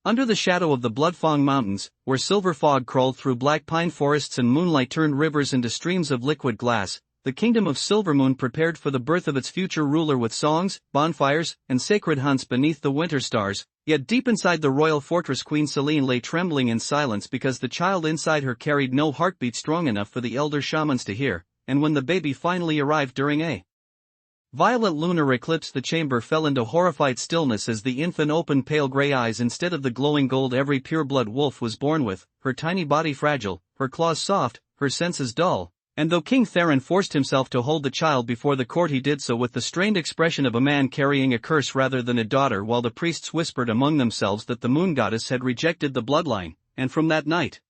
Under the shadow of the Bloodfang Mountains, where silver fog crawled through black pine forests and moonlight turned rivers into streams of liquid glass, the kingdom of Silvermoon prepared for the birth of its future ruler with songs, bonfires, and sacred hunts beneath the winter stars. Yet deep inside the royal fortress, Queen Selene lay trembling in silence because the child inside her carried no heartbeat strong enough for the elder shamans to hear, and when the baby finally arrived during a violet lunar eclipse, the chamber fell into horrified stillness as the infant opened pale gray eyes instead of the glowing gold every pureblood wolf was born with, her tiny body fragile, her claws soft, her senses dull. And though King Theron forced himself to hold the child before the court, he did so with the strained expression of a man carrying a curse rather than a daughter, while the priests whispered among themselves that the moon goddess had rejected the bloodline, and from that night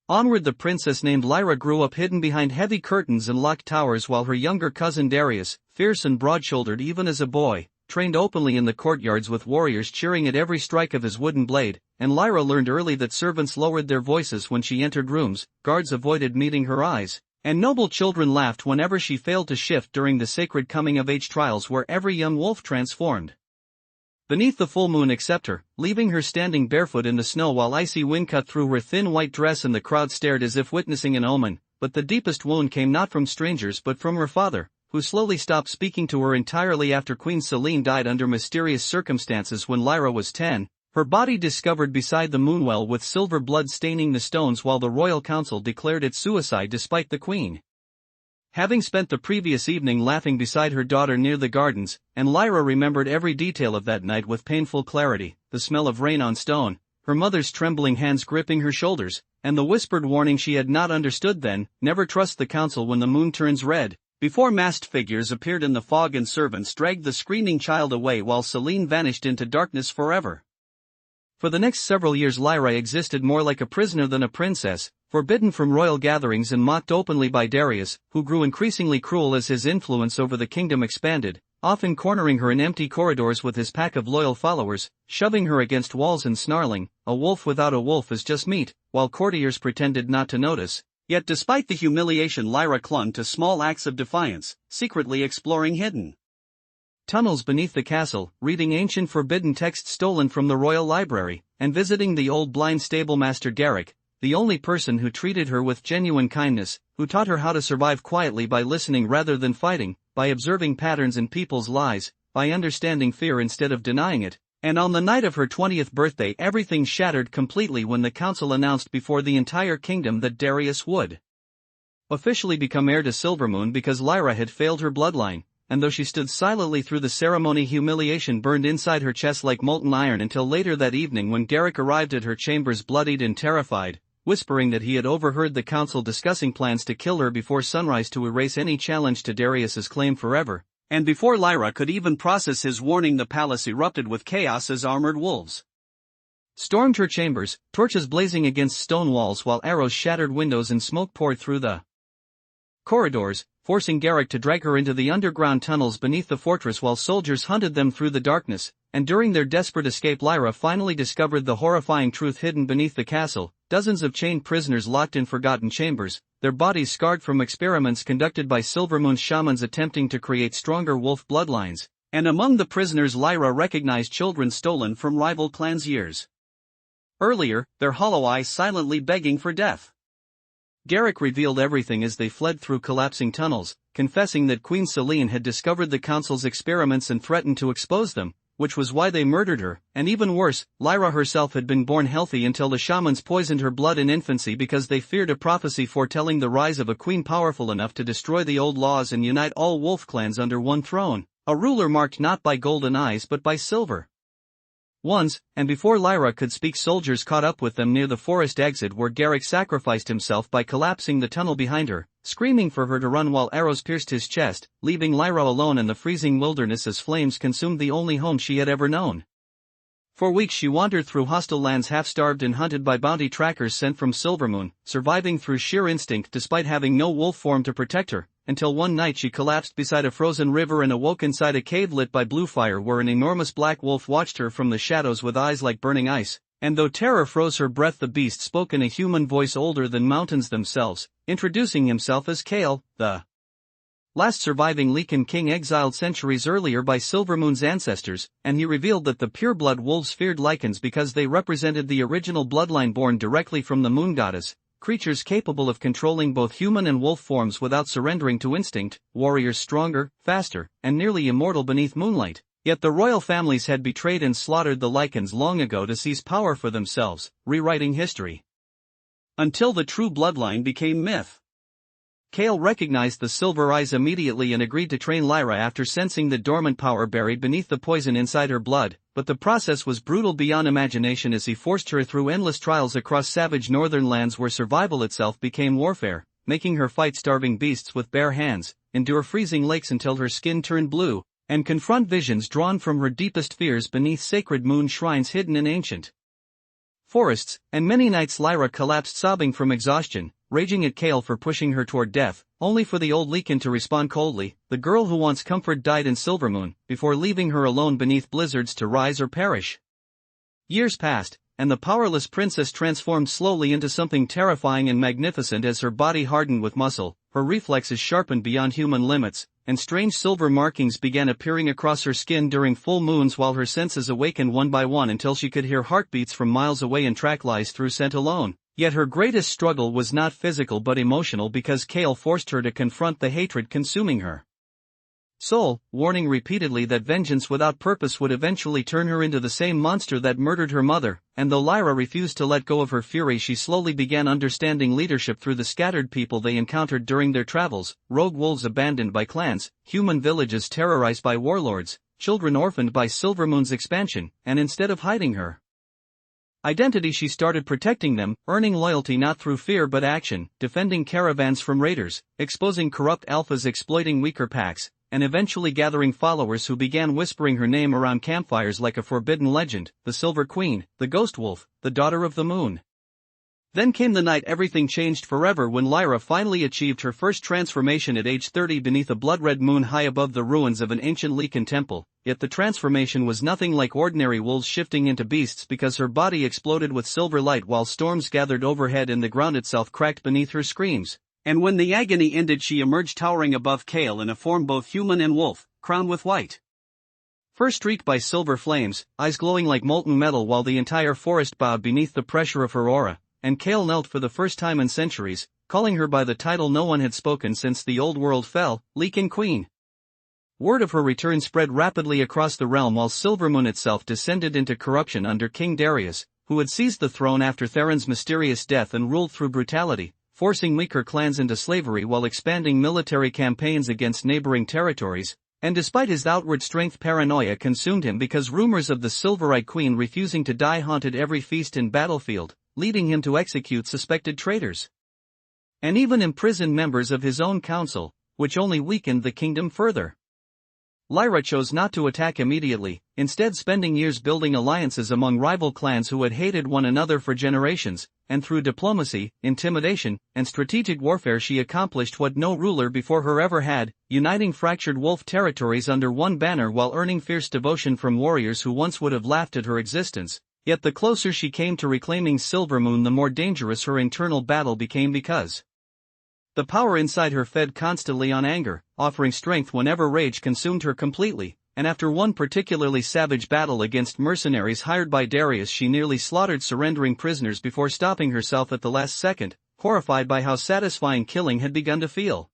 onward the princess named Lyra grew up hidden behind heavy curtains and locked towers, while her younger cousin Darius, fierce and broad-shouldered even as a boy, trained openly in the courtyards with warriors cheering at every strike of his wooden blade, and Lyra learned early that servants lowered their voices when she entered rooms, guards avoided meeting her eyes, and noble children laughed whenever she failed to shift during the sacred coming-of-age trials where every young wolf transformed beneath the full moon except her, leaving her standing barefoot in the snow while icy wind cut through her thin white dress and the crowd stared as if witnessing an omen. But the deepest wound came not from strangers but from her father, who slowly stopped speaking to her entirely after Queen Selene died under mysterious circumstances when Lyra was 10, her body discovered beside the moonwell with silver blood staining the stones, while the royal council declared it suicide despite the queen having spent the previous evening laughing beside her daughter near the gardens. And Lyra remembered every detail of that night with painful clarity: the smell of rain on stone, her mother's trembling hands gripping her shoulders, and the whispered warning she had not understood then: never trust the council when the moon turns red. Before masked figures appeared in the fog and servants dragged the screaming child away while Selene vanished into darkness forever. For the next several years Lyra existed more like a prisoner than a princess, forbidden from royal gatherings and mocked openly by Darius, who grew increasingly cruel as his influence over the kingdom expanded, often cornering her in empty corridors with his pack of loyal followers, shoving her against walls and snarling, "A wolf without a wolf is just meat," while courtiers pretended not to notice. Yet despite the humiliation, Lyra clung to small acts of defiance, secretly exploring hidden tunnels beneath the castle, reading ancient forbidden texts stolen from the royal library, and visiting the old blind stablemaster Garrick, the only person who treated her with genuine kindness, who taught her how to survive quietly by listening rather than fighting, by observing patterns in people's lies, by understanding fear instead of denying it. And on the night of her 20th birthday everything shattered completely when the council announced before the entire kingdom that Darius would officially become heir to Silvermoon because Lyra had failed her bloodline. And though she stood silently through the ceremony, humiliation burned inside her chest like molten iron until later that evening when Garrick arrived at her chambers bloodied and terrified, whispering that he had overheard the council discussing plans to kill her before sunrise to erase any challenge to Darius's claim forever. And before Lyra could even process his warning, the palace erupted with chaos as armored wolves stormed her chambers, torches blazing against stone walls while arrows shattered windows and smoke poured through the corridors, forcing Garrick to drag her into the underground tunnels beneath the fortress while soldiers hunted them through the darkness. And during their desperate escape, Lyra finally discovered the horrifying truth hidden beneath the castle: dozens of chained prisoners locked in forgotten chambers, their bodies scarred from experiments conducted by Silvermoon shamans attempting to create stronger wolf bloodlines. And among the prisoners Lyra recognized children stolen from rival clans years earlier, their hollow eyes silently begging for death. Garrick revealed everything as they fled through collapsing tunnels, confessing that Queen Selene had discovered the council's experiments and threatened to expose them, which was why they murdered her. And even worse, Lyra herself had been born healthy until the shamans poisoned her blood in infancy because they feared a prophecy foretelling the rise of a queen powerful enough to destroy the old laws and unite all wolf clans under one throne, a ruler marked not by golden eyes but by silver ones. And before Lyra could speak, soldiers caught up with them near the forest exit where Garrick sacrificed himself by collapsing the tunnel behind her, screaming for her to run while arrows pierced his chest, leaving Lyra alone in the freezing wilderness as flames consumed the only home she had ever known. For weeks she wandered through hostile lands, half-starved and hunted by bounty trackers sent from Silvermoon, surviving through sheer instinct despite having no wolf form to protect her, until one night she collapsed beside a frozen river and awoke inside a cave lit by blue fire where an enormous black wolf watched her from the shadows with eyes like burning ice. And though terror froze her breath, the beast spoke in a human voice older than mountains themselves, introducing himself as Kale, the last surviving Lycan king exiled centuries earlier by Silvermoon's ancestors, and he revealed that the pureblood wolves feared Lycans because they represented the original bloodline born directly from the moon goddess, creatures capable of controlling both human and wolf forms without surrendering to instinct, warriors stronger, faster, and nearly immortal beneath moonlight. Yet the royal families had betrayed and slaughtered the Lycans long ago to seize power for themselves, rewriting history. Until the true bloodline became myth. Kale recognized the silver eyes immediately and agreed to train Lyra after sensing the dormant power buried beneath the poison inside her blood, but the process was brutal beyond imagination as he forced her through endless trials across savage northern lands where survival itself became warfare, making her fight starving beasts with bare hands, endure freezing lakes until her skin turned blue, and confront visions drawn from her deepest fears beneath sacred moon shrines hidden in ancient forests, and many nights Lyra collapsed sobbing from exhaustion, raging at Kale for pushing her toward death, only for the old Lycan to respond coldly, "The girl who wants comfort died in Silvermoon," before leaving her alone beneath blizzards to rise or perish. Years passed, and the powerless princess transformed slowly into something terrifying and magnificent as her body hardened with muscle, her reflexes sharpened beyond human limits, and strange silver markings began appearing across her skin during full moons while her senses awakened one by one until she could hear heartbeats from miles away and track lies through scent alone. Yet her greatest struggle was not physical but emotional because Kale forced her to confront the hatred consuming her soul, warning repeatedly that vengeance without purpose would eventually turn her into the same monster that murdered her mother, and though Lyra refused to let go of her fury, she slowly began understanding leadership through the scattered people they encountered during their travels, rogue wolves abandoned by clans, human villages terrorized by warlords, children orphaned by Silvermoon's expansion, and instead of hiding her identity she started protecting them, earning loyalty not through fear but action, defending caravans from raiders, exposing corrupt alphas exploiting weaker packs, and eventually gathering followers who began whispering her name around campfires like a forbidden legend, the Silver Queen, the Ghost Wolf, the Daughter of the Moon. Then came the night everything changed forever when Lyra finally achieved her first transformation at age 30 beneath a blood-red moon high above the ruins of an ancient Lycan temple, yet the transformation was nothing like ordinary wolves shifting into beasts because her body exploded with silver light while storms gathered overhead and the ground itself cracked beneath her screams. And when the agony ended, she emerged towering above Kale in a form both human and wolf, crowned with white fur streaked by silver flames, eyes glowing like molten metal while the entire forest bowed beneath the pressure of her aura, and Kale knelt for the first time in centuries, calling her by the title no one had spoken since the old world fell, Lycan Queen. Word of her return spread rapidly across the realm while Silvermoon itself descended into corruption under King Darius, who had seized the throne after Theron's mysterious death and ruled through brutality, forcing weaker clans into slavery while expanding military campaigns against neighboring territories, and despite his outward strength, paranoia consumed him because rumors of the Silver-Eyed Queen refusing to die haunted every feast and battlefield, leading him to execute suspected traitors and even imprison members of his own council, which only weakened the kingdom further. Lyra chose not to attack immediately, instead spending years building alliances among rival clans who had hated one another for generations, and through diplomacy, intimidation, and strategic warfare she accomplished what no ruler before her ever had, uniting fractured wolf territories under one banner while earning fierce devotion from warriors who once would have laughed at her existence. Yet the closer she came to reclaiming Silvermoon, the more dangerous her internal battle became because the power inside her fed constantly on anger, offering strength whenever rage consumed her completely, and after one particularly savage battle against mercenaries hired by Darius, she nearly slaughtered surrendering prisoners before stopping herself at the last second, horrified by how satisfying killing had begun to feel.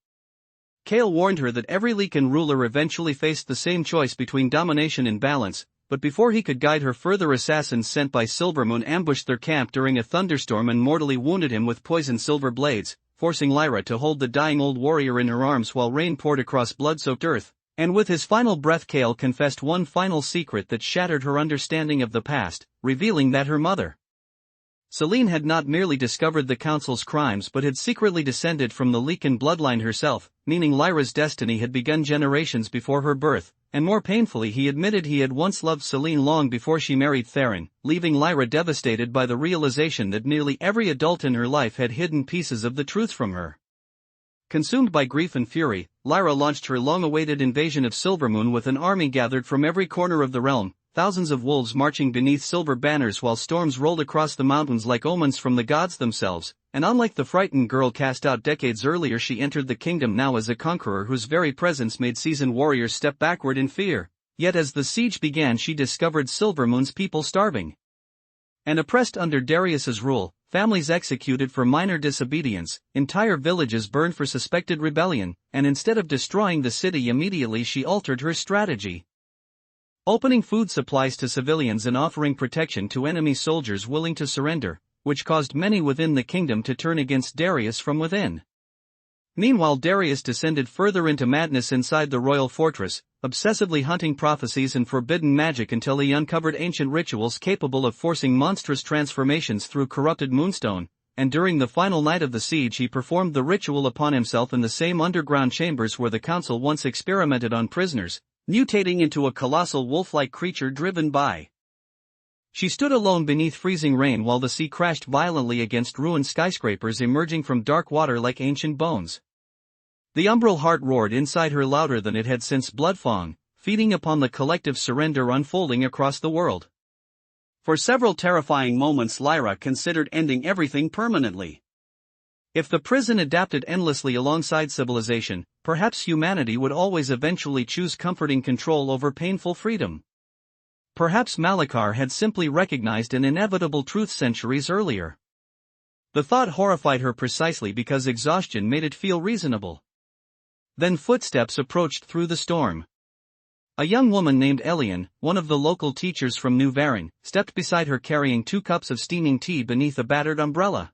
Kale warned her that every Lycan ruler eventually faced the same choice between domination and balance, but before he could guide her further, assassins sent by Silvermoon ambushed their camp during a thunderstorm and mortally wounded him with poisoned silver blades, forcing Lyra to hold the dying old warrior in her arms while rain poured across blood-soaked earth. And with his final breath, Kale confessed one final secret that shattered her understanding of the past, revealing that her mother, Selene, had not merely discovered the council's crimes but had secretly descended from the Lycan bloodline herself, meaning Lyra's destiny had begun generations before her birth, and more painfully he admitted he had once loved Selene long before she married Theron, leaving Lyra devastated by the realization that nearly every adult in her life had hidden pieces of the truth from her. Consumed by grief and fury, Lyra launched her long-awaited invasion of Silvermoon with an army gathered from every corner of the realm, thousands of wolves marching beneath silver banners while storms rolled across the mountains like omens from the gods themselves, and unlike the frightened girl cast out decades earlier, she entered the kingdom now as a conqueror whose very presence made seasoned warriors step backward in fear. Yet as the siege began, she discovered Silvermoon's people starving and oppressed under Darius's rule, families executed for minor disobedience, entire villages burned for suspected rebellion, and instead of destroying the city immediately, she altered her strategy, opening food supplies to civilians and offering protection to enemy soldiers willing to surrender, which caused many within the kingdom to turn against Darius from within. Meanwhile, Darius descended further into madness inside the royal fortress, obsessively hunting prophecies and forbidden magic until he uncovered ancient rituals capable of forcing monstrous transformations through corrupted moonstone, and during the final night of the siege he performed the ritual upon himself in the same underground chambers where the council once experimented on prisoners, mutating into a colossal wolf-like creature driven by. She stood alone beneath freezing rain while the sea crashed violently against ruined skyscrapers emerging from dark water like ancient bones. The umbral heart roared inside her louder than it had since Bloodfang, feeding upon the collective surrender unfolding across the world. For several terrifying moments Lyra considered ending everything permanently. If the prison adapted endlessly alongside civilization, perhaps humanity would always eventually choose comforting control over painful freedom. Perhaps Malachar had simply recognized an inevitable truth centuries earlier. The thought horrified her precisely because exhaustion made it feel reasonable. Then footsteps approached through the storm. A young woman named Elian, one of the local teachers from New Varin, stepped beside her carrying 2 cups of steaming tea beneath a battered umbrella.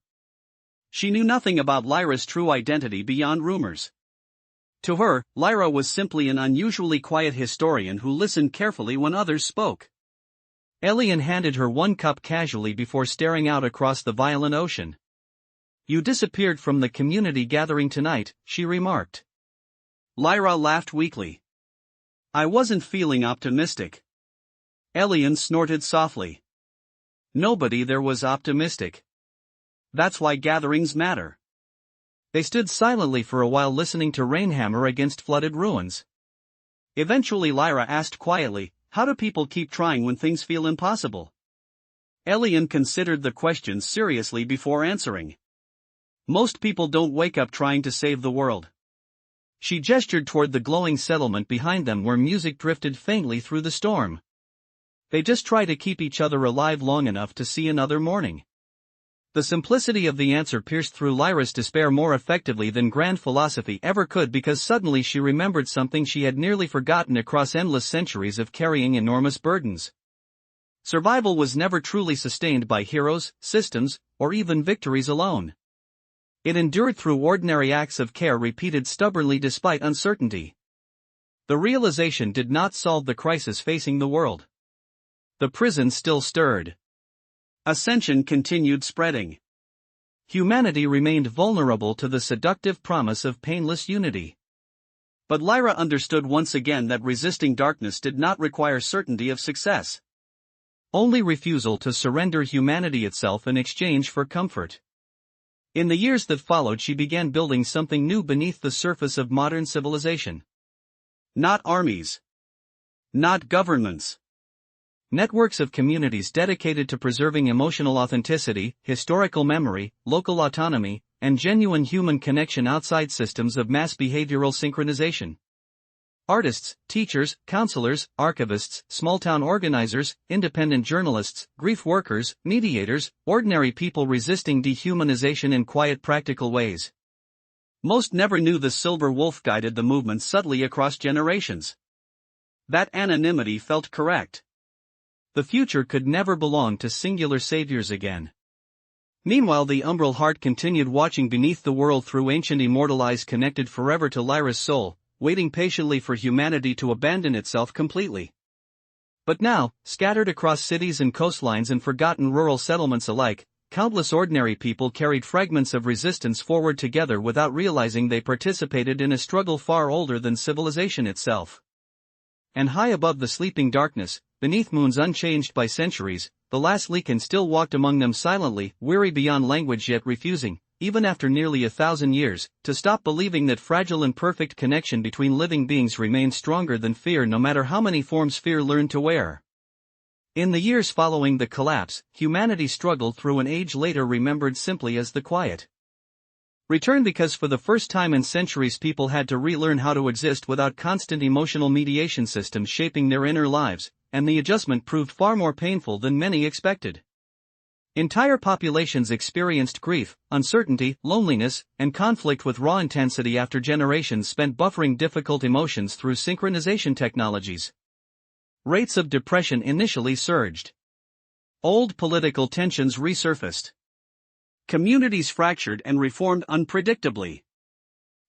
She knew nothing about Lyra's true identity beyond rumors. To her, Lyra was simply an unusually quiet historian who listened carefully when others spoke. Elian handed her 1 cup casually before staring out across the violent ocean. "You disappeared from the community gathering tonight," she remarked. Lyra laughed weakly. "I wasn't feeling optimistic." Elian snorted softly. "Nobody there was optimistic. That's why gatherings matter." They stood silently for a while listening to rain hammer against flooded ruins. Eventually Lyra asked quietly, "How do people keep trying when things feel impossible?" Elian considered the question seriously before answering. "Most people don't wake up trying to save the world." She gestured toward the glowing settlement behind them where music drifted faintly through the storm. "They just try to keep each other alive long enough to see another morning." The simplicity of the answer pierced through Lyra's despair more effectively than grand philosophy ever could, because suddenly she remembered something she had nearly forgotten across endless centuries of carrying enormous burdens. Survival was never truly sustained by heroes, systems, or even victories alone. It endured through ordinary acts of care repeated stubbornly despite uncertainty. The realization did not solve the crisis facing the world. The prison still stirred. Ascension continued spreading. Humanity remained vulnerable to the seductive promise of painless unity. But Lyra understood once again that resisting darkness did not require certainty of success. Only refusal to surrender humanity itself in exchange for comfort. In the years that followed, she began building something new beneath the surface of modern civilization. Not armies. Not governments. Networks of communities dedicated to preserving emotional authenticity, historical memory, local autonomy, and genuine human connection outside systems of mass behavioral synchronization. Artists, teachers, counselors, archivists, small-town organizers, independent journalists, grief workers, mediators, ordinary people resisting dehumanization in quiet practical ways. Most never knew the Silver Wolf guided the movement subtly across generations. That anonymity felt correct. The future could never belong to singular saviors again. Meanwhile, the umbral heart continued watching beneath the world through ancient immortal eyes connected forever to Lyra's soul, waiting patiently for humanity to abandon itself completely. But now, scattered across cities and coastlines and forgotten rural settlements alike, countless ordinary people carried fragments of resistance forward together without realizing they participated in a struggle far older than civilization itself. And high above the sleeping darkness, beneath moons unchanged by centuries, the last Lycan still walked among them silently, weary beyond language yet refusing, even after nearly 1,000 years, to stop believing that fragile and perfect connection between living beings remained stronger than fear, no matter how many forms fear learned to wear. In the years following the collapse, humanity struggled through an age later remembered simply as the Quiet Return, because for the first time in centuries people had to relearn how to exist without constant emotional mediation systems shaping their inner lives, and the adjustment proved far more painful than many expected. Entire populations experienced grief, uncertainty, loneliness, and conflict with raw intensity after generations spent buffering difficult emotions through synchronization technologies. Rates of depression initially surged. Old political tensions resurfaced. Communities fractured and reformed unpredictably.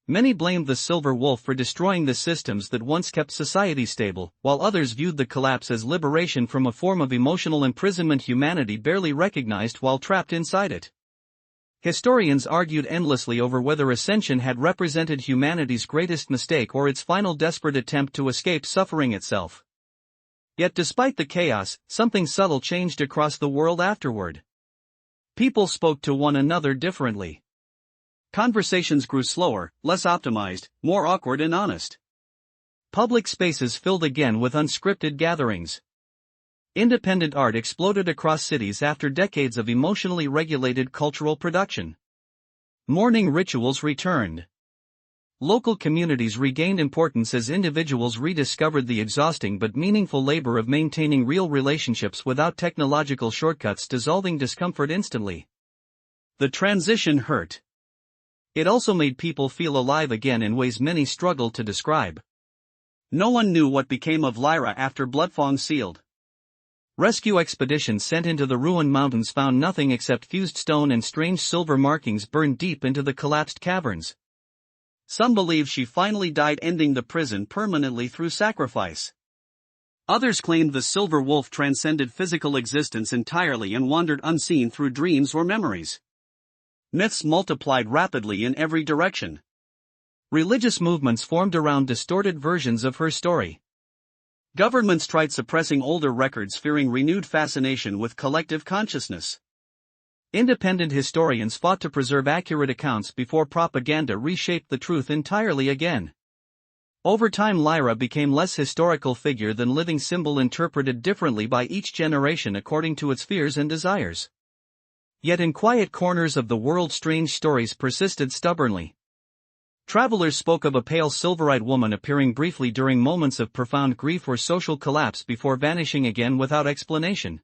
Many blamed the silver wolf for destroying the systems that once kept society stable, while others viewed the collapse as liberation from a form of emotional imprisonment humanity barely recognized while trapped inside it. Historians argued endlessly over whether ascension had represented humanity's greatest mistake or its final desperate attempt to escape suffering itself. Yet despite the chaos, something subtle changed across the world afterward. People spoke to one another differently. Conversations grew slower, less optimized, more awkward and honest. Public spaces filled again with unscripted gatherings. Independent art exploded across cities after decades of emotionally regulated cultural production. Mourning rituals returned. Local communities regained importance as individuals rediscovered the exhausting but meaningful labor of maintaining real relationships without technological shortcuts dissolving discomfort instantly. The transition hurt. It also made people feel alive again in ways many struggled to describe. No one knew what became of Lyra after Bloodfang sealed. Rescue expeditions sent into the ruined mountains found nothing except fused stone and strange silver markings burned deep into the collapsed caverns. Some believe she finally died, ending the prison permanently through sacrifice. Others claimed the silver wolf transcended physical existence entirely and wandered unseen through dreams or memories. Myths multiplied rapidly in every direction. Religious movements formed around distorted versions of her story. Governments tried suppressing older records, fearing renewed fascination with collective consciousness. Independent historians fought to preserve accurate accounts before propaganda reshaped the truth entirely again. Over time, Lyra became less historical figure than living symbol interpreted differently by each generation according to its fears and desires. Yet in quiet corners of the world, strange stories persisted stubbornly. Travelers spoke of a pale silver-eyed woman appearing briefly during moments of profound grief or social collapse before vanishing again without explanation.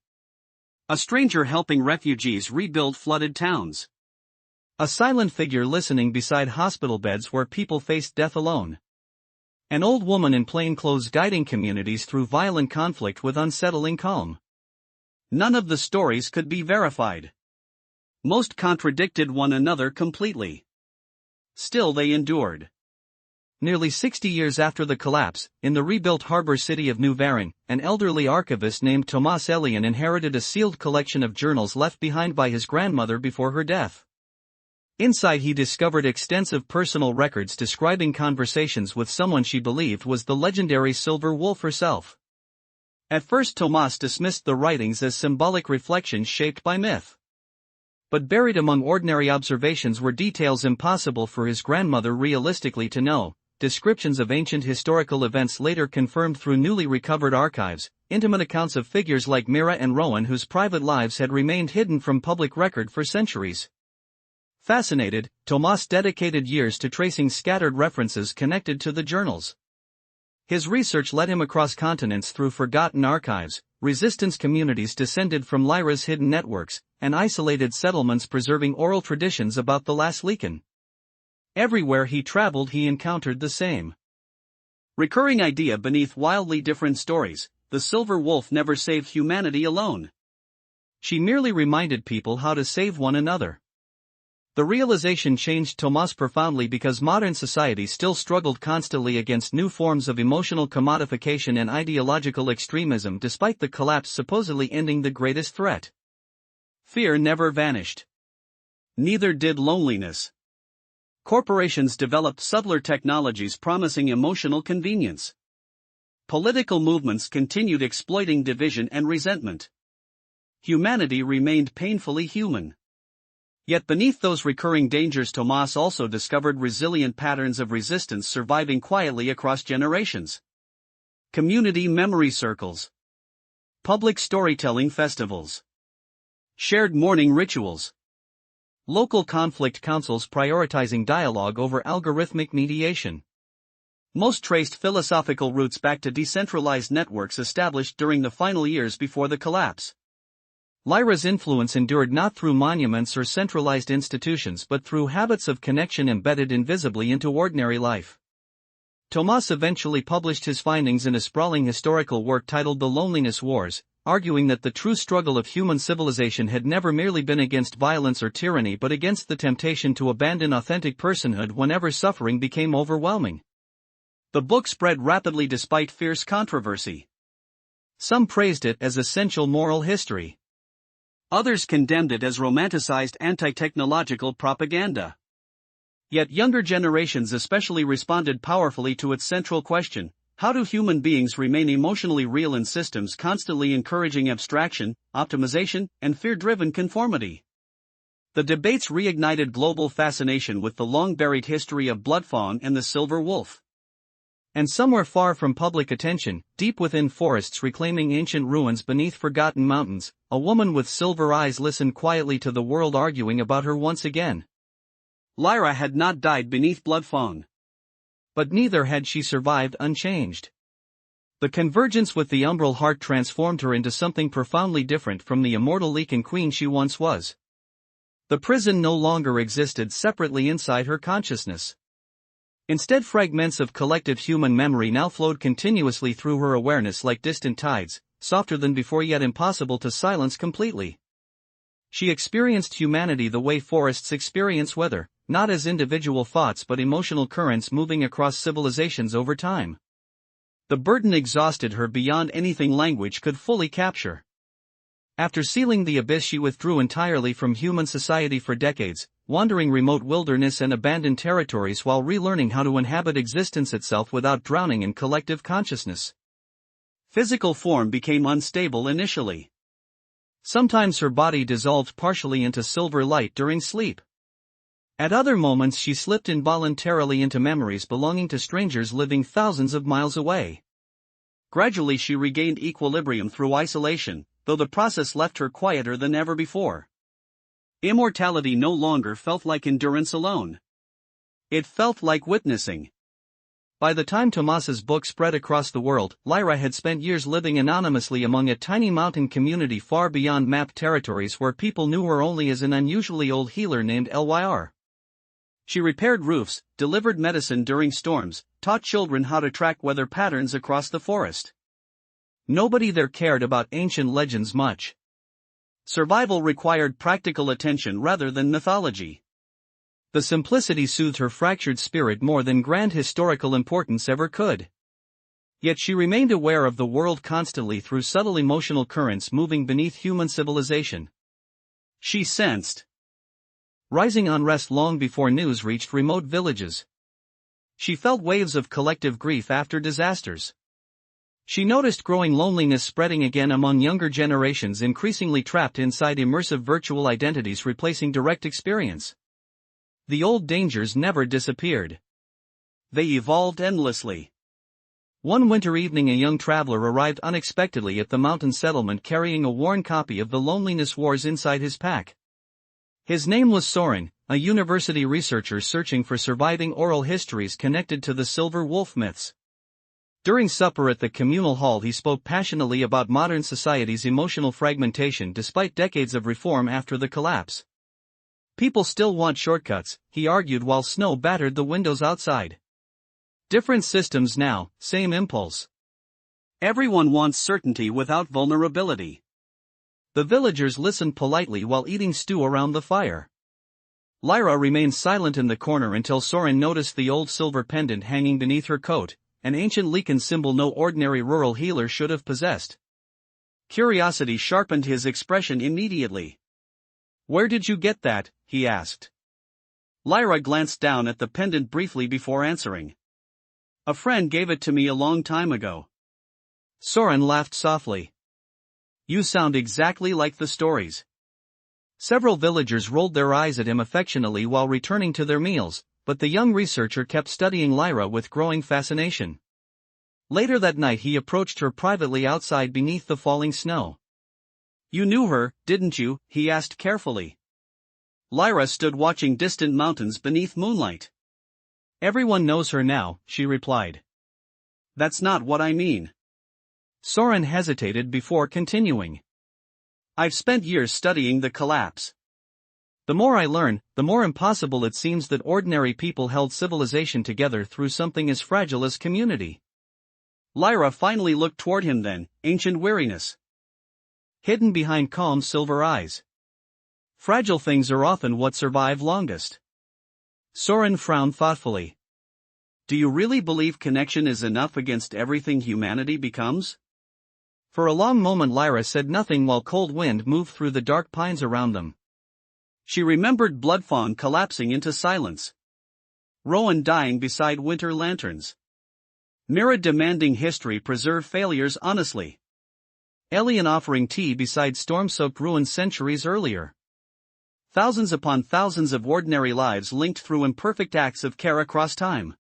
A stranger helping refugees rebuild flooded towns. A silent figure listening beside hospital beds where people faced death alone. An old woman in plain clothes guiding communities through violent conflict with unsettling calm. None of the stories could be verified. Most contradicted one another completely. Still they endured. Nearly 60 years after the collapse, in the rebuilt harbor city of New Varennes, an elderly archivist named Thomas Elian inherited a sealed collection of journals left behind by his grandmother before her death. Inside he discovered extensive personal records describing conversations with someone she believed was the legendary Silver Wolf herself. At first Thomas dismissed the writings as symbolic reflections shaped by myth. But buried among ordinary observations were details impossible for his grandmother realistically to know. Descriptions of ancient historical events later confirmed through newly recovered archives, intimate accounts of figures like Mira and Rowan whose private lives had remained hidden from public record for centuries. Fascinated, Thomas dedicated years to tracing scattered references connected to the journals. His research led him across continents through forgotten archives, resistance communities descended from Lyra's hidden networks, and isolated settlements preserving oral traditions about the last Lycan. Everywhere he traveled he encountered the same recurring idea beneath wildly different stories: the Silver Wolf never saved humanity alone. She merely reminded people how to save one another. The realization changed Thomas profoundly because modern society still struggled constantly against new forms of emotional commodification and ideological extremism despite the collapse supposedly ending the greatest threat. Fear never vanished. Neither did loneliness. Corporations developed subtler technologies promising emotional convenience. Political movements continued exploiting division and resentment. Humanity remained painfully human. Yet beneath those recurring dangers, Thomas also discovered resilient patterns of resistance surviving quietly across generations. Community memory circles. Public storytelling festivals. Shared mourning rituals. Local conflict councils prioritizing dialogue over algorithmic mediation. Most traced philosophical roots back to decentralized networks established during the final years before the collapse. Lyra's influence endured not through monuments or centralized institutions but through habits of connection embedded invisibly into ordinary life. Tomas eventually published his findings in a sprawling historical work titled The Loneliness Wars, arguing that the true struggle of human civilization had never merely been against violence or tyranny but against the temptation to abandon authentic personhood whenever suffering became overwhelming. The book spread rapidly despite fierce controversy. Some praised it as essential moral history. Others condemned it as romanticized anti-technological propaganda. Yet younger generations especially responded powerfully to its central question: how do human beings remain emotionally real in systems constantly encouraging abstraction, optimization, and fear-driven conformity? The debates reignited global fascination with the long-buried history of Bloodfawn and the Silver Wolf. And somewhere far from public attention, deep within forests reclaiming ancient ruins beneath forgotten mountains, a woman with silver eyes listened quietly to the world arguing about her once again. Lyra had not died beneath Bloodfawn. But neither had she survived unchanged. The convergence with the Umbral Heart transformed her into something profoundly different from the immortal Lycan queen she once was. The prison no longer existed separately inside her consciousness. Instead, fragments of collective human memory now flowed continuously through her awareness like distant tides, softer than before yet impossible to silence completely. She experienced humanity the way forests experience weather, not as individual thoughts but emotional currents moving across civilizations over time. The burden exhausted her beyond anything language could fully capture. After sealing the abyss, she withdrew entirely from human society for decades, wandering remote wilderness and abandoned territories while relearning how to inhabit existence itself without drowning in collective consciousness. Physical form became unstable initially. Sometimes her body dissolved partially into silver light during sleep. At other moments she slipped involuntarily into memories belonging to strangers living thousands of miles away. Gradually she regained equilibrium through isolation, though the process left her quieter than ever before. Immortality no longer felt like endurance alone. It felt like witnessing. By the time Tomas's book spread across the world, Lyra had spent years living anonymously among a tiny mountain community far beyond mapped territories where people knew her only as an unusually old healer named Lyr. She repaired roofs, delivered medicine during storms, taught children how to track weather patterns across the forest. Nobody there cared about ancient legends much. Survival required practical attention rather than mythology. The simplicity soothed her fractured spirit more than grand historical importance ever could. Yet she remained aware of the world constantly through subtle emotional currents moving beneath human civilization. She sensed rising unrest long before news reached remote villages. She felt waves of collective grief after disasters. She noticed growing loneliness spreading again among younger generations increasingly trapped inside immersive virtual identities replacing direct experience. The old dangers never disappeared. They evolved endlessly. One winter evening a young traveler arrived unexpectedly at the mountain settlement carrying a worn copy of The Loneliness Wars inside his pack. His name was Soren, a university researcher searching for surviving oral histories connected to the Silver Wolf myths. During supper at the communal hall he spoke passionately about modern society's emotional fragmentation despite decades of reform after the collapse. People still want shortcuts, he argued while snow battered the windows outside. Different systems now, same impulse. Everyone wants certainty without vulnerability. The villagers listened politely while eating stew around the fire. Lyra remained silent in the corner until Soren noticed the old silver pendant hanging beneath her coat, an ancient Lycan symbol no ordinary rural healer should have possessed. Curiosity sharpened his expression immediately. "Where did you get that?" he asked. Lyra glanced down at the pendant briefly before answering. "A friend gave it to me a long time ago." Soren laughed softly. "You sound exactly like the stories." Several villagers rolled their eyes at him affectionately while returning to their meals, but the young researcher kept studying Lyra with growing fascination. Later that night he approached her privately outside beneath the falling snow. "You knew her, didn't you?" he asked carefully. Lyra stood watching distant mountains beneath moonlight. "Everyone knows her now," she replied. "That's not what I mean." Soren hesitated before continuing. "I've spent years studying the collapse. The more I learn, the more impossible it seems that ordinary people held civilization together through something as fragile as community." Lyra finally looked toward him then, ancient weariness hidden behind calm silver eyes. Fragile things are often what survive longest. Soren frowned thoughtfully. "Do you really believe connection is enough against everything humanity becomes?" For a long moment Lyra said nothing while cold wind moved through the dark pines around them. She remembered Bloodfawn collapsing into silence. Rowan dying beside winter lanterns. Mira demanding history preserve failures honestly. Alien offering tea beside storm-soaked ruins centuries earlier. Thousands upon thousands of ordinary lives linked through imperfect acts of care across time.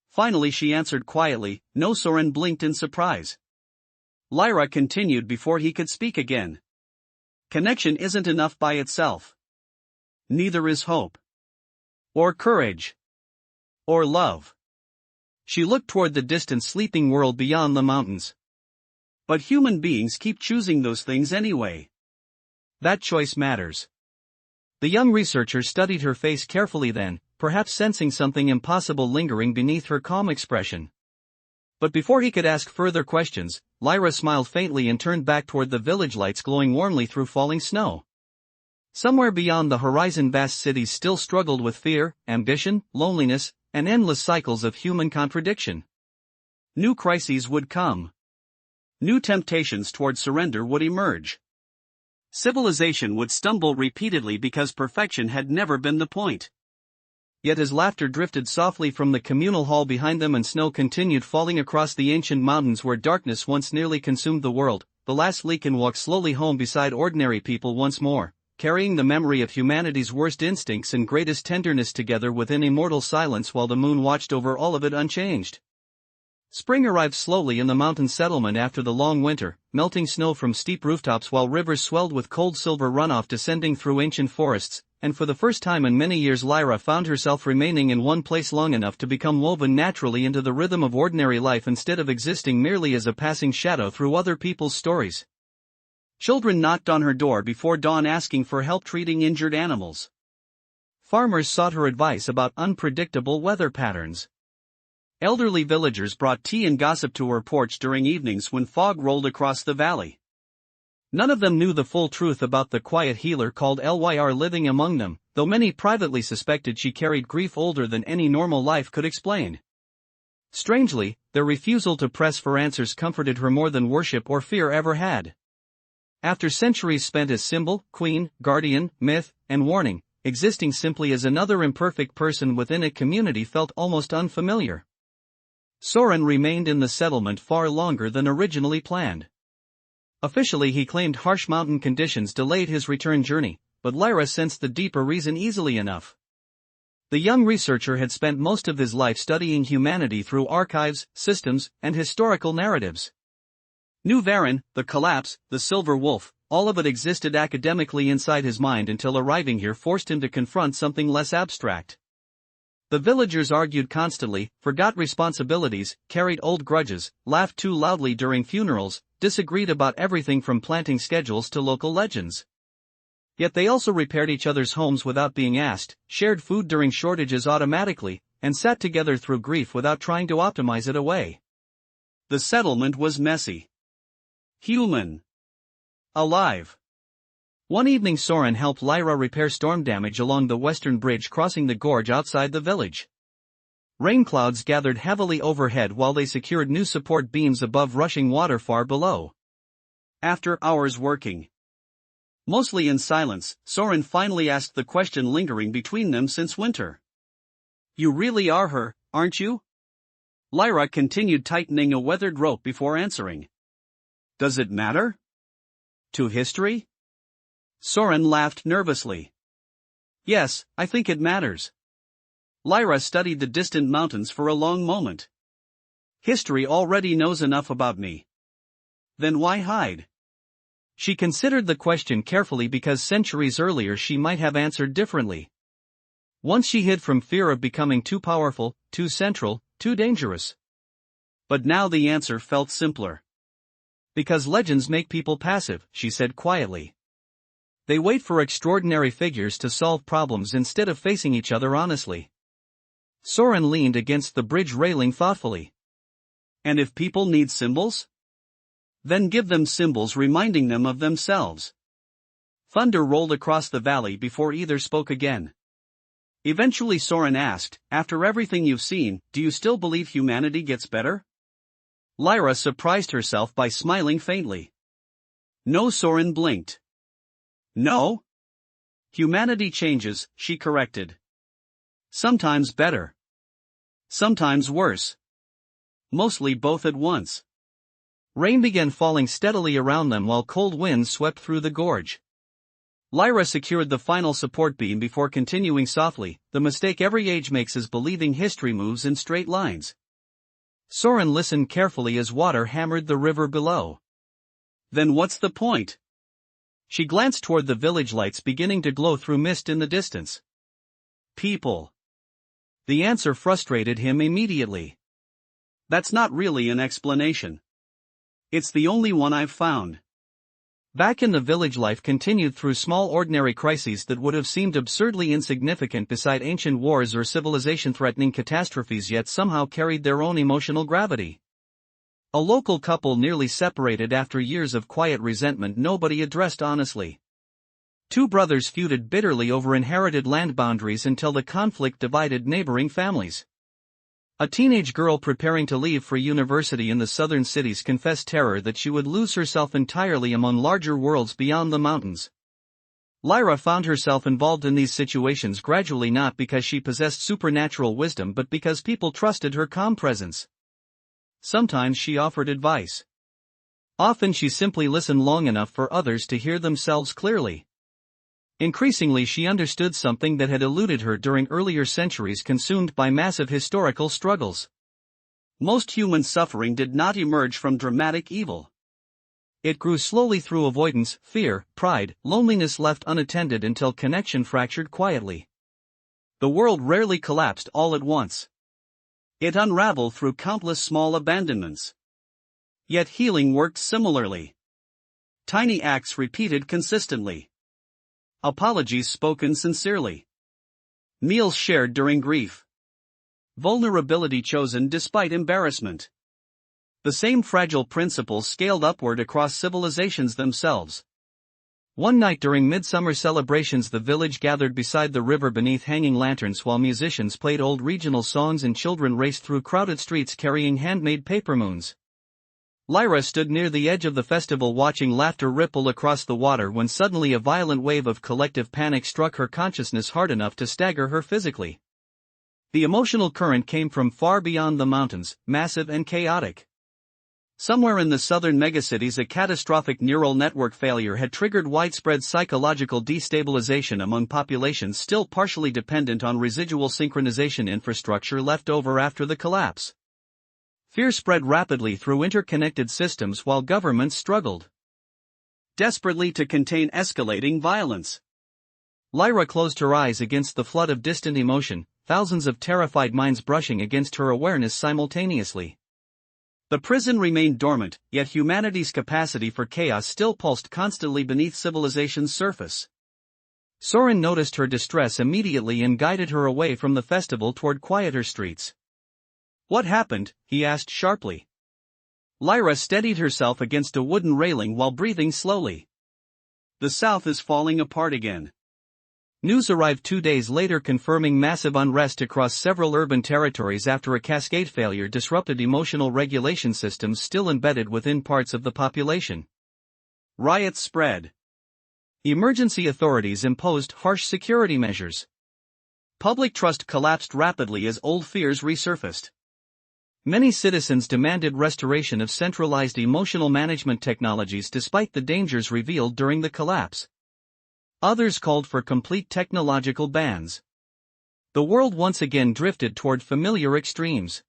Finally she answered quietly, no. Soren blinked in surprise. Lyra continued before he could speak again. "Connection isn't enough by itself. Neither is hope. Or courage. Or love." She looked toward the distant sleeping world beyond the mountains. "But human beings keep choosing those things anyway. That choice matters." The young researcher studied her face carefully then, perhaps sensing something impossible lingering beneath her calm expression. But before he could ask further questions, Lyra smiled faintly and turned back toward the village lights glowing warmly through falling snow. Somewhere beyond the horizon vast cities still struggled with fear, ambition, loneliness, and endless cycles of human contradiction. New crises would come. New temptations toward surrender would emerge. Civilization would stumble repeatedly because perfection had never been the point. Yet as laughter drifted softly from the communal hall behind them and snow continued falling across the ancient mountains where darkness once nearly consumed the world, the last Lycan walked slowly home beside ordinary people once more, carrying the memory of humanity's worst instincts and greatest tenderness together within immortal silence while the moon watched over all of it unchanged. Spring arrived slowly in the mountain settlement after the long winter, melting snow from steep rooftops while rivers swelled with cold silver runoff descending through ancient forests, and for the first time in many years Lyra found herself remaining in one place long enough to become woven naturally into the rhythm of ordinary life instead of existing merely as a passing shadow through other people's stories. Children knocked on her door before dawn asking for help treating injured animals. Farmers sought her advice about unpredictable weather patterns. Elderly villagers brought tea and gossip to her porch during evenings when fog rolled across the valley. None of them knew the full truth about the quiet healer called Lyr living among them, though many privately suspected she carried grief older than any normal life could explain. Strangely, their refusal to press for answers comforted her more than worship or fear ever had. After centuries spent as symbol, queen, guardian, myth, and warning, existing simply as another imperfect person within a community felt almost unfamiliar. Soren remained in the settlement far longer than originally planned. Officially he claimed harsh mountain conditions delayed his return journey, but Lyra sensed the deeper reason easily enough. The young researcher had spent most of his life studying humanity through archives, systems, and historical narratives. New Varan, the collapse, the silver wolf, all of it existed academically inside his mind until arriving here forced him to confront something less abstract. The villagers argued constantly, forgot responsibilities, carried old grudges, laughed too loudly during funerals, disagreed about everything from planting schedules to local legends. Yet they also repaired each other's homes without being asked, shared food during shortages automatically, and sat together through grief without trying to optimize it away. The settlement was messy. Human. Alive. One evening Soren helped Lyra repair storm damage along the western bridge crossing the gorge outside the village. Rain clouds gathered heavily overhead while they secured new support beams above rushing water far below. After hours working, mostly in silence, Soren finally asked the question lingering between them since winter. "You really are her, aren't you?" Lyra continued tightening a weathered rope before answering. "Does it matter? To history?" Soren laughed nervously. "Yes, I think it matters." Lyra studied the distant mountains for a long moment. History already knows enough about me. Then why hide? She considered the question carefully because centuries earlier she might have answered differently. Once she hid from fear of becoming too powerful, too central, too dangerous. But now the answer felt simpler. Because legends make people passive, she said quietly. They wait for extraordinary figures to solve problems instead of facing each other honestly. Soren leaned against the bridge railing thoughtfully. And if people need symbols? Then give them symbols reminding them of themselves. Thunder rolled across the valley before either spoke again. Eventually Soren asked, after everything you've seen, do you still believe humanity gets better? Lyra surprised herself by smiling faintly. No, Soren blinked. No? Humanity changes, she corrected. Sometimes better. Sometimes worse. Mostly both at once. Rain began falling steadily around them while cold winds swept through the gorge. Lyra secured the final support beam before continuing softly, the mistake every age makes is believing history moves in straight lines. Soren listened carefully as water hammered the river below. Then what's the point? She glanced toward the village lights beginning to glow through mist in the distance. People. The answer frustrated him immediately. That's not really an explanation. It's the only one I've found. Back in the village, life continued through small ordinary crises that would have seemed absurdly insignificant beside ancient wars or civilization-threatening catastrophes, yet somehow carried their own emotional gravity. A local couple nearly separated after years of quiet resentment nobody addressed honestly. Two brothers feuded bitterly over inherited land boundaries until the conflict divided neighboring families. A teenage girl preparing to leave for university in the southern cities confessed terror that she would lose herself entirely among larger worlds beyond the mountains. Lyra found herself involved in these situations gradually, not because she possessed supernatural wisdom but because people trusted her calm presence. Sometimes she offered advice. Often she simply listened long enough for others to hear themselves clearly. Increasingly she understood something that had eluded her during earlier centuries consumed by massive historical struggles. Most human suffering did not emerge from dramatic evil. It grew slowly through avoidance, fear, pride, loneliness left unattended until connection fractured quietly. The world rarely collapsed all at once. It unraveled through countless small abandonments. Yet healing worked similarly. Tiny acts repeated consistently. Apologies spoken sincerely. Meals shared during grief. Vulnerability chosen despite embarrassment. The same fragile principles scaled upward across civilizations themselves. One night during midsummer celebrations, the village gathered beside the river beneath hanging lanterns while musicians played old regional songs and children raced through crowded streets carrying handmade paper moons. Lyra stood near the edge of the festival watching laughter ripple across the water when suddenly a violent wave of collective panic struck her consciousness hard enough to stagger her physically. The emotional current came from far beyond the mountains, massive and chaotic. Somewhere in the southern megacities, a catastrophic neural network failure had triggered widespread psychological destabilization among populations still partially dependent on residual synchronization infrastructure left over after the collapse. Fear spread rapidly through interconnected systems while governments struggled desperately to contain escalating violence. Lyra closed her eyes against the flood of distant emotion, thousands of terrified minds brushing against her awareness simultaneously. The prison remained dormant, yet humanity's capacity for chaos still pulsed constantly beneath civilization's surface. Soren noticed her distress immediately and guided her away from the festival toward quieter streets. What happened? He asked sharply. Lyra steadied herself against a wooden railing while breathing slowly. The South is falling apart again. News arrived 2 days later confirming massive unrest across several urban territories after a cascade failure disrupted emotional regulation systems still embedded within parts of the population. Riots spread. Emergency authorities imposed harsh security measures. Public trust collapsed rapidly as old fears resurfaced. Many citizens demanded restoration of centralized emotional management technologies despite the dangers revealed during the collapse. Others called for complete technological bans. The world once again drifted toward familiar extremes.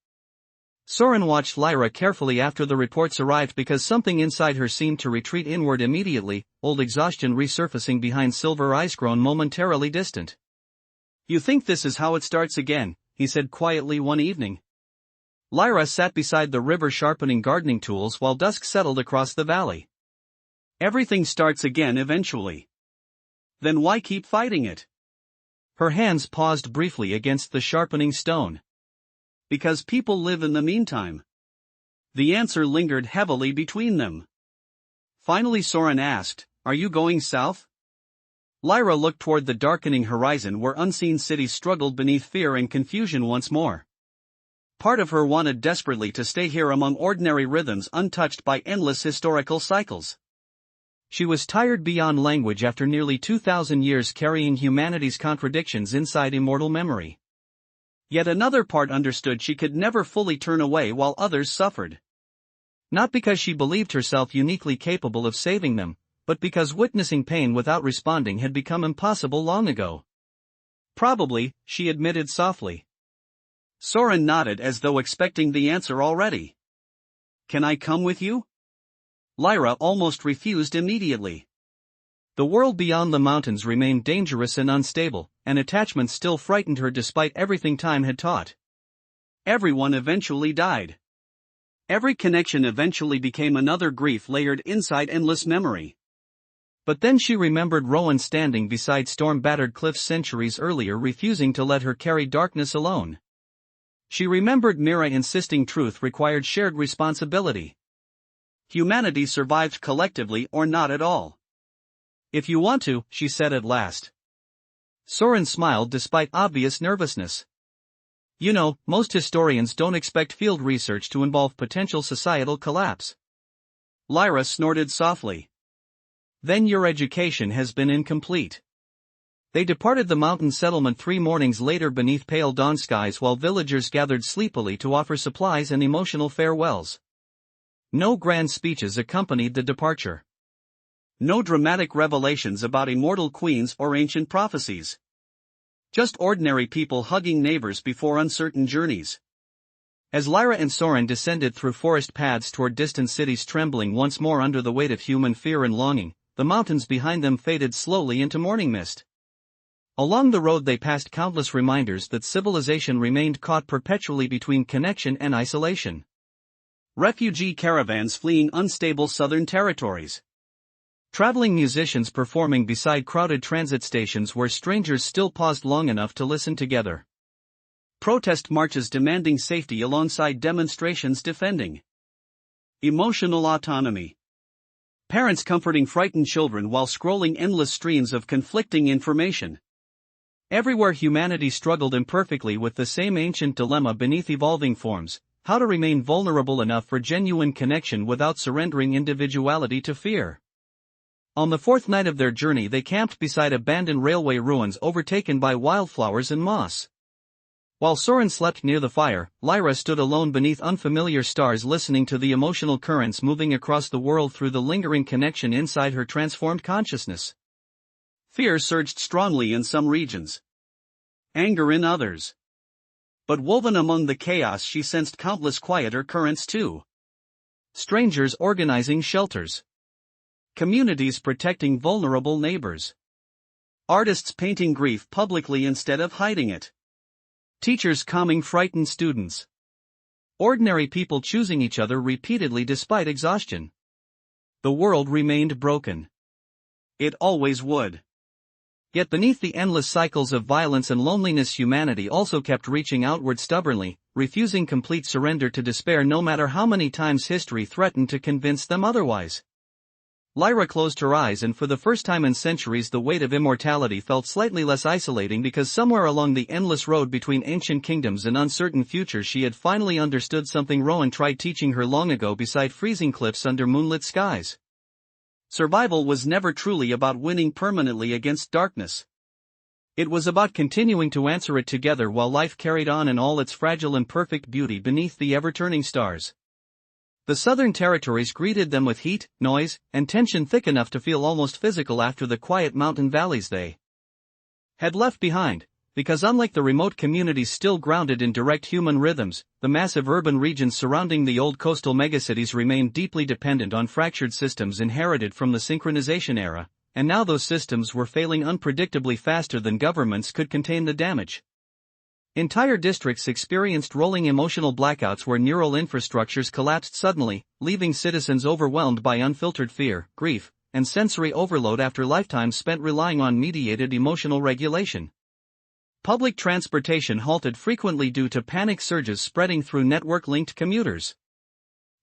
Soren watched Lyra carefully after the reports arrived because something inside her seemed to retreat inward immediately, old exhaustion resurfacing behind silver eyes grown momentarily distant. "You think this is how it starts again," he said quietly one evening. Lyra sat beside the river sharpening gardening tools while dusk settled across the valley. "Everything starts again eventually. Then why keep fighting it?" Her hands paused briefly against the sharpening stone. "Because people live in the meantime." The answer lingered heavily between them. Finally Soren asked, "Are you going south?" Lyra looked toward the darkening horizon where unseen cities struggled beneath fear and confusion once more. Part of her wanted desperately to stay here among ordinary rhythms untouched by endless historical cycles. She was tired beyond language after nearly 2,000 years carrying humanity's contradictions inside immortal memory. Yet another part understood she could never fully turn away while others suffered. Not because she believed herself uniquely capable of saving them, but because witnessing pain without responding had become impossible long ago. "Probably," she admitted softly. Soren nodded as though expecting the answer already. "Can I come with you?" Lyra almost refused immediately. The world beyond the mountains remained dangerous and unstable, and attachment still frightened her despite everything time had taught. Everyone eventually died. Every connection eventually became another grief layered inside endless memory. But then she remembered Rowan standing beside storm-battered cliffs centuries earlier, refusing to let her carry darkness alone. She remembered Mira insisting truth required shared responsibility. Humanity survived collectively or not at all. "If you want to," she said at last. Soren smiled despite obvious nervousness. "You know, most historians don't expect field research to involve potential societal collapse." Lyra snorted softly. "Then your education has been incomplete." They departed the mountain settlement 3 mornings later beneath pale dawn skies while villagers gathered sleepily to offer supplies and emotional farewells. No grand speeches accompanied the departure. No dramatic revelations about immortal queens or ancient prophecies. Just ordinary people hugging neighbors before uncertain journeys. As Lyra and Soren descended through forest paths toward distant cities trembling once more under the weight of human fear and longing, the mountains behind them faded slowly into morning mist. Along the road they passed countless reminders that civilization remained caught perpetually between connection and isolation. Refugee caravans fleeing unstable southern territories. Traveling musicians performing beside crowded transit stations where strangers still paused long enough to listen together. Protest marches demanding safety alongside demonstrations defending emotional autonomy. Parents comforting frightened children while scrolling endless streams of conflicting information. Everywhere humanity struggled imperfectly with the same ancient dilemma beneath evolving forms: how to remain vulnerable enough for genuine connection without surrendering individuality to fear. On the 4th night of their journey they camped beside abandoned railway ruins overtaken by wildflowers and moss. While Soren slept near the fire, Lyra stood alone beneath unfamiliar stars listening to the emotional currents moving across the world through the lingering connection inside her transformed consciousness. Fear surged strongly in some regions. Anger in others. But woven among the chaos she sensed countless quieter currents too. Strangers organizing shelters. Communities protecting vulnerable neighbors. Artists painting grief publicly instead of hiding it. Teachers calming frightened students. Ordinary people choosing each other repeatedly despite exhaustion. The world remained broken. It always would. Yet beneath the endless cycles of violence and loneliness, humanity also kept reaching outward stubbornly, refusing complete surrender to despair no matter how many times history threatened to convince them otherwise. Lyra closed her eyes, and for the first time in centuries the weight of immortality felt slightly less isolating, because somewhere along the endless road between ancient kingdoms and uncertain futures she had finally understood something Rowan tried teaching her long ago beside freezing cliffs under moonlit skies. Survival was never truly about winning permanently against darkness. It was about continuing to answer it together while life carried on in all its fragile and perfect beauty beneath the ever-turning stars. The southern territories greeted them with heat, noise, and tension thick enough to feel almost physical after the quiet mountain valleys they had left behind, Because unlike the remote communities still grounded in direct human rhythms, the massive urban regions surrounding the old coastal megacities remained deeply dependent on fractured systems inherited from the synchronization era, and now those systems were failing unpredictably faster than governments could contain the damage. Entire districts experienced rolling emotional blackouts where neural infrastructures collapsed suddenly, leaving citizens overwhelmed by unfiltered fear, grief, and sensory overload after lifetimes spent relying on mediated emotional regulation. Public transportation halted frequently due to panic surges spreading through network-linked commuters.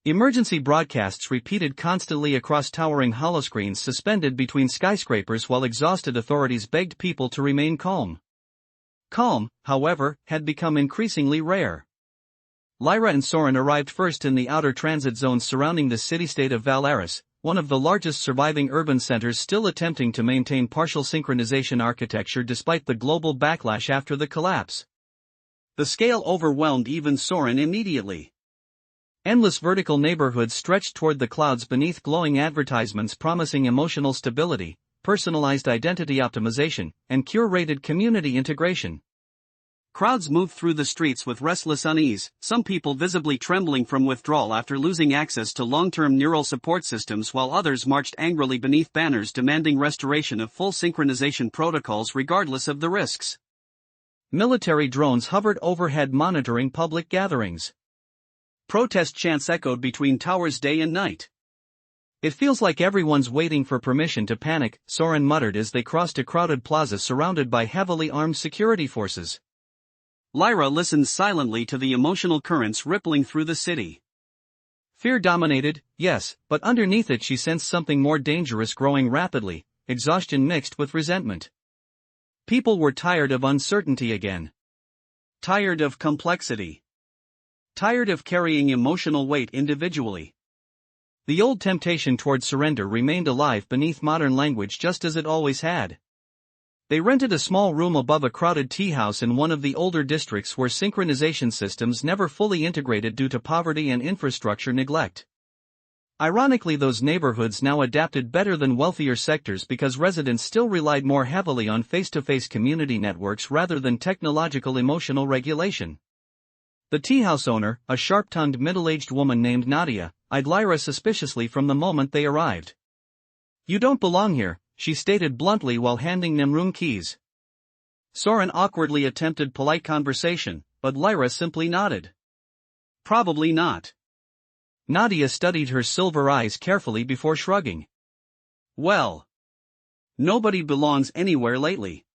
Emergency broadcasts repeated constantly across towering holoscreens suspended between skyscrapers while exhausted authorities begged people to remain calm. Calm, however, had become increasingly rare. Lyra and Soren arrived first in the outer transit zones surrounding the city-state of Valaris, one of the largest surviving urban centers still attempting to maintain partial synchronization architecture despite the global backlash after the collapse. The scale overwhelmed even Soren immediately. Endless vertical neighborhoods stretched toward the clouds beneath glowing advertisements promising emotional stability, personalized identity optimization, and curated community integration. Crowds moved through the streets with restless unease, some people visibly trembling from withdrawal after losing access to long-term neural support systems while others marched angrily beneath banners demanding restoration of full synchronization protocols regardless of the risks. Military drones hovered overhead monitoring public gatherings. Protest chants echoed between towers day and night. "It feels like everyone's waiting for permission to panic," Soren muttered as they crossed a crowded plaza surrounded by heavily armed security forces. Lyra listened silently to the emotional currents rippling through the city. Fear dominated, yes, but underneath it she sensed something more dangerous growing rapidly, exhaustion mixed with resentment. People were tired of uncertainty again. Tired of complexity. Tired of carrying emotional weight individually. The old temptation toward surrender remained alive beneath modern language just as it always had. They rented a small room above a crowded tea house in one of the older districts where synchronization systems never fully integrated due to poverty and infrastructure neglect. Ironically, those neighborhoods now adapted better than wealthier sectors because residents still relied more heavily on face-to-face community networks rather than technological emotional regulation. The tea house owner, a sharp-tongued middle-aged woman named Nadia, eyed Lyra suspiciously from the moment they arrived. "You don't belong here," she stated bluntly while handing them room keys. Soren awkwardly attempted polite conversation, but Lyra simply nodded. "Probably not." Nadia studied her silver eyes carefully before shrugging. "Well, nobody belongs anywhere lately."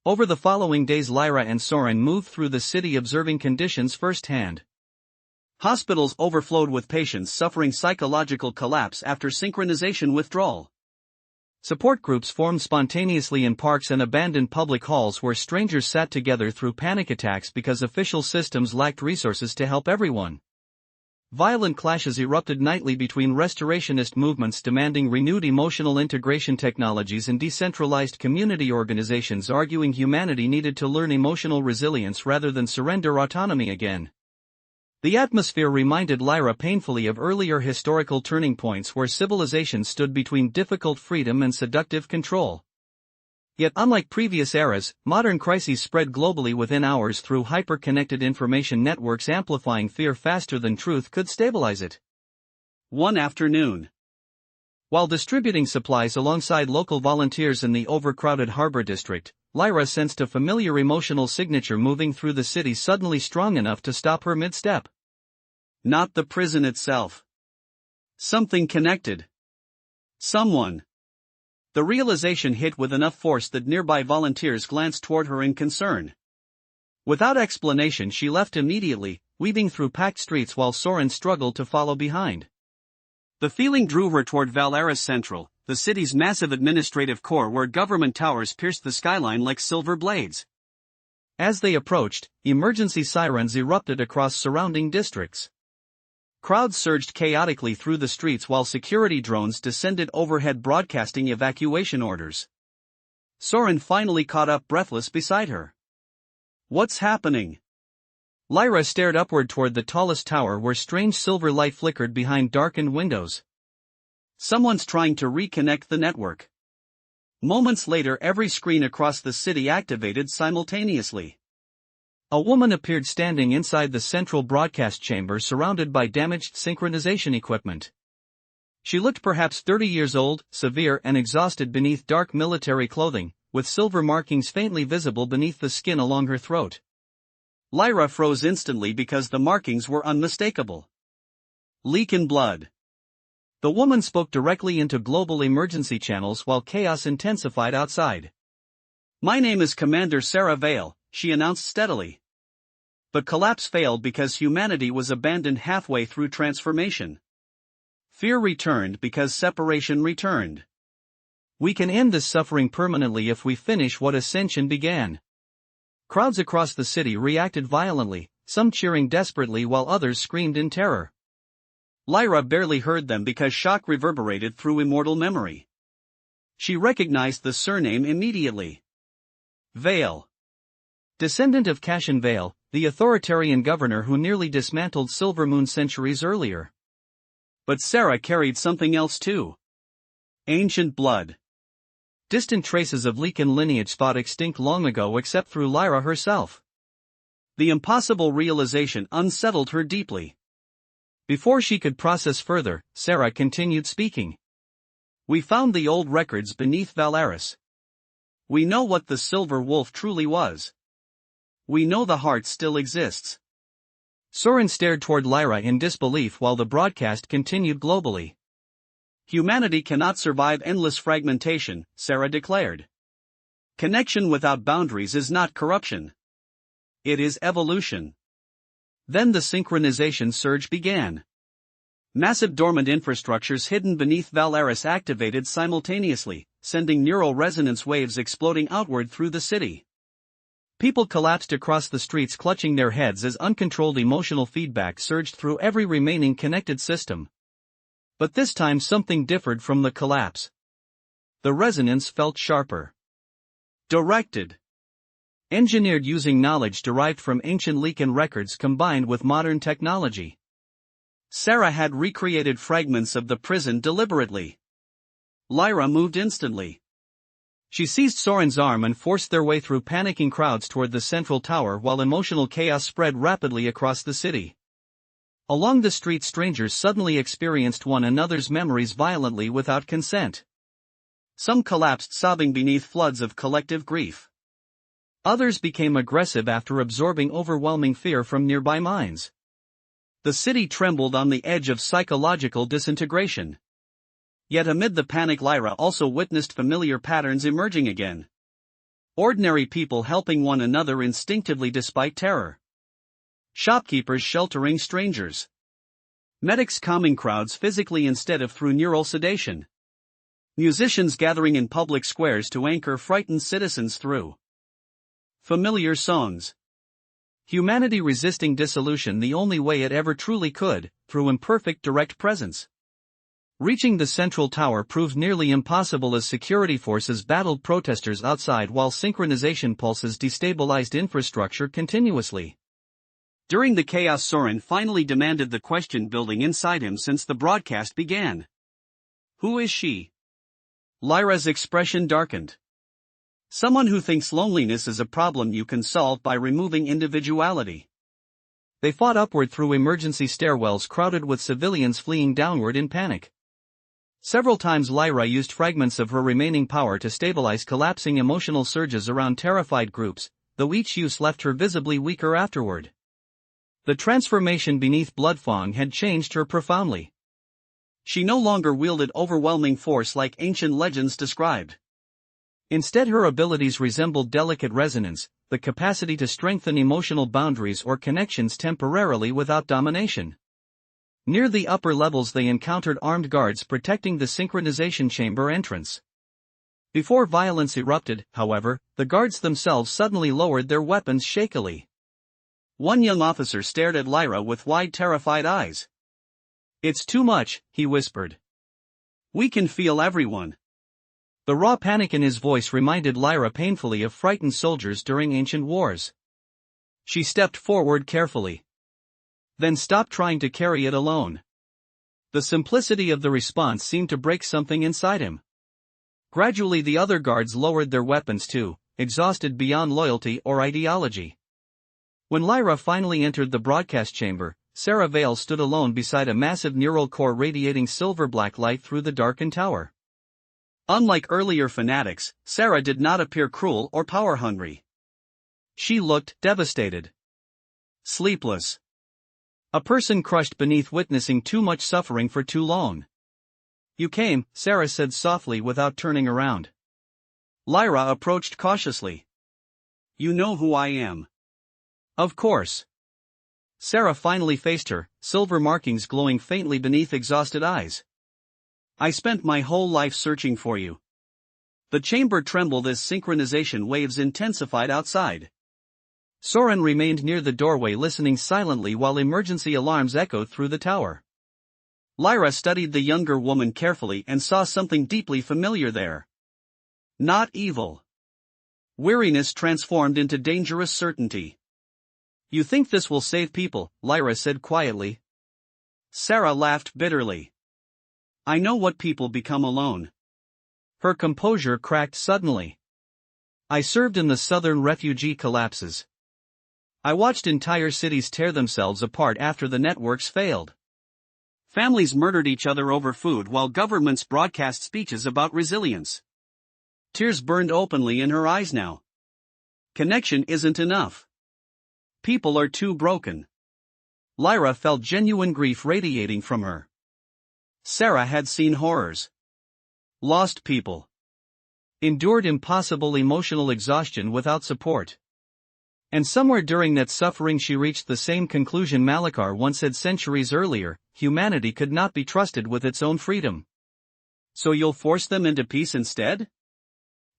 Over the following days Lyra and Soren moved through the city observing conditions firsthand. Hospitals overflowed with patients suffering psychological collapse after synchronization withdrawal. Support groups formed spontaneously in parks and abandoned public halls where strangers sat together through panic attacks because official systems lacked resources to help everyone. Violent clashes erupted nightly between restorationist movements demanding renewed emotional integration technologies and decentralized community organizations arguing humanity needed to learn emotional resilience rather than surrender autonomy again. The atmosphere reminded Lyra painfully of earlier historical turning points where civilization stood between difficult freedom and seductive control. Yet unlike previous eras, modern crises spread globally within hours through hyper-connected information networks amplifying fear faster than truth could stabilize it. One afternoon, while distributing supplies alongside local volunteers in the overcrowded harbor district, Lyra sensed a familiar emotional signature moving through the city suddenly strong enough to stop her mid-step. Not the prison itself. Something connected. Someone. The realization hit with enough force that nearby volunteers glanced toward her in concern. Without explanation she left immediately, weaving through packed streets while Soren struggled to follow behind. The feeling drew her toward Valaris Central, the city's massive administrative core where government towers pierced the skyline like silver blades. As they approached, emergency sirens erupted across surrounding districts. Crowds surged chaotically through the streets while security drones descended overhead broadcasting evacuation orders. Soren finally caught up breathless beside her. "What's happening?" Lyra stared upward toward the tallest tower where strange silver light flickered behind darkened windows. "Someone's trying to reconnect the network." Moments later, every screen across the city activated simultaneously. A woman appeared standing inside the central broadcast chamber surrounded by damaged synchronization equipment. She looked perhaps 30 years old, severe and exhausted beneath dark military clothing, with silver markings faintly visible beneath the skin along her throat. Lyra froze instantly because the markings were unmistakable. Lycan blood. The woman spoke directly into global emergency channels while chaos intensified outside. "My name is Commander Sarah Vale," she announced steadily. But collapse failed because humanity was abandoned halfway through transformation. Fear returned because separation returned. We can end this suffering permanently if we finish what ascension began. Crowds across the city reacted violently, some cheering desperately while others screamed in terror. Lyra barely heard them because shock reverberated through immortal memory. She recognized the surname immediately. Vale. Descendant of Cashin Vale, the authoritarian governor who nearly dismantled Silvermoon centuries earlier. But Sarah carried something else too. Ancient blood. Distant traces of Lycan lineage thought extinct long ago except through Lyra herself. The impossible realization unsettled her deeply. Before she could process further, Sarah continued speaking. "We found the old records beneath Valaris. We know what the Silver Wolf truly was. We know the heart still exists." Soren stared toward Lyra in disbelief while the broadcast continued globally. "Humanity cannot survive endless fragmentation," Sarah declared. "Connection without boundaries is not corruption. It is evolution." Then the synchronization surge began. Massive dormant infrastructures hidden beneath Valaris activated simultaneously, sending neural resonance waves exploding outward through the city. People collapsed across the streets clutching their heads as uncontrolled emotional feedback surged through every remaining connected system. But this time something differed from the collapse. The resonance felt sharper. Directed. Engineered using knowledge derived from ancient Lycan records combined with modern technology. Sarah had recreated fragments of the prison deliberately. Lyra moved instantly. She seized Soren's arm and forced their way through panicking crowds toward the central tower while emotional chaos spread rapidly across the city. Along the street, strangers suddenly experienced one another's memories violently without consent. Some collapsed sobbing beneath floods of collective grief. Others became aggressive after absorbing overwhelming fear from nearby minds. The city trembled on the edge of psychological disintegration. Yet amid the panic, Lyra also witnessed familiar patterns emerging again. Ordinary people helping one another instinctively despite terror. Shopkeepers sheltering strangers. Medics calming crowds physically instead of through neural sedation. Musicians gathering in public squares to anchor frightened citizens through familiar songs. Humanity resisting dissolution the only way it ever truly could, through imperfect direct presence. Reaching the central tower proved nearly impossible as security forces battled protesters outside while synchronization pulses destabilized infrastructure continuously. During the chaos, Soren finally demanded the question building inside him since the broadcast began. "Who is she?" Lyra's expression darkened. "Someone who thinks loneliness is a problem you can solve by removing individuality." They fought upward through emergency stairwells crowded with civilians fleeing downward in panic. Several times Lyra used fragments of her remaining power to stabilize collapsing emotional surges around terrified groups, though each use left her visibly weaker afterward. The transformation beneath Bloodfang had changed her profoundly. She no longer wielded overwhelming force like ancient legends described. Instead, her abilities resembled delicate resonance, the capacity to strengthen emotional boundaries or connections temporarily without domination. Near the upper levels they encountered armed guards protecting the synchronization chamber entrance. Before violence erupted, however, the guards themselves suddenly lowered their weapons shakily. One young officer stared at Lyra with wide, terrified eyes. "It's too much," he whispered. "We can feel everyone." The raw panic in his voice reminded Lyra painfully of frightened soldiers during ancient wars. She stepped forward carefully. Then stopped trying to carry it alone. The simplicity of the response seemed to break something inside him. Gradually the other guards lowered their weapons too, exhausted beyond loyalty or ideology. When Lyra finally entered the broadcast chamber, Sarah Vale stood alone beside a massive neural core radiating silver-black light through the darkened tower. Unlike earlier fanatics, Sarah did not appear cruel or power-hungry. She looked devastated. Sleepless. A person crushed beneath witnessing too much suffering for too long. "You came," Sarah said softly without turning around. Lyra approached cautiously. "You know who I am." "Of course." Sarah finally faced her, silver markings glowing faintly beneath exhausted eyes. "I spent my whole life searching for you." The chamber trembled as synchronization waves intensified outside. Soren remained near the doorway listening silently while emergency alarms echoed through the tower. Lyra studied the younger woman carefully and saw something deeply familiar there. Not evil. Weariness transformed into dangerous certainty. "You think this will save people," Lyra said quietly. Sarah laughed bitterly. "I know what people become alone." Her composure cracked suddenly. "I served in the southern refugee collapses. I watched entire cities tear themselves apart after the networks failed. Families murdered each other over food while governments broadcast speeches about resilience." Tears burned openly in her eyes now. Connection isn't enough. People are too broken. Lyra felt genuine grief radiating from her. Sarah had seen horrors. Lost people. Endured impossible emotional exhaustion without support. And somewhere during that suffering she reached the same conclusion Malachar once had centuries earlier: humanity could not be trusted with its own freedom. "So you'll force them into peace instead?"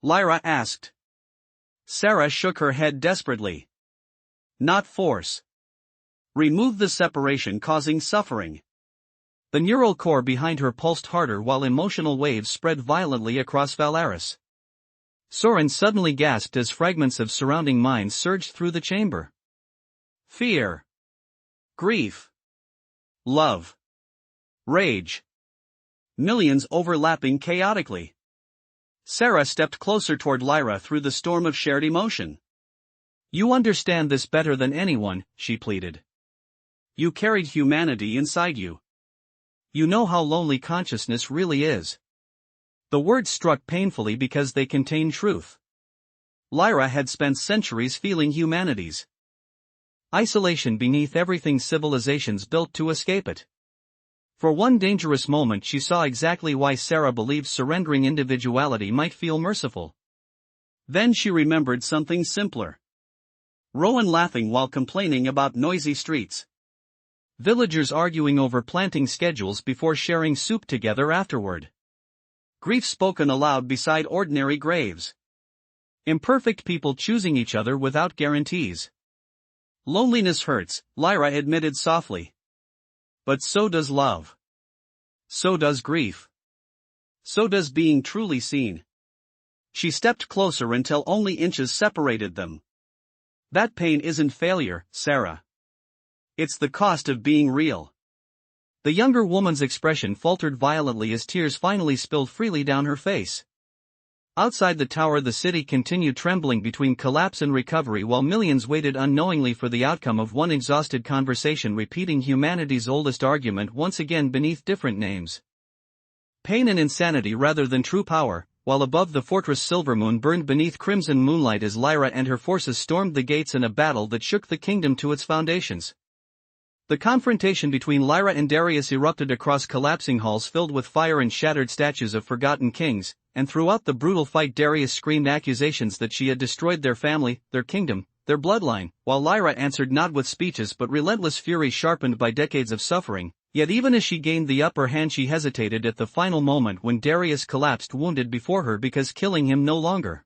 Lyra asked. Sarah shook her head desperately. "Not force. Remove the separation causing suffering." The neural core behind her pulsed harder while emotional waves spread violently across Valaris. Soren suddenly gasped as fragments of surrounding minds surged through the chamber. Fear. Grief. Love. Rage. Millions overlapping chaotically. Sarah stepped closer toward Lyra through the storm of shared emotion. "You understand this better than anyone," she pleaded. "You carried humanity inside you. You know how lonely consciousness really is." The words struck painfully because they contained truth. Lyra had spent centuries feeling humanity's isolation beneath everything civilizations built to escape it. For one dangerous moment she saw exactly why Sarah believed surrendering individuality might feel merciful. Then she remembered something simpler. Rowan laughing while complaining about noisy streets. Villagers arguing over planting schedules before sharing soup together afterward. Grief spoken aloud beside ordinary graves. Imperfect people choosing each other without guarantees. Loneliness hurts, Lyra admitted softly. But so does love. So does grief. So does being truly seen. She stepped closer until only inches separated them. That pain isn't failure, Sarah. It's the cost of being real. The younger woman's expression faltered violently as tears finally spilled freely down her face. Outside the tower the city continued trembling between collapse and recovery while millions waited unknowingly for the outcome of one exhausted conversation repeating humanity's oldest argument once again beneath different names. Pain and insanity rather than true power, while above the fortress Silvermoon burned beneath crimson moonlight as Lyra and her forces stormed the gates in a battle that shook the kingdom to its foundations. The confrontation between Lyra and Darius erupted across collapsing halls filled with fire and shattered statues of forgotten kings, and throughout the brutal fight Darius screamed accusations that she had destroyed their family, their kingdom, their bloodline, while Lyra answered not with speeches but relentless fury sharpened by decades of suffering. Yet even as she gained the upper hand she hesitated at the final moment when Darius collapsed wounded before her because killing him no longer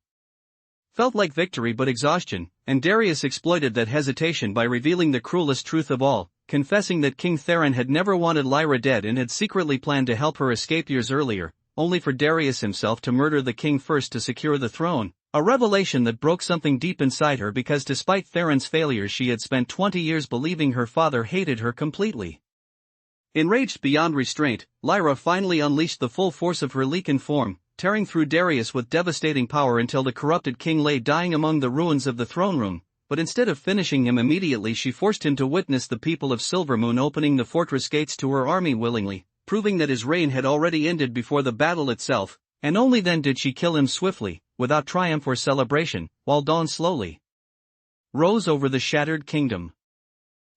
felt like victory but exhaustion, and Darius exploited that hesitation by revealing the cruelest truth of all, confessing that King Theron had never wanted Lyra dead and had secretly planned to help her escape years earlier, only for Darius himself to murder the king first to secure the throne, a revelation that broke something deep inside her because despite Theron's failures she had spent 20 years believing her father hated her completely. Enraged beyond restraint, Lyra finally unleashed the full force of her Lycan form, tearing through Darius with devastating power until the corrupted king lay dying among the ruins of the throne room. But instead of finishing him immediately, she forced him to witness the people of Silvermoon opening the fortress gates to her army willingly, proving that his reign had already ended before the battle itself, and only then did she kill him swiftly, without triumph or celebration, while dawn slowly rose over the shattered kingdom.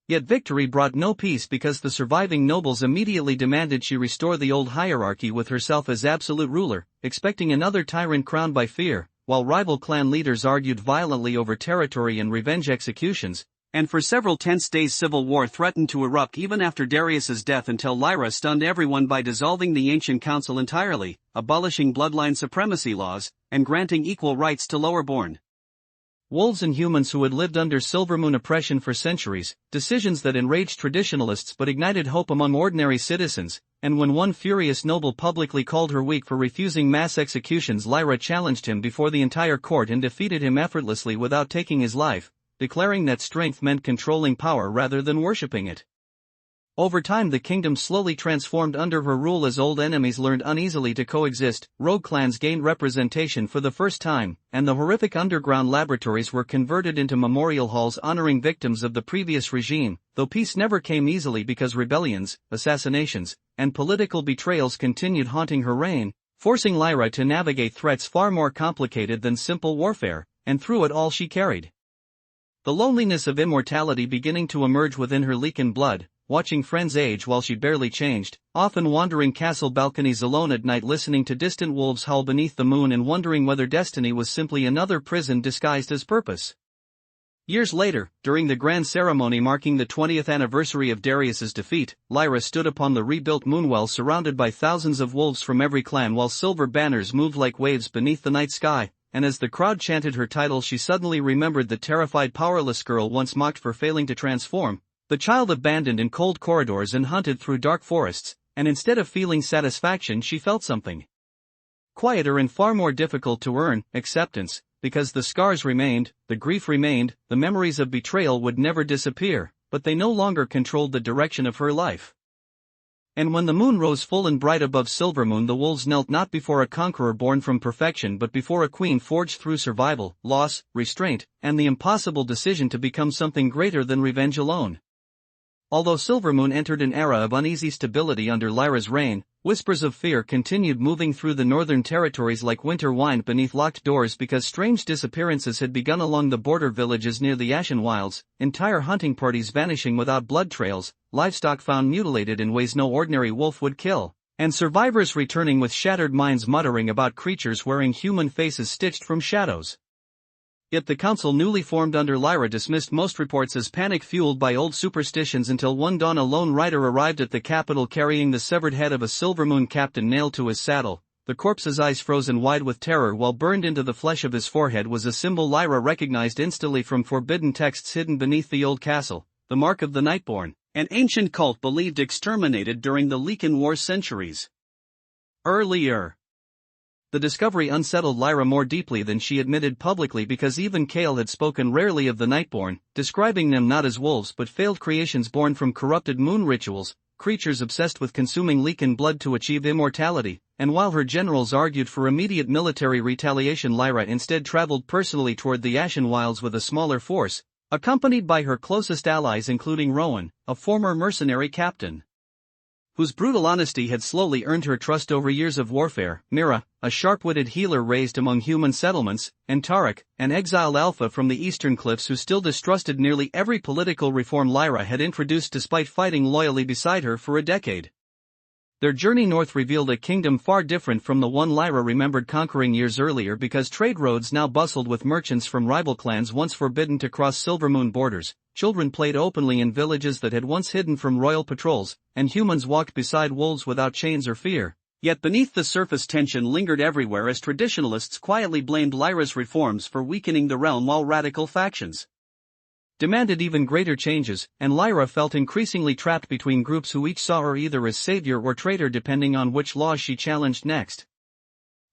Yet victory brought no peace because the surviving nobles immediately demanded she restore the old hierarchy with herself as absolute ruler, expecting another tyrant crowned by fear, while rival clan leaders argued violently over territory and revenge executions, and for several tense days civil war threatened to erupt even after Darius's death until Lyra stunned everyone by dissolving the ancient council entirely, abolishing bloodline supremacy laws, and granting equal rights to lowerborn wolves and humans who had lived under Silvermoon oppression for centuries, decisions that enraged traditionalists but ignited hope among ordinary citizens. And when one furious noble publicly called her weak for refusing mass executions, Lyra challenged him before the entire court and defeated him effortlessly without taking his life, declaring that strength meant controlling power rather than worshipping it. Over time the kingdom slowly transformed under her rule as old enemies learned uneasily to coexist, rogue clans gained representation for the first time, and the horrific underground laboratories were converted into memorial halls honoring victims of the previous regime, though peace never came easily because rebellions, assassinations, and political betrayals continued haunting her reign, forcing Lyra to navigate threats far more complicated than simple warfare, and through it all she carried the loneliness of immortality beginning to emerge within her Lycan blood, watching friends age while she barely changed, often wandering castle balconies alone at night listening to distant wolves howl beneath the moon and wondering whether destiny was simply another prison disguised as purpose. Years later, during the grand ceremony marking the 20th anniversary of Darius's defeat, Lyra stood upon the rebuilt moonwell surrounded by thousands of wolves from every clan while silver banners moved like waves beneath the night sky, and as the crowd chanted her title she suddenly remembered the terrified powerless girl once mocked for failing to transform, the child abandoned in cold corridors and hunted through dark forests, and instead of feeling satisfaction she felt something quieter and far more difficult to earn, acceptance, because the scars remained, the grief remained, the memories of betrayal would never disappear, but they no longer controlled the direction of her life. And when the moon rose full and bright above Silvermoon, the wolves knelt not before a conqueror born from perfection but before a queen forged through survival, loss, restraint, and the impossible decision to become something greater than revenge alone. Although Silvermoon entered an era of uneasy stability under Lyra's reign, whispers of fear continued moving through the northern territories like winter wind beneath locked doors because strange disappearances had begun along the border villages near the Ashen Wilds, entire hunting parties vanishing without blood trails, livestock found mutilated in ways no ordinary wolf would kill, and survivors returning with shattered minds muttering about creatures wearing human faces stitched from shadows. Yet the council newly formed under Lyra dismissed most reports as panic fueled by old superstitions until one dawn a lone rider arrived at the capital carrying the severed head of a Silvermoon captain nailed to his saddle, the corpse's eyes frozen wide with terror while burned into the flesh of his forehead was a symbol Lyra recognized instantly from forbidden texts hidden beneath the old castle, the mark of the Nightborn, an ancient cult believed exterminated during the Lycan War centuries earlier. The discovery unsettled Lyra more deeply than she admitted publicly because even Kale had spoken rarely of the Nightborn, describing them not as wolves but failed creations born from corrupted moon rituals, creatures obsessed with consuming Lycan blood to achieve immortality, and while her generals argued for immediate military retaliation, Lyra instead traveled personally toward the Ashen Wilds with a smaller force, accompanied by her closest allies including Rowan, a former mercenary captain whose brutal honesty had slowly earned her trust over years of warfare, Mira, a sharp-witted healer raised among human settlements, and Tarek, an exiled alpha from the eastern cliffs who still distrusted nearly every political reform Lyra had introduced despite fighting loyally beside her for a decade. Their journey north revealed a kingdom far different from the one Lyra remembered conquering years earlier because trade roads now bustled with merchants from rival clans once forbidden to cross Silvermoon borders, children played openly in villages that had once hidden from royal patrols, and humans walked beside wolves without chains or fear. Yet beneath the surface tension lingered everywhere as traditionalists quietly blamed Lyra's reforms for weakening the realm while radical factions demanded even greater changes, and Lyra felt increasingly trapped between groups who each saw her either as savior or traitor depending on which laws she challenged next.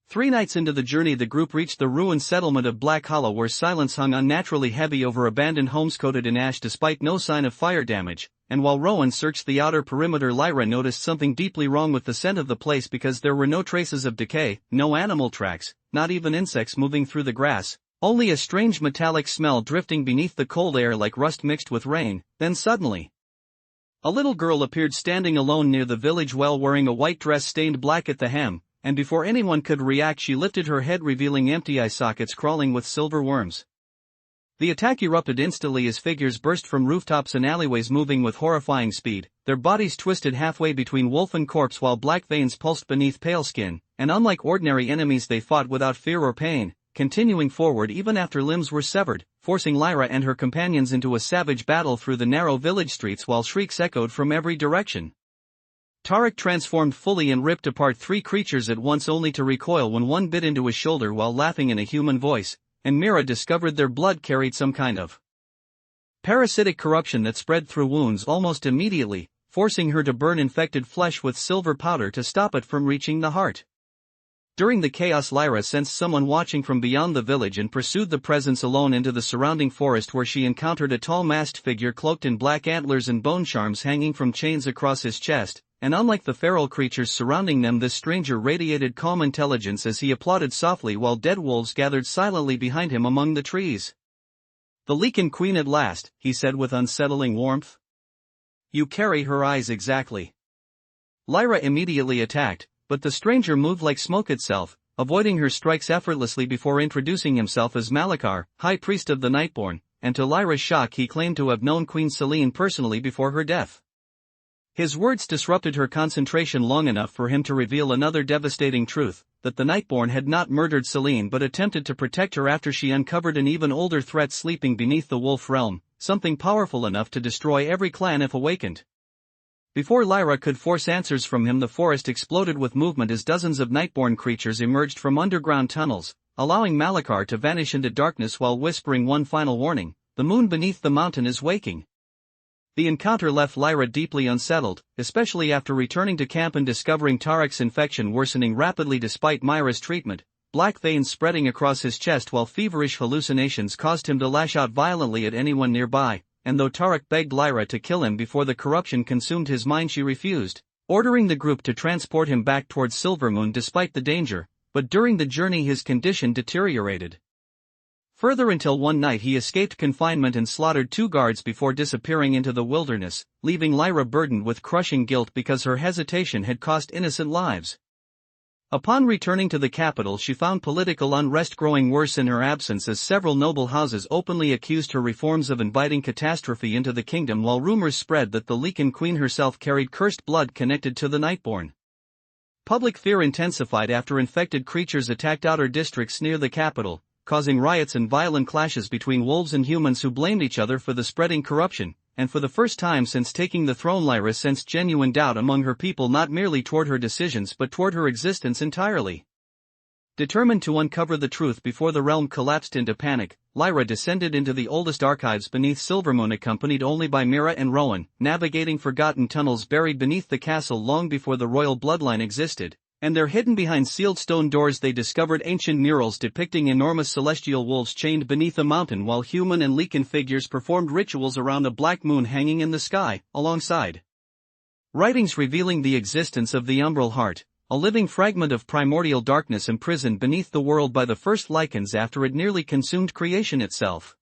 3 nights into the journey, the group reached the ruined settlement of Black Hollow, where silence hung unnaturally heavy over abandoned homes coated in ash despite no sign of fire damage, and while Rowan searched the outer perimeter, Lyra noticed something deeply wrong with the scent of the place because there were no traces of decay, no animal tracks, not even insects moving through the grass, only a strange metallic smell drifting beneath the cold air like rust mixed with rain. Then suddenly, a little girl appeared standing alone near the village well, wearing a white dress stained black at the hem, and before anyone could react she lifted her head, revealing empty eye sockets crawling with silver worms. The attack erupted instantly as figures burst from rooftops and alleyways, moving with horrifying speed, their bodies twisted halfway between wolf and corpse while black veins pulsed beneath pale skin, and unlike ordinary enemies they fought without fear or pain, continuing forward even after limbs were severed, forcing Lyra and her companions into a savage battle through the narrow village streets while shrieks echoed from every direction. Tarek transformed fully and ripped apart 3 creatures at once, only to recoil when one bit into his shoulder while laughing in a human voice, and Mira discovered their blood carried some kind of parasitic corruption that spread through wounds almost immediately, forcing her to burn infected flesh with silver powder to stop it from reaching the heart. During the chaos, Lyra sensed someone watching from beyond the village and pursued the presence alone into the surrounding forest, where she encountered a tall masked figure cloaked in black antlers and bone charms hanging from chains across his chest, and unlike the feral creatures surrounding them, this stranger radiated calm intelligence as he applauded softly while dead wolves gathered silently behind him among the trees. "The Lycan Queen at last," he said with unsettling warmth. "You carry her eyes exactly." Lyra immediately attacked, but the stranger moved like smoke itself, avoiding her strikes effortlessly before introducing himself as Malakar, High Priest of the Nightborn, and to Lyra's shock he claimed to have known Queen Selene personally before her death. His words disrupted her concentration long enough for him to reveal another devastating truth, that the Nightborn had not murdered Selene but attempted to protect her after she uncovered an even older threat sleeping beneath the wolf realm, something powerful enough to destroy every clan if awakened. Before Lyra could force answers from him, the forest exploded with movement as dozens of Nightborn creatures emerged from underground tunnels, allowing Malakar to vanish into darkness while whispering one final warning: "The moon beneath the mountain is waking." The encounter left Lyra deeply unsettled, especially after returning to camp and discovering Tarek's infection worsening rapidly despite Myra's treatment, black veins spreading across his chest while feverish hallucinations caused him to lash out violently at anyone nearby. And though Tarek begged Lyra to kill him before the corruption consumed his mind, she refused, ordering the group to transport him back towards Silvermoon despite the danger. But during the journey his condition deteriorated further until one night he escaped confinement and slaughtered 2 guards before disappearing into the wilderness, leaving Lyra burdened with crushing guilt because her hesitation had cost innocent lives. Upon returning to the capital, she found political unrest growing worse in her absence as several noble houses openly accused her reforms of inviting catastrophe into the kingdom, while rumors spread that the Lycan Queen herself carried cursed blood connected to the Nightborn. Public fear intensified after infected creatures attacked outer districts near the capital, causing riots and violent clashes between wolves and humans who blamed each other for the spreading corruption. And for the first time since taking the throne, Lyra sensed genuine doubt among her people, not merely toward her decisions but toward her existence entirely. Determined to uncover the truth before the realm collapsed into panic, Lyra descended into the oldest archives beneath Silvermoon, accompanied only by Mira and Rowan, navigating forgotten tunnels buried beneath the castle long before the royal bloodline existed. And there, hidden behind sealed stone doors, they discovered ancient murals depicting enormous celestial wolves chained beneath a mountain, while human and Lycan figures performed rituals around a black moon hanging in the sky, alongside writings revealing the existence of the Umbral Heart, a living fragment of primordial darkness imprisoned beneath the world by the first Lycans after it nearly consumed creation itself.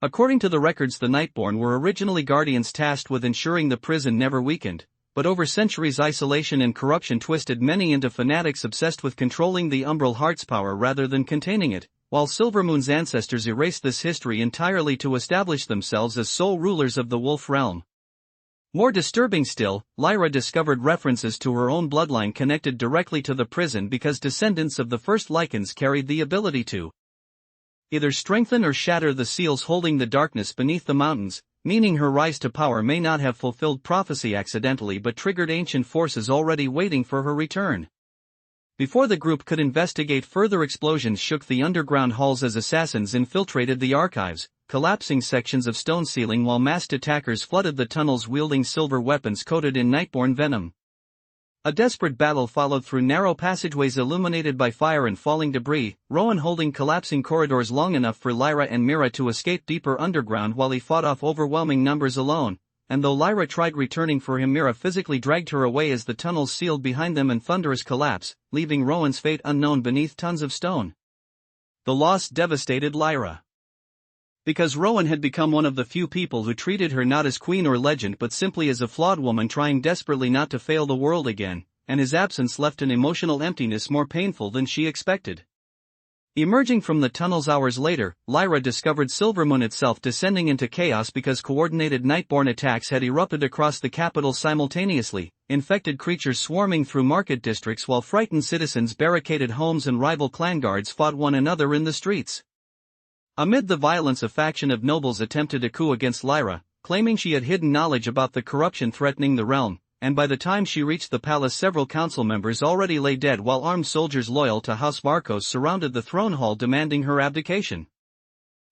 According to the records, the Nightborn were originally guardians tasked with ensuring the prison never weakened. But over centuries, isolation and corruption twisted many into fanatics obsessed with controlling the Umbral Heart's power rather than containing it, while Silvermoon's ancestors erased this history entirely to establish themselves as sole rulers of the Wolf Realm. More disturbing still, Lyra discovered references to her own bloodline connected directly to the prison because descendants of the first Lycans carried the ability to either strengthen or shatter the seals holding the darkness beneath the mountains, meaning her rise to power may not have fulfilled prophecy accidentally but triggered ancient forces already waiting for her return. Before the group could investigate further, explosions shook the underground halls as assassins infiltrated the archives, collapsing sections of stone ceiling while masked attackers flooded the tunnels wielding silver weapons coated in Nightborn venom. A desperate battle followed through narrow passageways illuminated by fire and falling debris, Rowan holding collapsing corridors long enough for Lyra and Mira to escape deeper underground while he fought off overwhelming numbers alone, and though Lyra tried returning for him, Mira physically dragged her away as the tunnels sealed behind them in thunderous collapse, leaving Rowan's fate unknown beneath tons of stone. The loss devastated Lyra. Because Rowan had become one of the few people who treated her not as queen or legend but simply as a flawed woman trying desperately not to fail the world again, and his absence left an emotional emptiness more painful than she expected. Emerging from the tunnels hours later, Lyra discovered Silvermoon itself descending into chaos because coordinated Nightborn attacks had erupted across the capital simultaneously, infected creatures swarming through market districts while frightened citizens barricaded homes and rival clan guards fought one another in the streets. Amid the violence, a faction of nobles attempted a coup against Lyra, claiming she had hidden knowledge about the corruption threatening the realm, and by the time she reached the palace several council members already lay dead while armed soldiers loyal to House Marcos surrounded the throne hall demanding her abdication.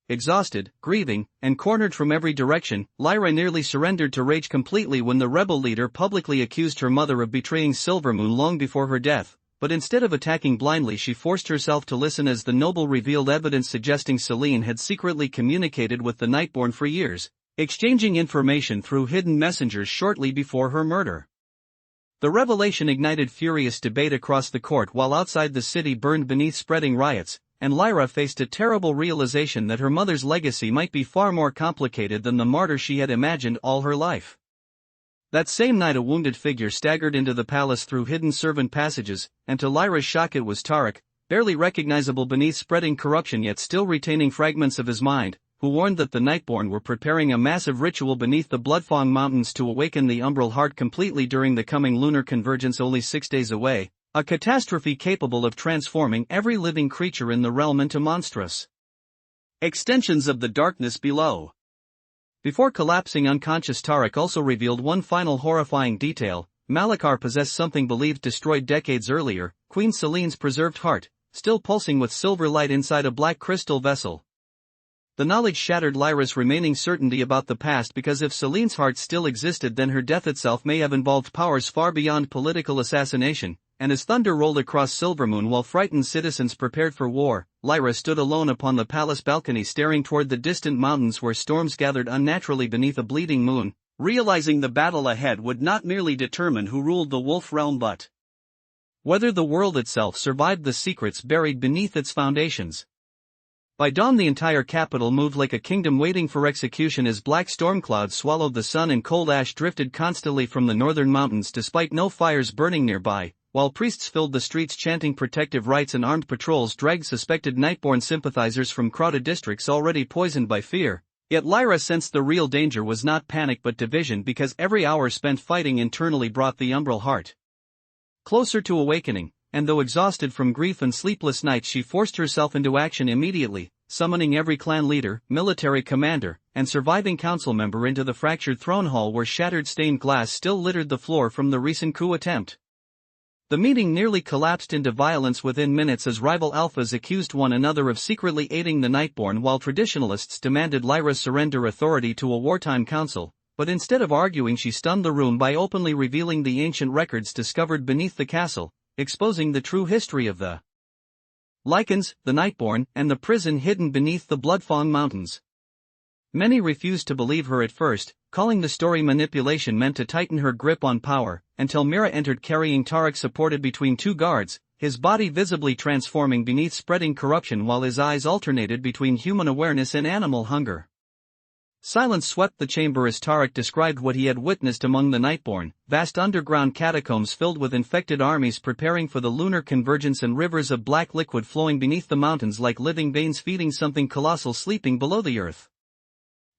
Exhausted, grieving, and cornered from every direction, Lyra nearly surrendered to rage completely when the rebel leader publicly accused her mother of betraying Silvermoon long before her death. But instead of attacking blindly, she forced herself to listen as the noble revealed evidence suggesting Selene had secretly communicated with the Nightborn for years, exchanging information through hidden messengers shortly before her murder. The revelation ignited furious debate across the court while outside the city burned beneath spreading riots, and Lyra faced a terrible realization that her mother's legacy might be far more complicated than the martyr she had imagined all her life. That same night a wounded figure staggered into the palace through hidden servant passages, and to Lyra's shock it was Tarek, barely recognizable beneath spreading corruption yet still retaining fragments of his mind, who warned that the Nightborn were preparing a massive ritual beneath the Bloodfang Mountains to awaken the Umbral Heart completely during the coming lunar convergence only 6 days away, a catastrophe capable of transforming every living creature in the realm into monstrous extensions of the darkness below. Before collapsing unconscious, Tarek also revealed one final horrifying detail: Malachar possessed something believed destroyed decades earlier, Queen Selene's preserved heart, still pulsing with silver light inside a black crystal vessel. The knowledge shattered Lyra's remaining certainty about the past, because if Selene's heart still existed then her death itself may have involved powers far beyond political assassination, and as thunder rolled across Silvermoon while frightened citizens prepared for war, Lyra stood alone upon the palace balcony staring toward the distant mountains where storms gathered unnaturally beneath a bleeding moon, realizing the battle ahead would not merely determine who ruled the Wolf Realm but whether the world itself survived the secrets buried beneath its foundations. By dawn the entire capital moved like a kingdom waiting for execution as black storm clouds swallowed the sun and cold ash drifted constantly from the northern mountains despite no fires burning nearby, while priests filled the streets chanting protective rites and armed patrols dragged suspected Nightborn sympathizers from crowded districts already poisoned by fear. Yet Lyra sensed the real danger was not panic but division, because every hour spent fighting internally brought the Umbral Heart closer to awakening, and though exhausted from grief and sleepless nights she forced herself into action immediately, summoning every clan leader, military commander, and surviving council member into the fractured throne hall where shattered stained glass still littered the floor from the recent coup attempt. The meeting nearly collapsed into violence within minutes as rival alphas accused one another of secretly aiding the Nightborn while traditionalists demanded Lyra surrender authority to a wartime council, but instead of arguing she stunned the room by openly revealing the ancient records discovered beneath the castle, exposing the true history of the Lycans, the Nightborn, and the prison hidden beneath the Bloodfang Mountains. Many refused to believe her at first, calling the story manipulation meant to tighten her grip on power, until Mira entered carrying Tarek supported between two guards, his body visibly transforming beneath spreading corruption while his eyes alternated between human awareness and animal hunger. Silence swept the chamber as Tarek described what he had witnessed among the Nightborn, vast underground catacombs filled with infected armies preparing for the lunar convergence and rivers of black liquid flowing beneath the mountains like living veins feeding something colossal sleeping below the earth.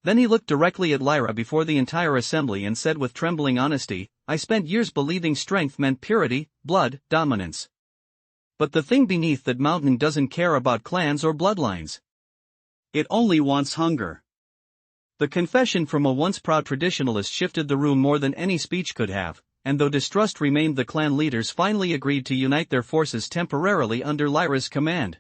Then he looked directly at Lyra before the entire assembly and said with trembling honesty, "I spent years believing strength meant purity, blood, dominance. But the thing beneath that mountain doesn't care about clans or bloodlines. It only wants hunger." The confession from a once proud traditionalist shifted the room more than any speech could have, and though distrust remained, the clan leaders finally agreed to unite their forces temporarily under Lyra's command.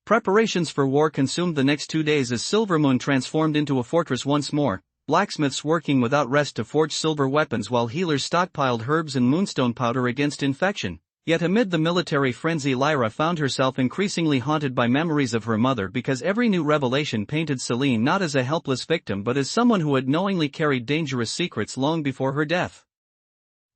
Preparations for war consumed the next 2 days as Silvermoon transformed into a fortress once more, blacksmiths working without rest to forge silver weapons while healers stockpiled herbs and moonstone powder against infection. Yet amid the military frenzy, Lyra found herself increasingly haunted by memories of her mother because every new revelation painted Celine not as a helpless victim but as someone who had knowingly carried dangerous secrets long before her death.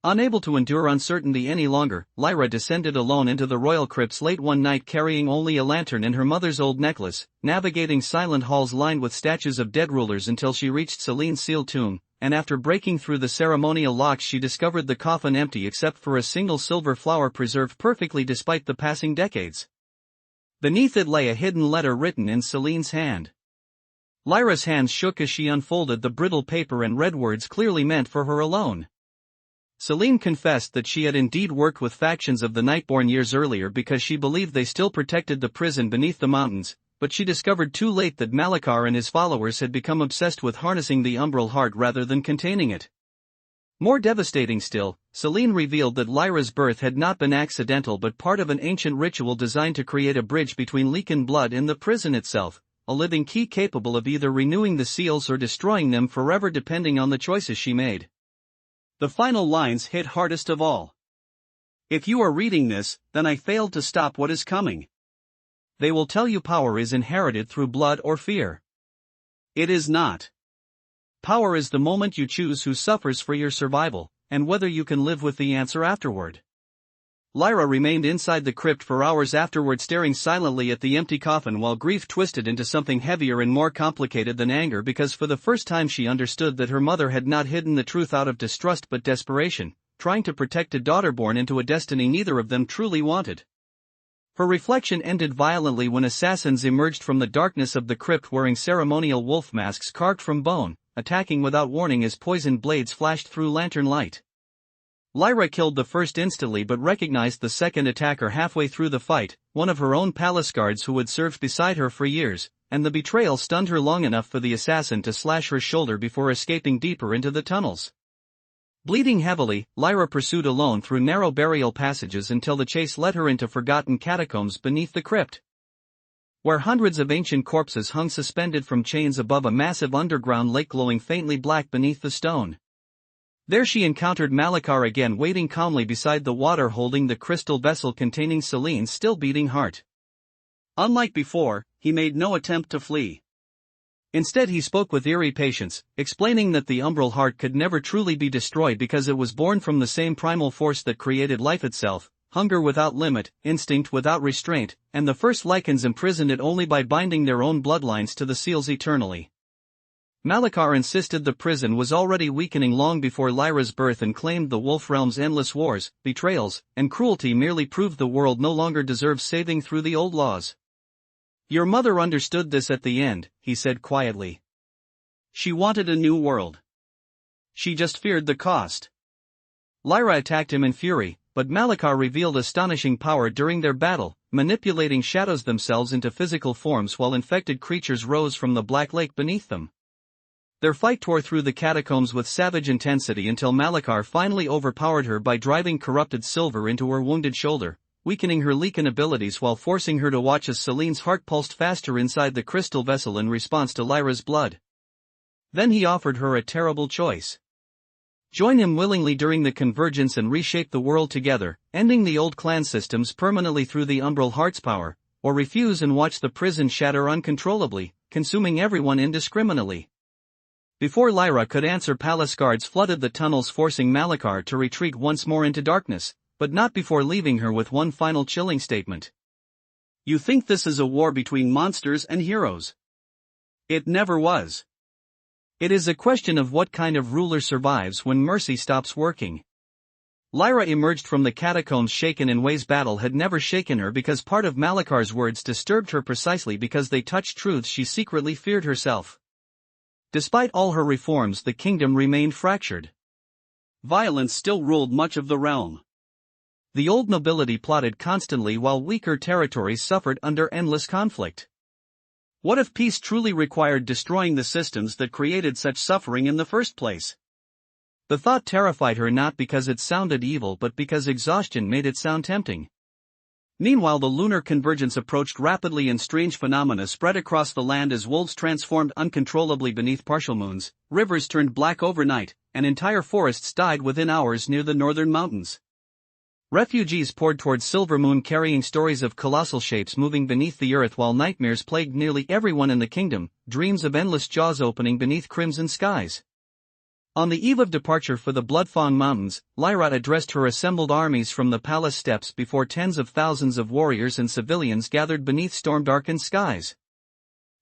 Unable to endure uncertainty any longer, Lyra descended alone into the royal crypts late one night carrying only a lantern and her mother's old necklace, navigating silent halls lined with statues of dead rulers until she reached Celine's sealed tomb, and after breaking through the ceremonial locks she discovered the coffin empty except for a single silver flower preserved perfectly despite the passing decades. Beneath it lay a hidden letter written in Celine's hand. Lyra's hands shook as she unfolded the brittle paper and read words clearly meant for her alone. Celine confessed that she had indeed worked with factions of the Nightborn years earlier because she believed they still protected the prison beneath the mountains, but she discovered too late that Malachar and his followers had become obsessed with harnessing the umbral heart rather than containing it. More devastating still, Celine revealed that Lyra's birth had not been accidental but part of an ancient ritual designed to create a bridge between Lycan blood and the prison itself, a living key capable of either renewing the seals or destroying them forever depending on the choices she made. The final lines hit hardest of all. If you are reading this, then I failed to stop what is coming. They will tell you power is inherited through blood or fear. It is not. Power is the moment you choose who suffers for your survival, and whether you can live with the answer afterward. Lyra remained inside the crypt for hours afterward, staring silently at the empty coffin while grief twisted into something heavier and more complicated than anger, because for the first time she understood that her mother had not hidden the truth out of distrust but desperation, trying to protect a daughter born into a destiny neither of them truly wanted. Her reflection ended violently when assassins emerged from the darkness of the crypt wearing ceremonial wolf masks carved from bone, attacking without warning as poisoned blades flashed through lantern light. Lyra killed the first instantly but recognized the second attacker halfway through the fight, one of her own palace guards who had served beside her for years, and the betrayal stunned her long enough for the assassin to slash her shoulder before escaping deeper into the tunnels. Bleeding heavily, Lyra pursued alone through narrow burial passages until the chase led her into forgotten catacombs beneath the crypt, where hundreds of ancient corpses hung suspended from chains above a massive underground lake glowing faintly black beneath the stone. There she encountered Malachar again, waiting calmly beside the water holding the crystal vessel containing Celine's still beating heart. Unlike before, he made no attempt to flee. Instead he spoke with eerie patience, explaining that the umbral heart could never truly be destroyed because it was born from the same primal force that created life itself, hunger without limit, instinct without restraint, and the first Lycans imprisoned it only by binding their own bloodlines to the seals eternally. Malachar insisted the prison was already weakening long before Lyra's birth and claimed the Wolf Realm's endless wars, betrayals, and cruelty merely proved the world no longer deserves saving through the old laws. Your mother understood this at the end, he said quietly. She wanted a new world. She just feared the cost. Lyra attacked him in fury, but Malachar revealed astonishing power during their battle, manipulating shadows themselves into physical forms while infected creatures rose from the black lake beneath them. Their fight tore through the catacombs with savage intensity until Malachar finally overpowered her by driving corrupted silver into her wounded shoulder, weakening her Lycan abilities while forcing her to watch as Celine's heart pulsed faster inside the crystal vessel in response to Lyra's blood. Then he offered her a terrible choice. Join him willingly during the convergence and reshape the world together, ending the old clan systems permanently through the umbral heart's power, or refuse and watch the prison shatter uncontrollably, consuming everyone indiscriminately. Before Lyra could answer, palace guards flooded the tunnels, forcing Malachar to retreat once more into darkness, but not before leaving her with one final chilling statement. You think this is a war between monsters and heroes? It never was. It is a question of what kind of ruler survives when mercy stops working. Lyra emerged from the catacombs shaken in ways battle had never shaken her, because part of Malachar's words disturbed her precisely because they touched truths she secretly feared herself. Despite all her reforms, the kingdom remained fractured. Violence still ruled much of the realm. The old nobility plotted constantly while weaker territories suffered under endless conflict. What if peace truly required destroying the systems that created such suffering in the first place? The thought terrified her, not because it sounded evil but because exhaustion made it sound tempting. Meanwhile, the lunar convergence approached rapidly and strange phenomena spread across the land as wolves transformed uncontrollably beneath partial moons, rivers turned black overnight, and entire forests died within hours near the northern mountains. Refugees poured towards Silvermoon carrying stories of colossal shapes moving beneath the earth while nightmares plagued nearly everyone in the kingdom, dreams of endless jaws opening beneath crimson skies. On the eve of departure for the Bloodfang Mountains, Lyra addressed her assembled armies from the palace steps before tens of thousands of warriors and civilians gathered beneath storm-darkened skies.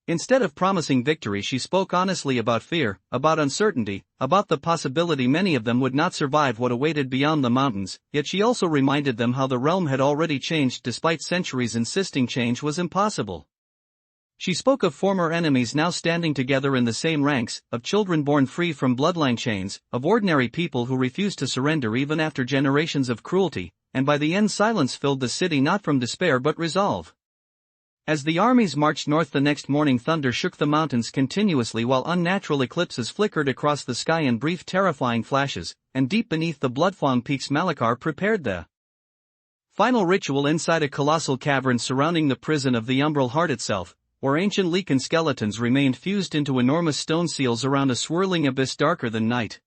Instead of promising victory, she spoke honestly about fear, about uncertainty, about the possibility many of them would not survive what awaited beyond the mountains, yet she also reminded them how the realm had already changed despite centuries insisting change was impossible. She spoke of former enemies now standing together in the same ranks, of children born free from bloodline chains, of ordinary people who refused to surrender even after generations of cruelty, and by the end silence filled the city not from despair but resolve. As the armies marched north the next morning, thunder shook the mountains continuously while unnatural eclipses flickered across the sky in brief terrifying flashes, and deep beneath the Bloodfang peaks Malachar prepared the final ritual inside a colossal cavern surrounding the prison of the Umbral Heart itself, where ancient Lycan skeletons remained fused into enormous stone seals around a swirling abyss darker than night.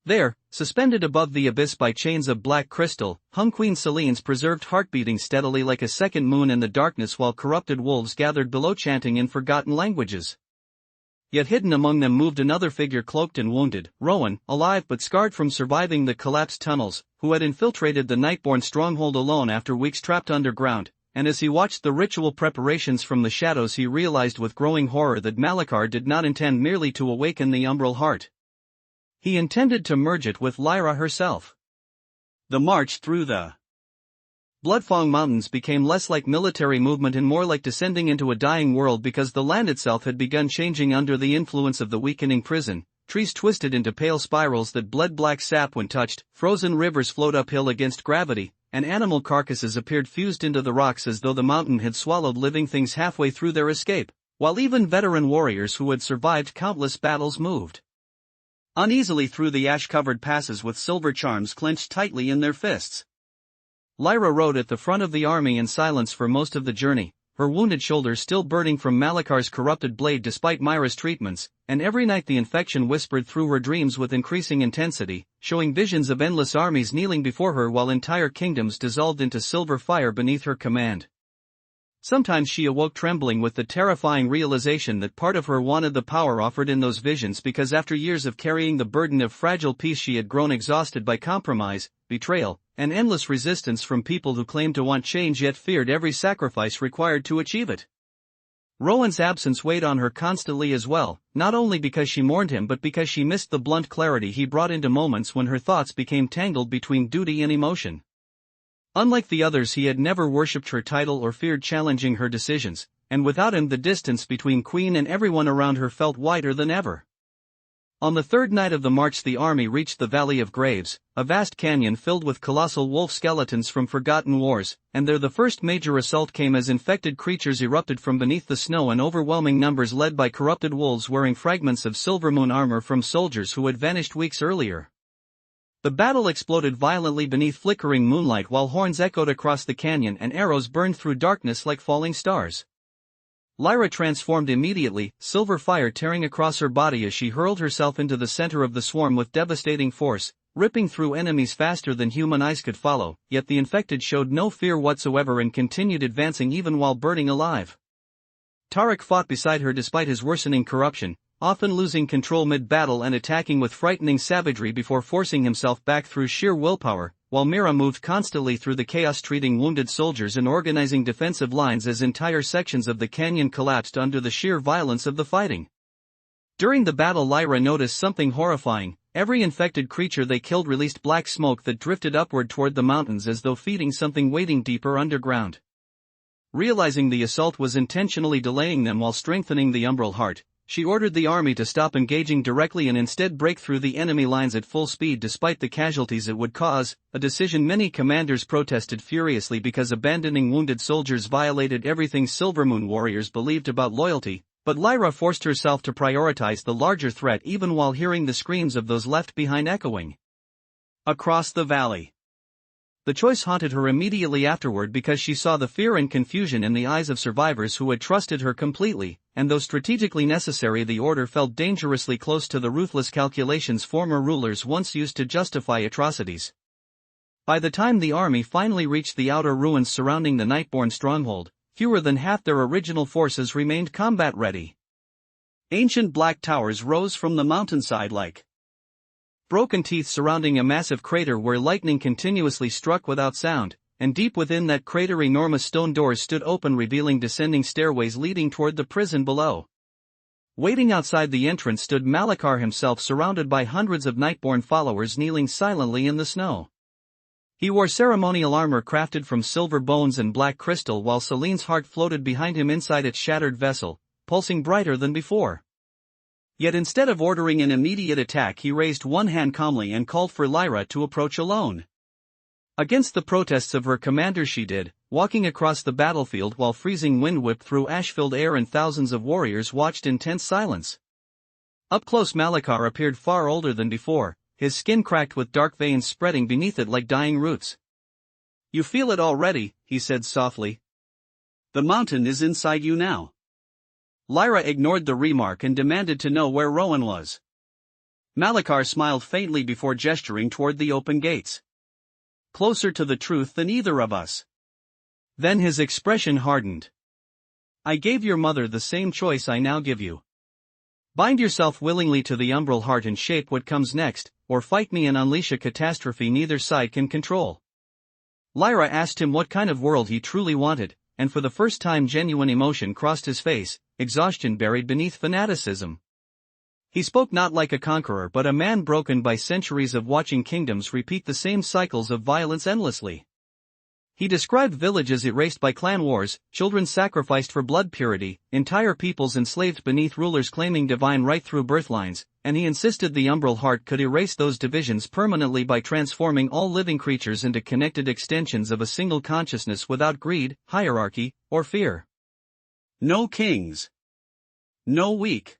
There, suspended above the abyss by chains of black crystal, hung Queen Selene's preserved heart beating steadily like a second moon in the darkness while corrupted wolves gathered below chanting in forgotten languages. Yet hidden among them moved another figure cloaked and wounded, Rowan, alive but scarred from surviving the collapsed tunnels, who had infiltrated the Nightborn stronghold alone after weeks trapped underground. And as he watched the ritual preparations from the shadows, he realized with growing horror that Malachar did not intend merely to awaken the Umbral Heart. He intended to merge it with Lyra herself. The march through the Bloodfang Mountains became less like military movement and more like descending into a dying world because the land itself had begun changing under the influence of the weakening prison. Trees twisted into pale spirals that bled black sap when touched, frozen rivers flowed uphill against gravity, and animal carcasses appeared fused into the rocks as though the mountain had swallowed living things halfway through their escape, while even veteran warriors who had survived countless battles moved uneasily through the ash-covered passes with silver charms clenched tightly in their fists. Lyra rode at the front of the army in silence for most of the journey, her wounded shoulder still burning from Malachar's corrupted blade despite Myra's treatments, and every night the infection whispered through her dreams with increasing intensity, showing visions of endless armies kneeling before her while entire kingdoms dissolved into silver fire beneath her command. Sometimes she awoke trembling with the terrifying realization that part of her wanted the power offered in those visions because after years of carrying the burden of fragile peace she had grown exhausted by compromise, betrayal, and endless resistance from people who claimed to want change yet feared every sacrifice required to achieve it. Rowan's absence weighed on her constantly as well, not only because she mourned him but because she missed the blunt clarity he brought into moments when her thoughts became tangled between duty and emotion. Unlike the others, he had never worshipped her title or feared challenging her decisions, and without him the distance between Queen and everyone around her felt wider than ever. On the third night of the march the army reached the Valley of Graves, a vast canyon filled with colossal wolf skeletons from forgotten wars, and there the first major assault came as infected creatures erupted from beneath the snow in overwhelming numbers led by corrupted wolves wearing fragments of Silvermoon armor from soldiers who had vanished weeks earlier. The battle exploded violently beneath flickering moonlight while horns echoed across the canyon and arrows burned through darkness like falling stars. Lyra transformed immediately, silver fire tearing across her body as she hurled herself into the center of the swarm with devastating force, ripping through enemies faster than human eyes could follow, yet the infected showed no fear whatsoever and continued advancing even while burning alive. Tarek fought beside her despite his worsening corruption, often losing control mid-battle and attacking with frightening savagery before forcing himself back through sheer willpower, while Mira moved constantly through the chaos treating wounded soldiers and organizing defensive lines as entire sections of the canyon collapsed under the sheer violence of the fighting. During the battle Lyra noticed something horrifying. Every infected creature they killed released black smoke that drifted upward toward the mountains as though feeding something waiting deeper underground. Realizing the assault was intentionally delaying them while strengthening the Umbral Heart, she ordered the army to stop engaging directly and instead break through the enemy lines at full speed despite the casualties it would cause, a decision many commanders protested furiously because abandoning wounded soldiers violated everything Silvermoon warriors believed about loyalty, but Lyra forced herself to prioritize the larger threat even while hearing the screams of those left behind echoing across the valley. The choice haunted her immediately afterward because she saw the fear and confusion in the eyes of survivors who had trusted her completely, and though strategically necessary, the order felt dangerously close to the ruthless calculations former rulers once used to justify atrocities. By the time the army finally reached the outer ruins surrounding the Nightborn stronghold, fewer than half their original forces remained combat-ready. Ancient black towers rose from the mountainside like broken teeth surrounding a massive crater where lightning continuously struck without sound, and deep within that crater enormous stone doors stood open, revealing descending stairways leading toward the prison below. Waiting outside the entrance stood Malachar himself, surrounded by hundreds of Nightborn followers kneeling silently in the snow. He wore ceremonial armor crafted from silver bones and black crystal, while Celine's heart floated behind him inside its shattered vessel, pulsing brighter than before. Yet instead of ordering an immediate attack, he raised one hand calmly and called for Lyra to approach alone. Against the protests of her commander, she did, walking across the battlefield while freezing wind whipped through ash-filled air and thousands of warriors watched in tense silence. Up close, Malachar appeared far older than before, his skin cracked with dark veins spreading beneath it like dying roots. "You feel it already," he said softly. "The mountain is inside you now." Lyra ignored the remark and demanded to know where Rowan was. Malachar smiled faintly before gesturing toward the open gates. "Closer to the truth than either of us." Then his expression hardened. "I gave your mother the same choice I now give you. Bind yourself willingly to the umbral heart and shape what comes next, or fight me and unleash a catastrophe neither side can control." Lyra asked him what kind of world he truly wanted, and for the first time genuine emotion crossed his face, exhaustion buried beneath fanaticism. He spoke not like a conqueror but a man broken by centuries of watching kingdoms repeat the same cycles of violence endlessly. He described villages erased by clan wars, children sacrificed for blood purity, entire peoples enslaved beneath rulers claiming divine right through birthlines, and he insisted the umbral heart could erase those divisions permanently by transforming all living creatures into connected extensions of a single consciousness without greed, hierarchy, or fear. No kings. No weak.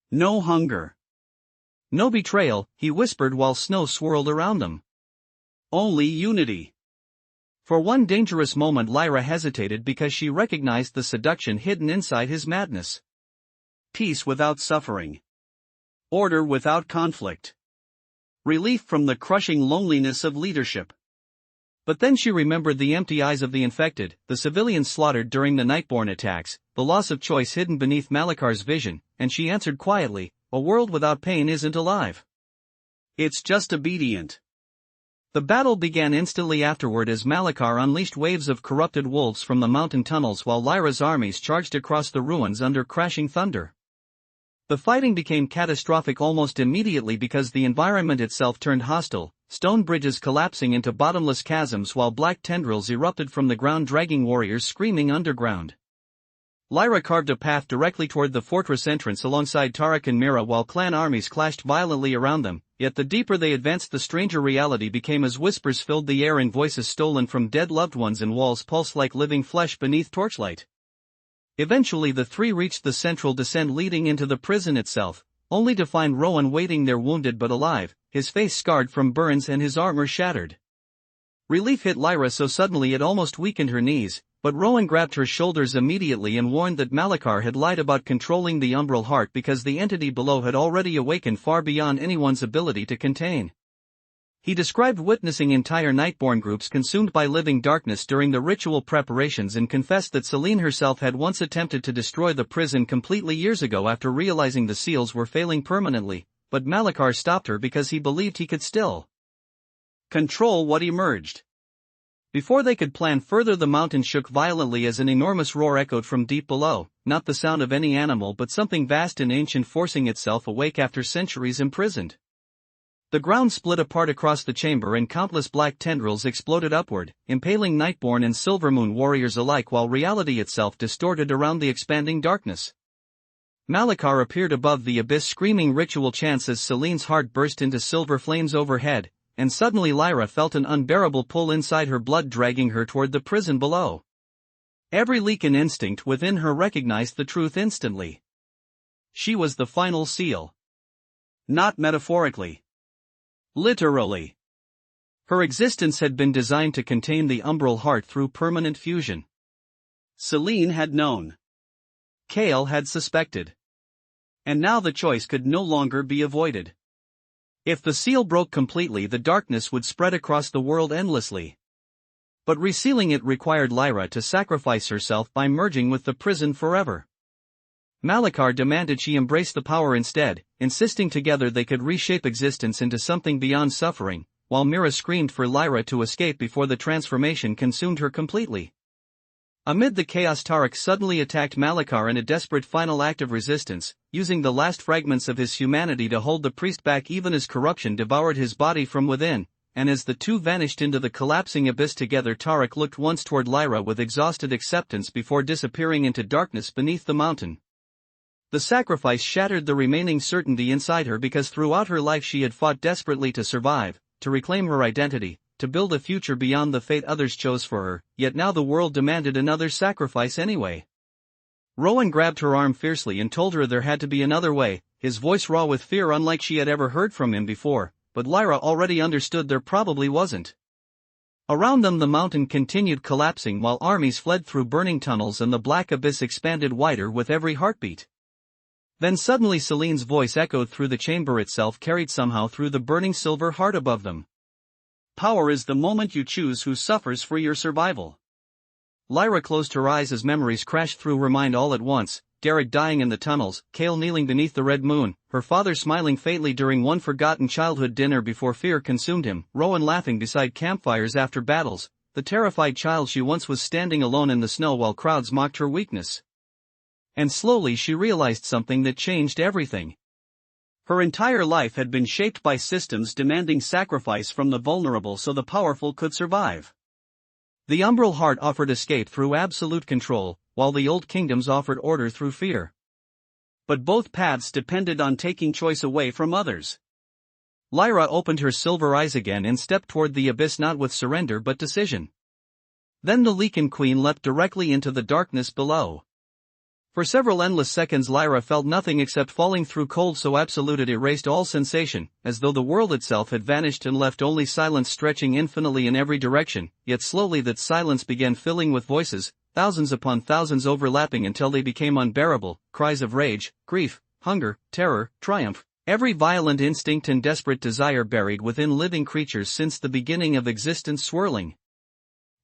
No hunger. No betrayal, he whispered while snow swirled around them. Only unity. For one dangerous moment Lyra hesitated because she recognized the seduction hidden inside his madness. Peace without suffering. Order without conflict. Relief from the crushing loneliness of leadership. But then she remembered the empty eyes of the infected, the civilians slaughtered during the Nightborn attacks, the loss of choice hidden beneath Malachar's vision, and she answered quietly, "A world without pain isn't alive. It's just obedient." The battle began instantly afterward as Malachar unleashed waves of corrupted wolves from the mountain tunnels while Lyra's armies charged across the ruins under crashing thunder. The fighting became catastrophic almost immediately because the environment itself turned hostile, stone bridges collapsing into bottomless chasms while black tendrils erupted from the ground, dragging warriors screaming underground. Lyra carved a path directly toward the fortress entrance alongside Tarek and Mira while clan armies clashed violently around them, yet the deeper they advanced the stranger reality became as whispers filled the air and voices stolen from dead loved ones and walls pulsed like living flesh beneath torchlight. Eventually the three reached the central descent leading into the prison itself, only to find Rowan waiting there, wounded but alive, his face scarred from burns and his armor shattered. Relief hit Lyra so suddenly it almost weakened her knees, but Rowan grabbed her shoulders immediately and warned that Malachar had lied about controlling the umbral heart because the entity below had already awakened far beyond anyone's ability to contain. He described witnessing entire Nightborn groups consumed by living darkness during the ritual preparations and confessed that Celine herself had once attempted to destroy the prison completely years ago after realizing the seals were failing permanently, but Malachar stopped her because he believed he could still control what emerged. Before they could plan further, the mountain shook violently as an enormous roar echoed from deep below, not the sound of any animal but something vast and ancient forcing itself awake after centuries imprisoned. The ground split apart across the chamber and countless black tendrils exploded upward, impaling Nightborn and Silvermoon warriors alike while reality itself distorted around the expanding darkness. Malachar appeared above the abyss screaming ritual chants as Celine's heart burst into silver flames overhead, and suddenly Lyra felt an unbearable pull inside her blood dragging her toward the prison below. Every Lycan instinct within her recognized the truth instantly. She was the final seal. Not metaphorically. Literally. Her existence had been designed to contain the umbral heart through permanent fusion. Selene had known. Kale had suspected. And now the choice could no longer be avoided. If the seal broke completely, the darkness would spread across the world endlessly. But resealing it required Lyra to sacrifice herself by merging with the prison forever. Malachar demanded she embrace the power instead, insisting together they could reshape existence into something beyond suffering, while Mira screamed for Lyra to escape before the transformation consumed her completely. Amid the chaos, Tarek suddenly attacked Malachar in a desperate final act of resistance, using the last fragments of his humanity to hold the priest back even as corruption devoured his body from within, and as the two vanished into the collapsing abyss together, Tarek looked once toward Lyra with exhausted acceptance before disappearing into darkness beneath the mountain. The sacrifice shattered the remaining certainty inside her, because throughout her life she had fought desperately to survive, to reclaim her identity, to build a future beyond the fate others chose for her, yet now the world demanded another sacrifice anyway. Rowan grabbed her arm fiercely and told her there had to be another way, his voice raw with fear unlike she had ever heard from him before, but Lyra already understood there probably wasn't. Around them the mountain continued collapsing while armies fled through burning tunnels and the black abyss expanded wider with every heartbeat. Then suddenly Selene's voice echoed through the chamber itself, carried somehow through the burning silver heart above them. Power is the moment you choose who suffers for your survival. Lyra closed her eyes as memories crashed through her mind all at once, Derek dying in the tunnels, Kale kneeling beneath the red moon, her father smiling faintly during one forgotten childhood dinner before fear consumed him, Rowan laughing beside campfires after battles, the terrified child she once was standing alone in the snow while crowds mocked her weakness. And slowly she realized something that changed everything. Her entire life had been shaped by systems demanding sacrifice from the vulnerable so the powerful could survive. The umbral heart offered escape through absolute control, while the old kingdoms offered order through fear. But both paths depended on taking choice away from others. Lyra opened her silver eyes again and stepped toward the abyss, not with surrender but decision. Then the Lycan queen leapt directly into the darkness below. For several endless seconds Lyra felt nothing except falling through cold so absolute it erased all sensation, as though the world itself had vanished and left only silence stretching infinitely in every direction, yet slowly that silence began filling with voices, thousands upon thousands overlapping until they became unbearable, cries of rage, grief, hunger, terror, triumph, every violent instinct and desperate desire buried within living creatures since the beginning of existence swirling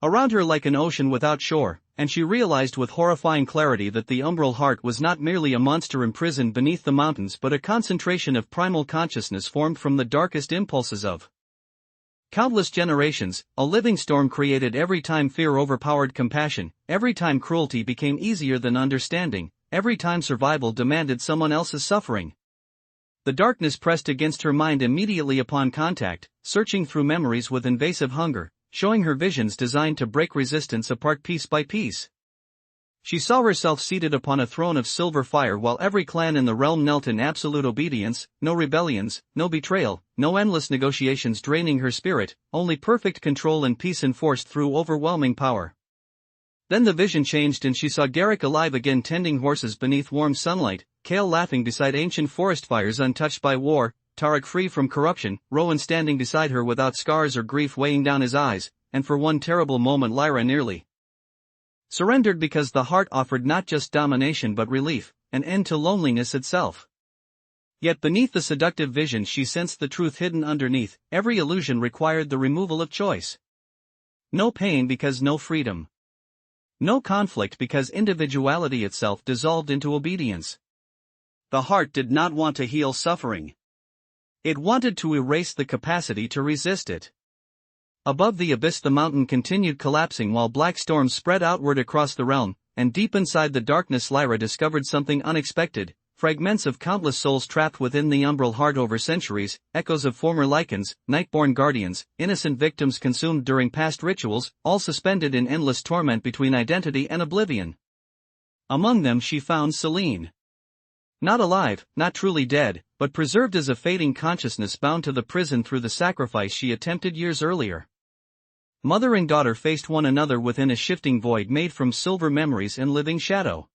around her like an ocean without shore, and she realized with horrifying clarity that the umbral heart was not merely a monster imprisoned beneath the mountains but a concentration of primal consciousness formed from the darkest impulses of countless generations, a living storm created every time fear overpowered compassion, every time cruelty became easier than understanding, every time survival demanded someone else's suffering. The darkness pressed against her mind immediately upon contact, searching through memories with invasive hunger, showing her visions designed to break resistance apart piece by piece. She saw herself seated upon a throne of silver fire while every clan in the realm knelt in absolute obedience, no rebellions, no betrayal, no endless negotiations draining her spirit, only perfect control and peace enforced through overwhelming power. Then the vision changed and she saw Garrick alive again, tending horses beneath warm sunlight, Kale laughing beside ancient forest fires untouched by war, Tarek free from corruption, Rowan standing beside her without scars or grief weighing down his eyes, and for one terrible moment Lyra nearly surrendered because the heart offered not just domination but relief, an end to loneliness itself. Yet beneath the seductive vision she sensed the truth hidden underneath, every illusion required the removal of choice. No pain because no freedom. No conflict because individuality itself dissolved into obedience. The heart did not want to heal suffering. It wanted to erase the capacity to resist it. Above the abyss the mountain continued collapsing while black storms spread outward across the realm, and deep inside the darkness Lyra discovered something unexpected, fragments of countless souls trapped within the umbral heart over centuries, echoes of former Lycans, nightborn guardians, innocent victims consumed during past rituals, all suspended in endless torment between identity and oblivion. Among them she found Selene. Not alive, not truly dead, but preserved as a fading consciousness bound to the prison through the sacrifice she attempted years earlier. Mother and daughter faced one another within a shifting void made from silver memories and living shadow.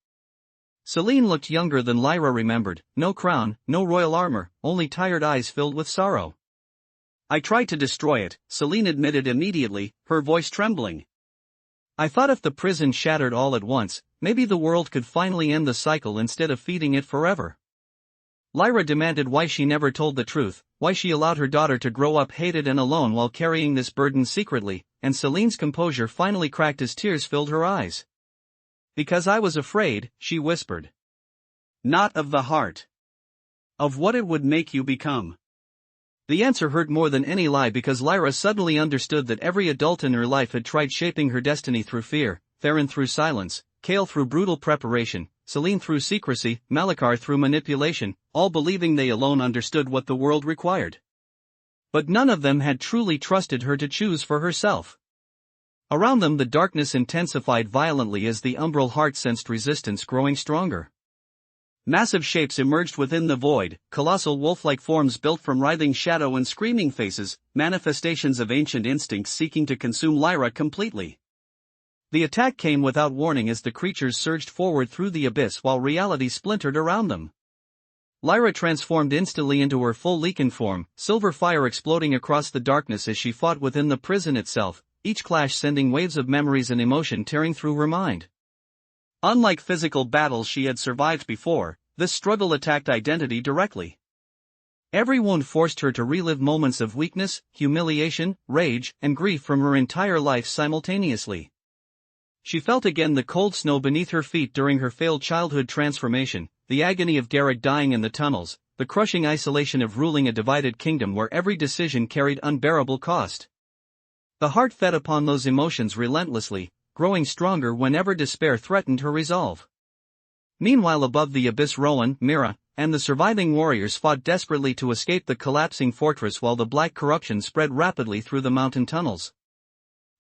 Selene looked younger than Lyra remembered, no crown, no royal armor, only tired eyes filled with sorrow. I tried to destroy it, Celine admitted immediately, her voice trembling. I thought if the prison shattered all at once, maybe the world could finally end the cycle instead of feeding it forever. Lyra demanded why she never told the truth, why she allowed her daughter to grow up hated and alone while carrying this burden secretly, and Celine's composure finally cracked as tears filled her eyes. Because I was afraid, she whispered. Not of the heart. Of what it would make you become. The answer hurt more than any lie because Lyra suddenly understood that every adult in her life had tried shaping her destiny through fear, Theron through silence, Kale through brutal preparation, Celine through secrecy, Malachar through manipulation, all believing they alone understood what the world required. But none of them had truly trusted her to choose for herself. Around them the darkness intensified violently as the umbral heart sensed resistance growing stronger. Massive shapes emerged within the void, colossal wolf-like forms built from writhing shadow and screaming faces, manifestations of ancient instincts seeking to consume Lyra completely. The attack came without warning as the creatures surged forward through the abyss while reality splintered around them. Lyra transformed instantly into her full Lycan form, silver fire exploding across the darkness as she fought within the prison itself, each clash sending waves of memories and emotion tearing through her mind. Unlike physical battles she had survived before, this struggle attacked identity directly. Every wound forced her to relive moments of weakness, humiliation, rage, and grief from her entire life simultaneously. She felt again the cold snow beneath her feet during her failed childhood transformation, the agony of Derek dying in the tunnels, the crushing isolation of ruling a divided kingdom where every decision carried unbearable cost. The heart fed upon those emotions relentlessly, growing stronger whenever despair threatened her resolve. Meanwhile above the abyss Rowan, Mira, and the surviving warriors fought desperately to escape the collapsing fortress while the black corruption spread rapidly through the mountain tunnels.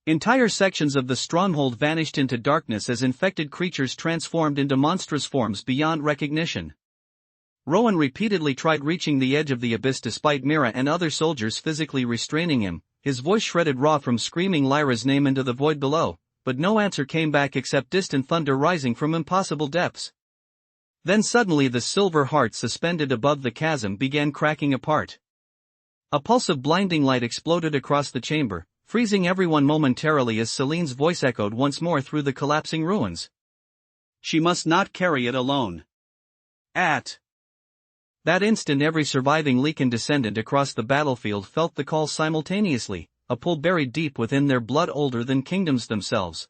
Entire sections of the stronghold vanished into darkness as infected creatures transformed into monstrous forms beyond recognition. Rowan repeatedly tried reaching the edge of the abyss despite Mira and other soldiers physically restraining him, his voice shredded raw from screaming Lyra's name into the void below, but no answer came back except distant thunder rising from impossible depths. Then suddenly the silver heart suspended above the chasm began cracking apart. A pulse of blinding light exploded across the chamber, freezing everyone momentarily as Celine's voice echoed once more through the collapsing ruins. She must not carry it alone. At that instant every surviving Lycan descendant across the battlefield felt the call simultaneously, a pull buried deep within their blood older than kingdoms themselves.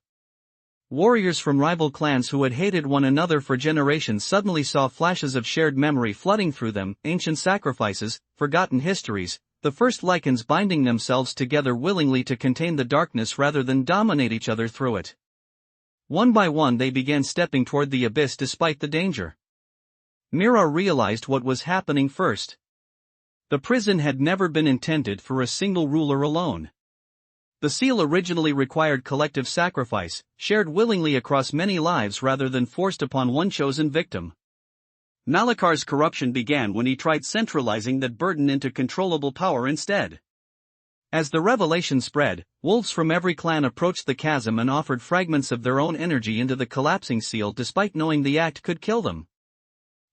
Warriors from rival clans who had hated one another for generations suddenly saw flashes of shared memory flooding through them, ancient sacrifices, forgotten histories, the first Lycans binding themselves together willingly to contain the darkness rather than dominate each other through it. One by one they began stepping toward the abyss despite the danger. Mira realized what was happening first. The prison had never been intended for a single ruler alone. The seal originally required collective sacrifice, shared willingly across many lives rather than forced upon one chosen victim. Malachar's corruption began when he tried centralizing that burden into controllable power instead. As the revelation spread, wolves from every clan approached the chasm and offered fragments of their own energy into the collapsing seal despite knowing the act could kill them.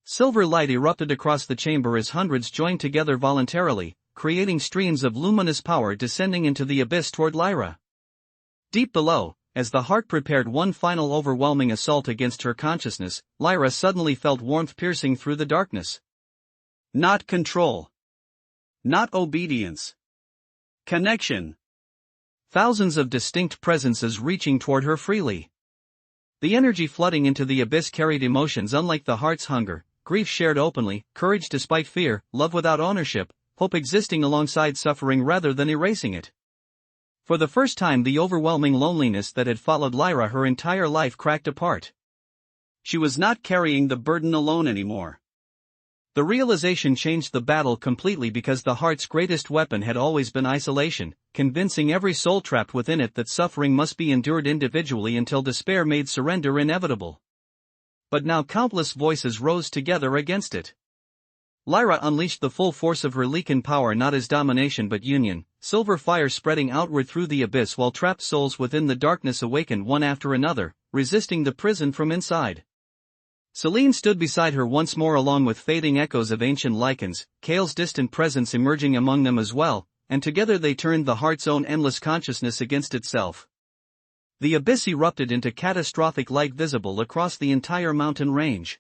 Silver light erupted across the chamber as hundreds joined together voluntarily, creating streams of luminous power descending into the abyss toward Lyra. Deep below, as the heart prepared one final overwhelming assault against her consciousness, Lyra suddenly felt warmth piercing through the darkness. Not control. Not obedience. Connection. Thousands of distinct presences reaching toward her freely. The energy flooding into the abyss carried emotions unlike the heart's hunger, grief shared openly, courage despite fear, love without ownership, hope existing alongside suffering rather than erasing it. For the first time the overwhelming loneliness that had followed Lyra her entire life cracked apart. She was not carrying the burden alone anymore. The realization changed the battle completely because the heart's greatest weapon had always been isolation, convincing every soul trapped within it that suffering must be endured individually until despair made surrender inevitable. But now countless voices rose together against it. Lyra unleashed the full force of her Lycan power not as domination but union, silver fire spreading outward through the abyss while trapped souls within the darkness awakened one after another, resisting the prison from inside. Celine stood beside her once more along with fading echoes of ancient Lycans, Kale's distant presence emerging among them as well, and together they turned the heart's own endless consciousness against itself. The abyss erupted into catastrophic light visible across the entire mountain range.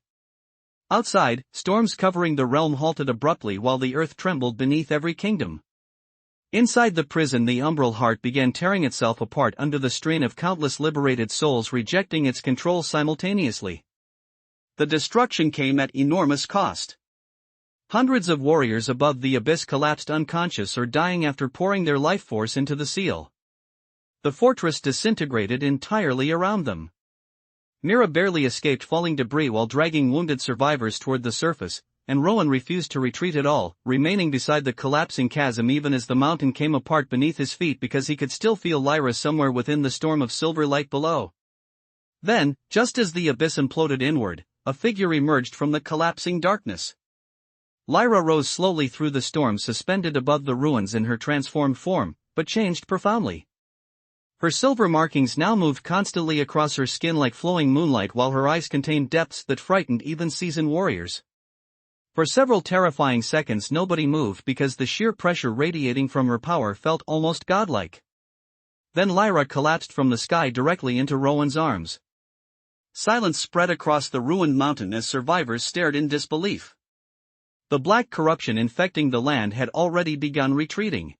Outside, storms covering the realm halted abruptly while the earth trembled beneath every kingdom. Inside the prison, the umbral heart began tearing itself apart under the strain of countless liberated souls rejecting its control simultaneously. The destruction came at enormous cost. Hundreds of warriors above the abyss collapsed unconscious or dying after pouring their life force into the seal. The fortress disintegrated entirely around them. Mira barely escaped falling debris while dragging wounded survivors toward the surface, and Rowan refused to retreat at all, remaining beside the collapsing chasm even as the mountain came apart beneath his feet because he could still feel Lyra somewhere within the storm of silver light below. Then, just as the abyss imploded inward, a figure emerged from the collapsing darkness. Lyra rose slowly through the storm, suspended above the ruins in her transformed form, but changed profoundly. Her silver markings now moved constantly across her skin like flowing moonlight, while her eyes contained depths that frightened even seasoned warriors. For several terrifying seconds nobody moved because the sheer pressure radiating from her power felt almost godlike. Then Lyra collapsed from the sky directly into Rowan's arms. Silence spread across the ruined mountain as survivors stared in disbelief. The black corruption infecting the land had already begun retreating.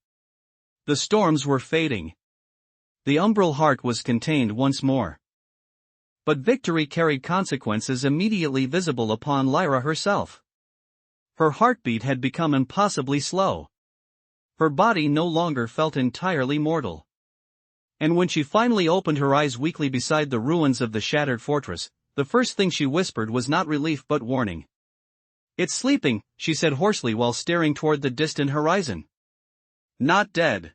The storms were fading. The umbral heart was contained once more. But victory carried consequences immediately visible upon Lyra herself. Her heartbeat had become impossibly slow. Her body no longer felt entirely mortal. And when she finally opened her eyes weakly beside the ruins of the shattered fortress, the first thing she whispered was not relief but warning. "It's sleeping," she said hoarsely while staring toward the distant horizon. "Not dead."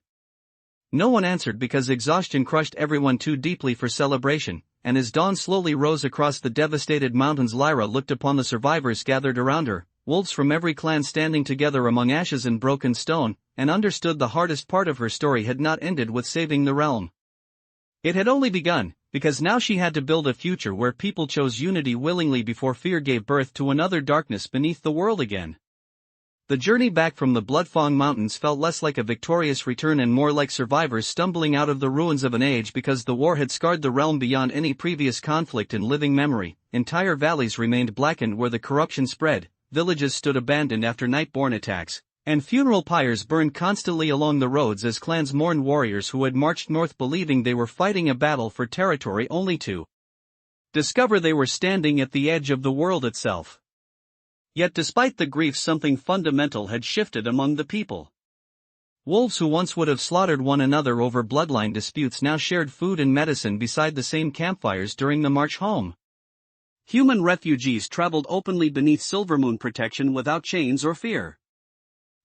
No one answered because exhaustion crushed everyone too deeply for celebration, and as dawn slowly rose across the devastated mountains, Lyra looked upon the survivors gathered around her, wolves from every clan standing together among ashes and broken stone, and understood the hardest part of her story had not ended with saving the realm. It had only begun, because now she had to build a future where people chose unity willingly before fear gave birth to another darkness beneath the world again. The journey back from the Bloodfang Mountains felt less like a victorious return and more like survivors stumbling out of the ruins of an age because the war had scarred the realm beyond any previous conflict in living memory. Entire valleys remained blackened where the corruption spread, villages stood abandoned after night-born attacks, and funeral pyres burned constantly along the roads as clans mourned warriors who had marched north believing they were fighting a battle for territory only to discover they were standing at the edge of the world itself. Yet despite the grief, something fundamental had shifted among the people. Wolves who once would have slaughtered one another over bloodline disputes now shared food and medicine beside the same campfires during the march home. Human refugees traveled openly beneath Silvermoon protection without chains or fear.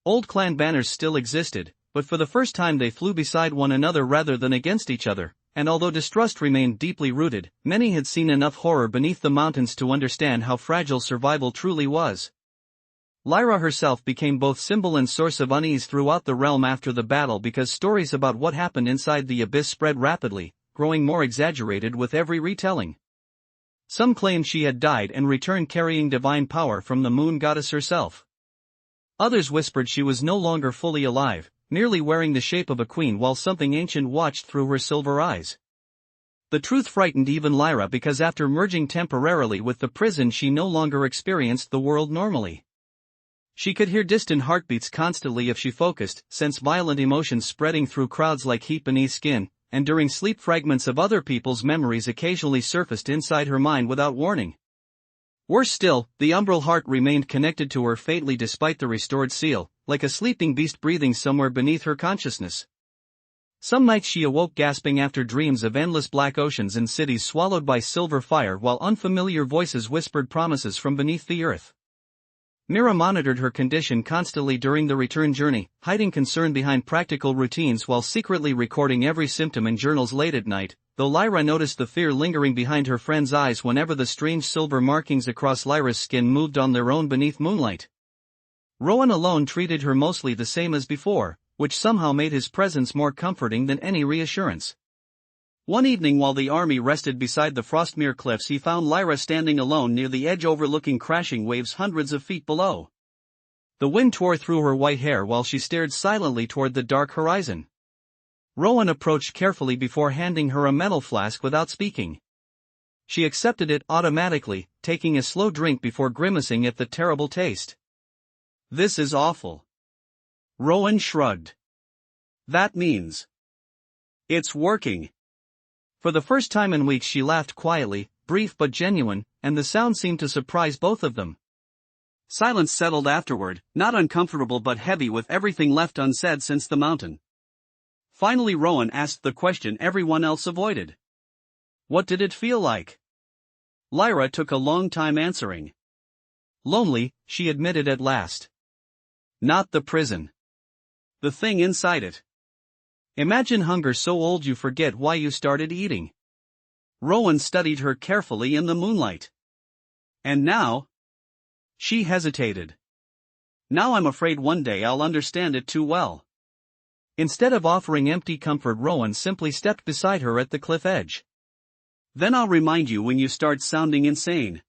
Old clan banners still existed, but for the first time they flew beside one another rather than against each other. And although distrust remained deeply rooted, many had seen enough horror beneath the mountains to understand how fragile survival truly was. Lyra herself became both symbol and source of unease throughout the realm after the battle because stories about what happened inside the abyss spread rapidly, growing more exaggerated with every retelling. Some claimed she had died and returned carrying divine power from the moon goddess herself. Others whispered she was no longer fully alive, merely wearing the shape of a queen while something ancient watched through her silver eyes. The truth frightened even Lyra because after merging temporarily with the prison she no longer experienced the world normally. She could hear distant heartbeats constantly if she focused, sense violent emotions spreading through crowds like heat beneath skin, and during sleep fragments of other people's memories occasionally surfaced inside her mind without warning. Worse still, the umbral heart remained connected to her faintly despite the restored seal, like a sleeping beast breathing somewhere beneath her consciousness. Some nights she awoke gasping after dreams of endless black oceans and cities swallowed by silver fire while unfamiliar voices whispered promises from beneath the earth. Mira monitored her condition constantly during the return journey, hiding concern behind practical routines while secretly recording every symptom in journals late at night, though Lyra noticed the fear lingering behind her friend's eyes whenever the strange silver markings across Lyra's skin moved on their own beneath moonlight. Rowan alone treated her mostly the same as before, which somehow made his presence more comforting than any reassurance. One evening while the army rested beside the Frostmere cliffs he found Lyra standing alone near the edge overlooking crashing waves hundreds of feet below. The wind tore through her white hair while she stared silently toward the dark horizon. Rowan approached carefully before handing her a metal flask without speaking. She accepted it automatically, taking a slow drink before grimacing at the terrible taste. "This is awful." Rowan shrugged. "That means it's working." For the first time in weeks she laughed quietly, brief but genuine, and the sound seemed to surprise both of them. Silence settled afterward, not uncomfortable but heavy with everything left unsaid since the mountain. Finally Rowan asked the question everyone else avoided. "What did it feel like?" Lyra took a long time answering. "Lonely," she admitted at last. "Not the prison. The thing inside it." "Imagine hunger so old you forget why you started eating." Rowan studied her carefully in the moonlight. "And now?" She hesitated. "Now I'm afraid one day I'll understand it too well." Instead of offering empty comfort, Rowan simply stepped beside her at the cliff edge. "Then I'll remind you when you start sounding insane."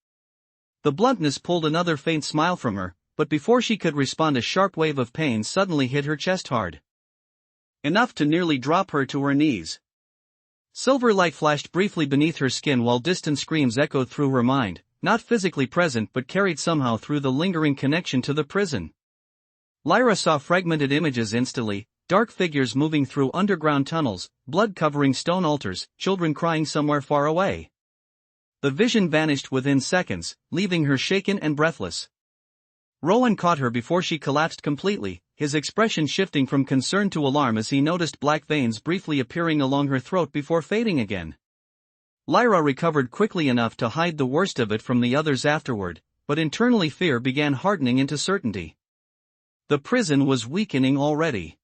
The bluntness pulled another faint smile from her, but before she could respond a sharp wave of pain suddenly hit her chest hard. Enough to nearly drop her to her knees. Silver light flashed briefly beneath her skin while distant screams echoed through her mind, not physically present but carried somehow through the lingering connection to the prison. Lyra saw fragmented images instantly, dark figures moving through underground tunnels, blood covering stone altars, children crying somewhere far away. The vision vanished within seconds, leaving her shaken and breathless. Rowan caught her before she collapsed completely, his expression shifting from concern to alarm as he noticed black veins briefly appearing along her throat before fading again. Lyra recovered quickly enough to hide the worst of it from the others afterward, but internally fear began hardening into certainty. The prison was weakening already.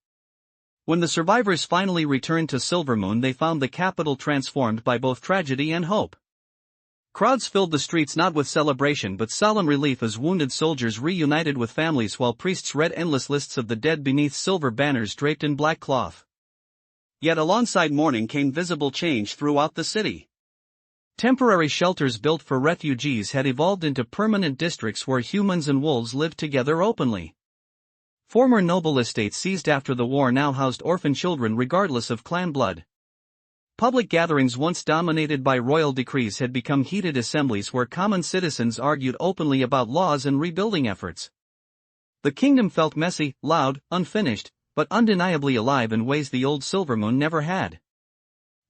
When the survivors finally returned to Silvermoon, they found the capital transformed by both tragedy and hope. Crowds filled the streets not with celebration but solemn relief as wounded soldiers reunited with families while priests read endless lists of the dead beneath silver banners draped in black cloth. Yet alongside mourning came visible change throughout the city. Temporary shelters built for refugees had evolved into permanent districts where humans and wolves lived together openly. Former noble estates seized after the war now housed orphan children regardless of clan blood. Public gatherings once dominated by royal decrees had become heated assemblies where common citizens argued openly about laws and rebuilding efforts. The kingdom felt messy, loud, unfinished, but undeniably alive in ways the old Silvermoon never had.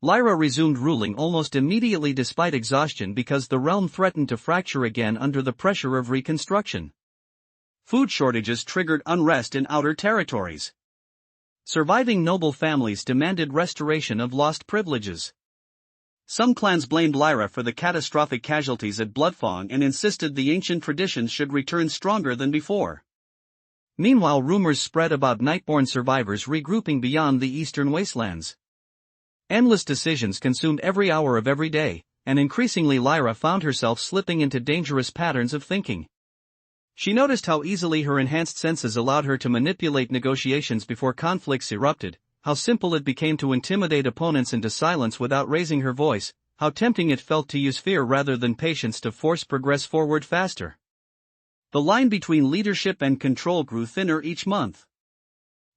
Lyra resumed ruling almost immediately despite exhaustion because the realm threatened to fracture again under the pressure of reconstruction. Food shortages triggered unrest in outer territories. Surviving noble families demanded restoration of lost privileges. Some clans blamed Lyra for the catastrophic casualties at Bloodfang and insisted the ancient traditions should return stronger than before. Meanwhile, rumors spread about Nightborn survivors regrouping beyond the eastern wastelands. Endless decisions consumed every hour of every day, and increasingly Lyra found herself slipping into dangerous patterns of thinking. She noticed how easily her enhanced senses allowed her to manipulate negotiations before conflicts erupted, how simple it became to intimidate opponents into silence without raising her voice, how tempting it felt to use fear rather than patience to force progress forward faster. The line between leadership and control grew thinner each month.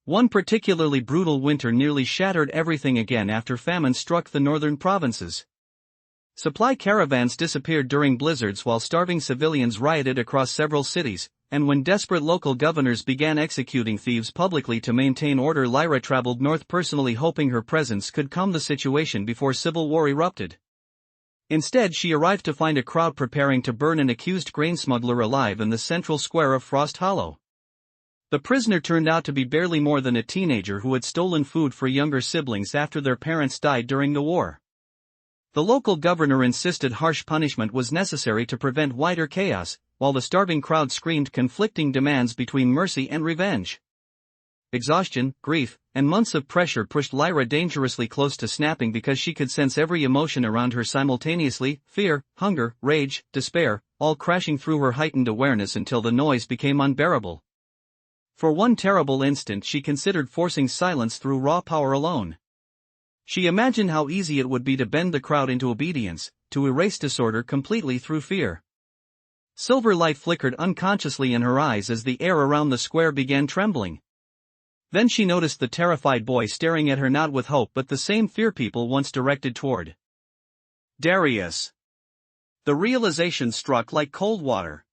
One particularly brutal winter nearly shattered everything again after famine struck the northern provinces. Supply caravans disappeared during blizzards while starving civilians rioted across several cities, and when desperate local governors began executing thieves publicly to maintain order, Lyra traveled north personally hoping her presence could calm the situation before civil war erupted. Instead, she arrived to find a crowd preparing to burn an accused grain smuggler alive in the central square of Frost Hollow. The prisoner turned out to be barely more than a teenager who had stolen food for younger siblings after their parents died during the war. The local governor insisted harsh punishment was necessary to prevent wider chaos, while the starving crowd screamed conflicting demands between mercy and revenge. Exhaustion, grief, and months of pressure pushed Lyra dangerously close to snapping because she could sense every emotion around her simultaneously: fear, hunger, rage, despair, all crashing through her heightened awareness until the noise became unbearable. For one terrible instant she considered forcing silence through raw power alone. She imagined how easy it would be to bend the crowd into obedience, to erase disorder completely through fear. Silver light flickered unconsciously in her eyes as the air around the square began trembling. Then she noticed the terrified boy staring at her, not with hope but the same fear people once directed toward Darius. The realization struck like cold water.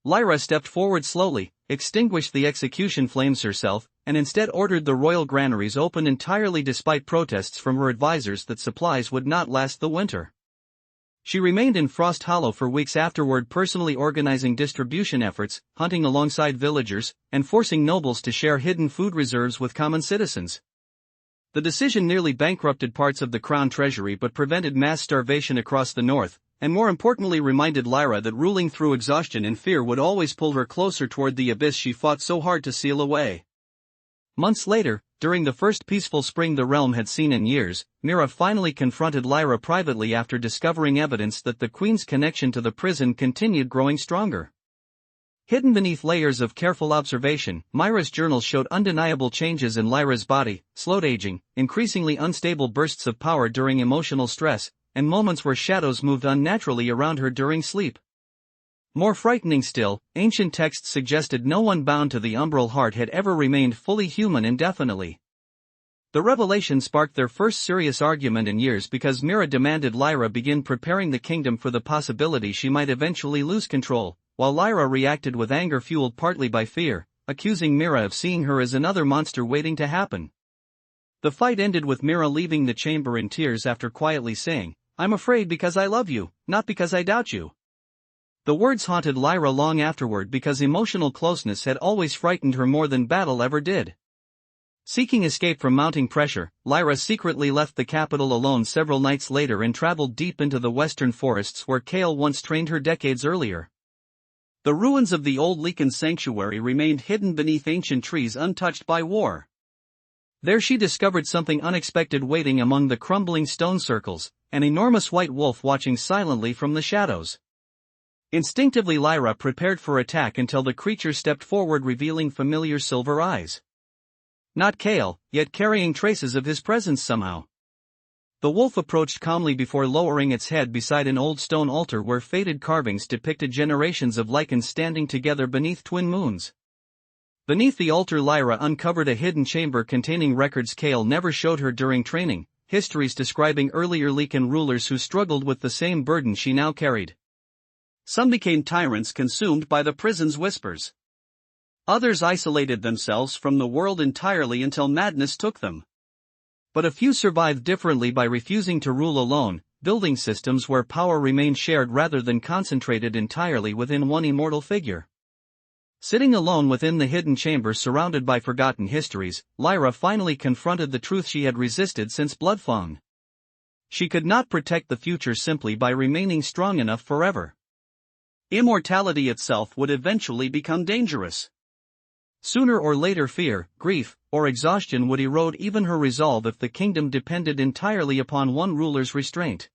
Lyra stepped forward slowly, extinguished the execution flames herself, and instead ordered the royal granaries open entirely despite protests from her advisors that supplies would not last the winter. She remained in Frost Hollow for weeks afterward, personally organizing distribution efforts, hunting alongside villagers, and forcing nobles to share hidden food reserves with common citizens. The decision nearly bankrupted parts of the crown treasury but prevented mass starvation across the north, and more importantly reminded Lyra that ruling through exhaustion and fear would always pull her closer toward the abyss she fought so hard to seal away. Months later, during the first peaceful spring the realm had seen in years, Mira finally confronted Lyra privately after discovering evidence that the queen's connection to the prison continued growing stronger. Hidden beneath layers of careful observation, Myra's journals showed undeniable changes in Lyra's body, slowed aging, increasingly unstable bursts of power during emotional stress, and moments where shadows moved unnaturally around her during sleep. More frightening still, ancient texts suggested no one bound to the umbral heart had ever remained fully human indefinitely. The revelation sparked their first serious argument in years because Mira demanded Lyra begin preparing the kingdom for the possibility she might eventually lose control, while Lyra reacted with anger fueled partly by fear, accusing Mira of seeing her as another monster waiting to happen. The fight ended with Mira leaving the chamber in tears after quietly saying, "I'm afraid because I love you, not because I doubt you." The words haunted Lyra long afterward because emotional closeness had always frightened her more than battle ever did. Seeking escape from mounting pressure, Lyra secretly left the capital alone several nights later and traveled deep into the western forests where Kale once trained her decades earlier. The ruins of the old Lycan sanctuary remained hidden beneath ancient trees untouched by war. There she discovered something unexpected waiting among the crumbling stone circles, an enormous white wolf watching silently from the shadows. Instinctively Lyra prepared for attack until the creature stepped forward revealing familiar silver eyes. Not Kale, yet carrying traces of his presence somehow. The wolf approached calmly before lowering its head beside an old stone altar where faded carvings depicted generations of Lycans standing together beneath twin moons. Beneath the altar Lyra uncovered a hidden chamber containing records Kale never showed her during training, histories describing earlier Lycan rulers who struggled with the same burden she now carried. Some became tyrants consumed by the prison's whispers. Others isolated themselves from the world entirely until madness took them. But a few survived differently by refusing to rule alone, building systems where power remained shared rather than concentrated entirely within one immortal figure. Sitting alone within the hidden chamber surrounded by forgotten histories, Lyra finally confronted the truth she had resisted since Bloodfang. She could not protect the future simply by remaining strong enough forever. Immortality itself would eventually become dangerous. Sooner or later fear, grief, or exhaustion would erode even her resolve if the kingdom depended entirely upon one ruler's restraint.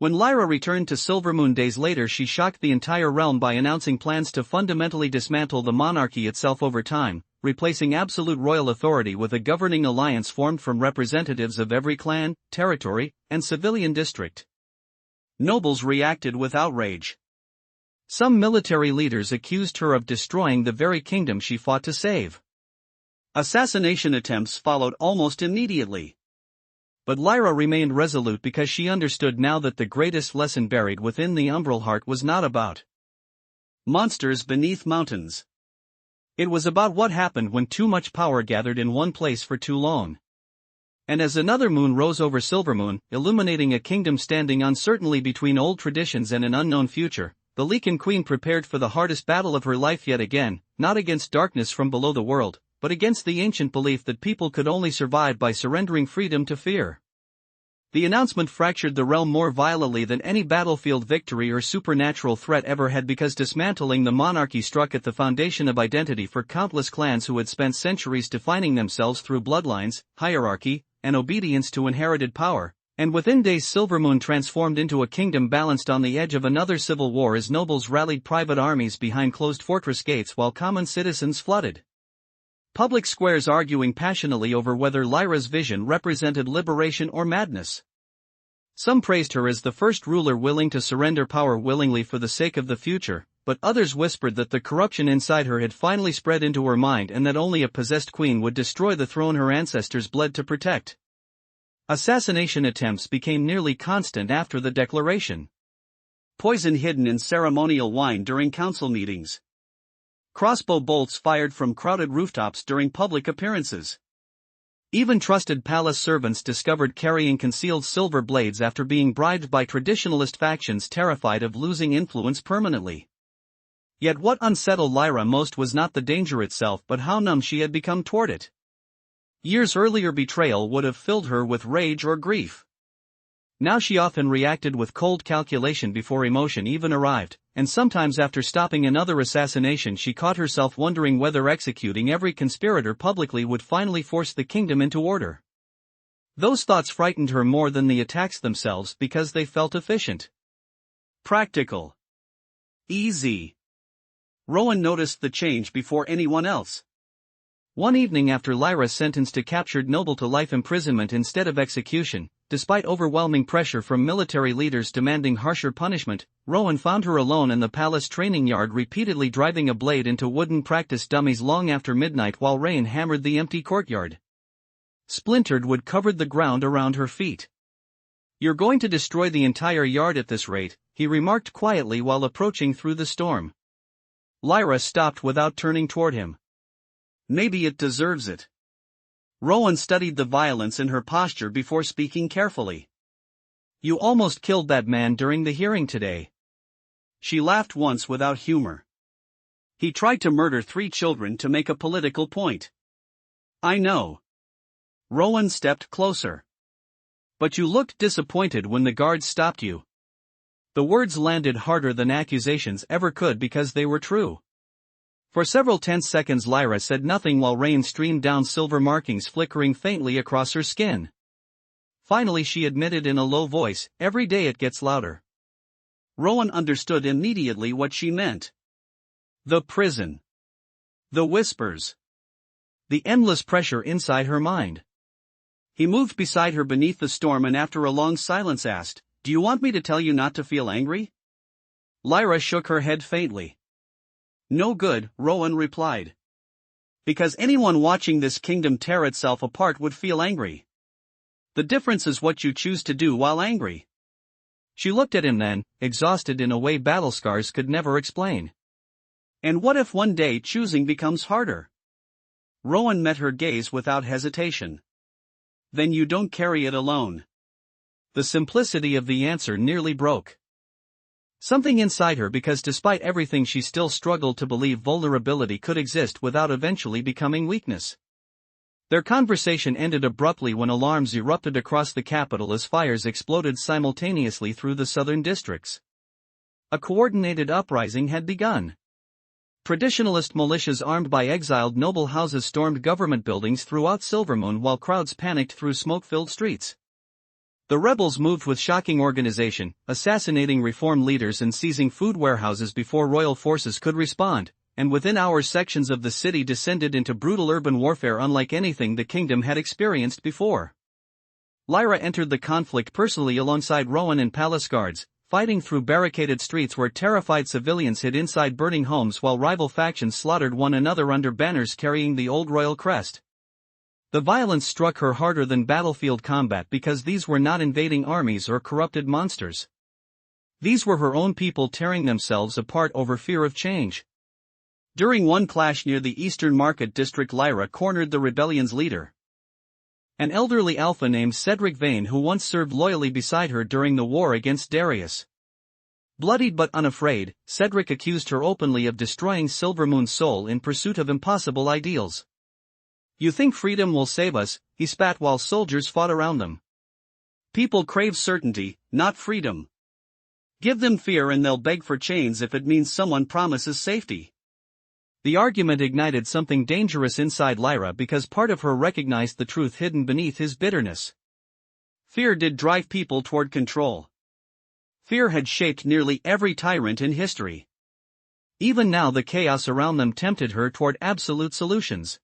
When Lyra returned to Silvermoon days later she shocked the entire realm by announcing plans to fundamentally dismantle the monarchy itself over time, replacing absolute royal authority with a governing alliance formed from representatives of every clan, territory, and civilian district. Nobles reacted with outrage. Some military leaders accused her of destroying the very kingdom she fought to save. Assassination attempts followed almost immediately. But Lyra remained resolute because she understood now that the greatest lesson buried within the umbral heart was not about monsters beneath mountains. It was about what happened when too much power gathered in one place for too long. And as another moon rose over Silvermoon, illuminating a kingdom standing uncertainly between old traditions and an unknown future, the Lycan queen prepared for the hardest battle of her life yet again, not against darkness from below the world, but against the ancient belief that people could only survive by surrendering freedom to fear. The announcement fractured the realm more violently than any battlefield victory or supernatural threat ever had because dismantling the monarchy struck at the foundation of identity for countless clans who had spent centuries defining themselves through bloodlines, hierarchy, and obedience to inherited power. And within days Silvermoon transformed into a kingdom balanced on the edge of another civil war as nobles rallied private armies behind closed fortress gates while common citizens flooded public squares arguing passionately over whether Lyra's vision represented liberation or madness. Some praised her as the first ruler willing to surrender power willingly for the sake of the future, but others whispered that the corruption inside her had finally spread into her mind and that only a possessed queen would destroy the throne her ancestors bled to protect. Assassination attempts became nearly constant after the declaration. Poison hidden in ceremonial wine during council meetings. Crossbow bolts fired from crowded rooftops during public appearances. Even trusted palace servants discovered carrying concealed silver blades after being bribed by traditionalist factions terrified of losing influence permanently. Yet what unsettled Lyra most was not the danger itself but how numb she had become toward it. Years earlier betrayal would have filled her with rage or grief. Now she often reacted with cold calculation before emotion even arrived, and sometimes after stopping another assassination she caught herself wondering whether executing every conspirator publicly would finally force the kingdom into order. Those thoughts frightened her more than the attacks themselves because they felt efficient. Practical. Easy. Rowan noticed the change before anyone else. One evening after Lyra sentenced a captured noble to life imprisonment instead of execution, despite overwhelming pressure from military leaders demanding harsher punishment, Rowan found her alone in the palace training yard repeatedly driving a blade into wooden practice dummies long after midnight while rain hammered the empty courtyard. Splintered wood covered the ground around her feet. "You're going to destroy the entire yard at this rate," he remarked quietly while approaching through the storm. Lyra stopped without turning toward him. "Maybe it deserves it." Rowan studied the violence in her posture before speaking carefully. "You almost killed that man during the hearing today." She laughed once without humor. "He tried to murder 3 children to make a political point." "I know." Rowan stepped closer. "But you looked disappointed when the guards stopped you." The words landed harder than accusations ever could because they were true. For several tense seconds Lyra said nothing while rain streamed down, silver markings flickering faintly across her skin. Finally she admitted in a low voice, "Every day it gets louder." Rowan understood immediately what she meant. The prison. The whispers. The endless pressure inside her mind. He moved beside her beneath the storm and after a long silence asked, "Do you want me to tell you not to feel angry?" Lyra shook her head faintly. "No good," Rowan replied. "Because anyone watching this kingdom tear itself apart would feel angry. The difference is what you choose to do while angry." She looked at him then, exhausted in a way battle scars could never explain. "And what if one day choosing becomes harder?" Rowan met her gaze without hesitation. "Then you don't carry it alone." The simplicity of the answer nearly broke something inside her because despite everything she still struggled to believe vulnerability could exist without eventually becoming weakness. Their conversation ended abruptly when alarms erupted across the capital as fires exploded simultaneously through the southern districts. A coordinated uprising had begun. Traditionalist militias armed by exiled noble houses stormed government buildings throughout Silvermoon while crowds panicked through smoke-filled streets. The rebels moved with shocking organization, assassinating reform leaders and seizing food warehouses before royal forces could respond, and within hours sections of the city descended into brutal urban warfare unlike anything the kingdom had experienced before. Lyra entered the conflict personally alongside Rowan and palace guards, fighting through barricaded streets where terrified civilians hid inside burning homes while rival factions slaughtered one another under banners carrying the old royal crest. The violence struck her harder than battlefield combat because these were not invading armies or corrupted monsters. These were her own people tearing themselves apart over fear of change. During one clash near the Eastern Market District, Lyra cornered the rebellion's leader, an elderly alpha named Cedric Vane who once served loyally beside her during the war against Darius. Bloodied but unafraid, Cedric accused her openly of destroying Silvermoon's soul in pursuit of impossible ideals. "You think freedom will save us," he spat while soldiers fought around them. "People crave certainty, not freedom. Give them fear and they'll beg for chains if it means someone promises safety." The argument ignited something dangerous inside Lyra because part of her recognized the truth hidden beneath his bitterness. Fear did drive people toward control. Fear had shaped nearly every tyrant in history. Even now the chaos around them tempted her toward absolute solutions.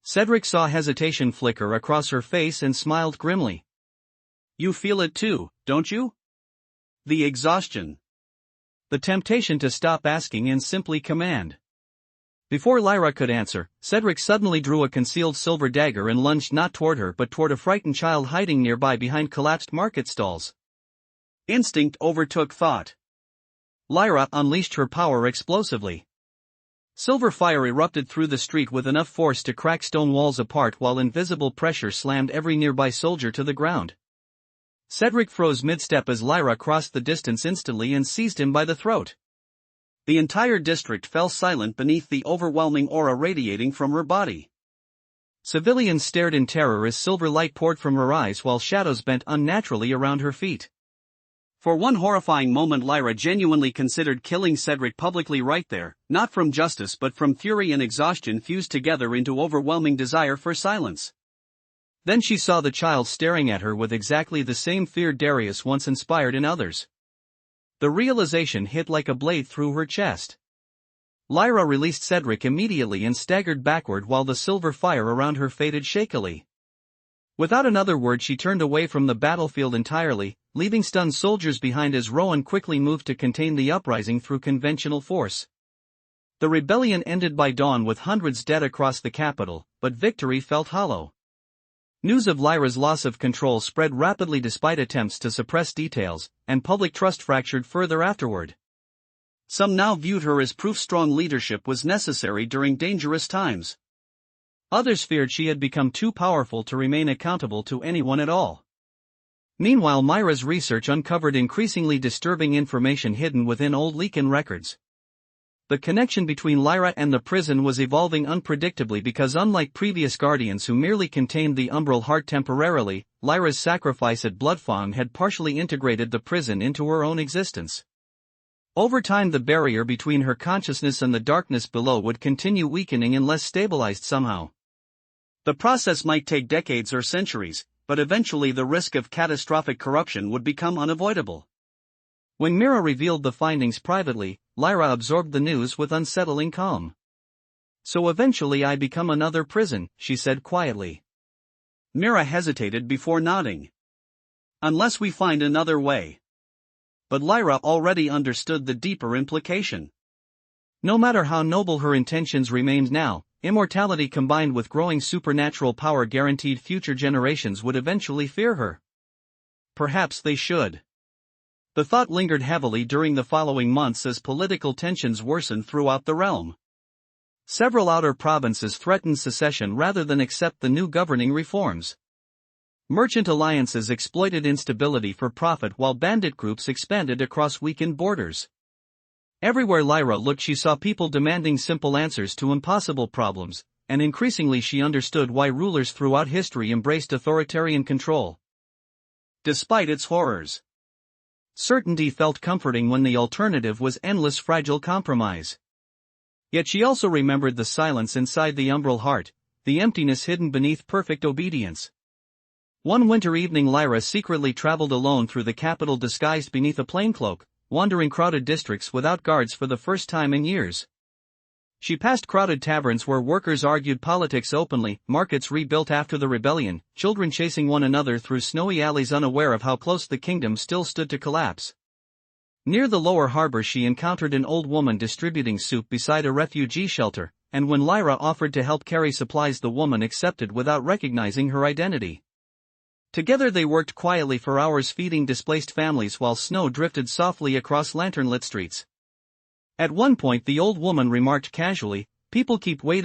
Cedric saw hesitation flicker across her face and smiled grimly. You feel it too, don't you? The exhaustion. The temptation to stop asking and simply command. Before Lyra could answer, Cedric suddenly drew a concealed silver dagger and lunged not toward her but toward a frightened child hiding nearby behind collapsed market stalls. Instinct overtook thought. Lyra unleashed her power explosively. Silver fire erupted through the street with enough force to crack stone walls apart while invisible pressure slammed every nearby soldier to the ground. Cedric froze mid-step as Lyra crossed the distance instantly and seized him by the throat. The entire district fell silent beneath the overwhelming aura radiating from her body. Civilians stared in terror as silver light poured from her eyes while shadows bent unnaturally around her feet. For one horrifying moment Lyra genuinely considered killing Cedric publicly right there, not from justice but from fury and exhaustion fused together into overwhelming desire for silence. Then she saw the child staring at her with exactly the same fear Darius once inspired in others. The realization hit like a blade through her chest. Lyra released Cedric immediately and staggered backward while the silver fire around her faded shakily. Without another word she turned away from the battlefield entirely, leaving stunned soldiers behind as Rowan quickly moved to contain the uprising through conventional force. The rebellion ended by dawn with hundreds dead across the capital, but victory felt hollow. News of Lyra's loss of control spread rapidly despite attempts to suppress details, and public trust fractured further afterward. Some now viewed her as proof strong leadership was necessary during dangerous times. Others feared she had become too powerful to remain accountable to anyone at all. Meanwhile, Myra's research uncovered increasingly disturbing information hidden within old Lycan records. The connection between Lyra and the prison was evolving unpredictably because unlike previous guardians who merely contained the umbral heart temporarily, Lyra's sacrifice at Bloodfang had partially integrated the prison into her own existence. Over time the barrier between her consciousness and the darkness below would continue weakening unless stabilized somehow. The process might take decades or centuries, but eventually the risk of catastrophic corruption would become unavoidable. When Mira revealed the findings privately, Lyra absorbed the news with unsettling calm. "So eventually I become another prison," she said quietly. Mira hesitated before nodding. "Unless we find another way." But Lyra already understood the deeper implication. No matter how noble her intentions remained now, immortality combined with growing supernatural power guaranteed future generations would eventually fear her. Perhaps they should. The thought lingered heavily during the following months as political tensions worsened throughout the realm. Several outer provinces threatened secession rather than accept the new governing reforms. Merchant alliances exploited instability for profit while bandit groups expanded across weakened borders. Everywhere Lyra looked she saw people demanding simple answers to impossible problems, and increasingly she understood why rulers throughout history embraced authoritarian control. Despite its horrors, certainty felt comforting when the alternative was endless fragile compromise. Yet she also remembered the silence inside the umbral heart, the emptiness hidden beneath perfect obedience. One winter evening Lyra secretly traveled alone through the capital disguised beneath a plaincloak, wandering crowded districts without guards for the first time in years. She passed crowded taverns where workers argued politics openly, markets rebuilt after the rebellion, children chasing one another through snowy alleys unaware of how close the kingdom still stood to collapse. Near the lower harbor she encountered an old woman distributing soup beside a refugee shelter, and when Lyra offered to help carry supplies the woman accepted without recognizing her identity. Together they worked quietly for hours feeding displaced families while snow drifted softly across lantern-lit streets. At one point the old woman remarked casually, "People keep waiting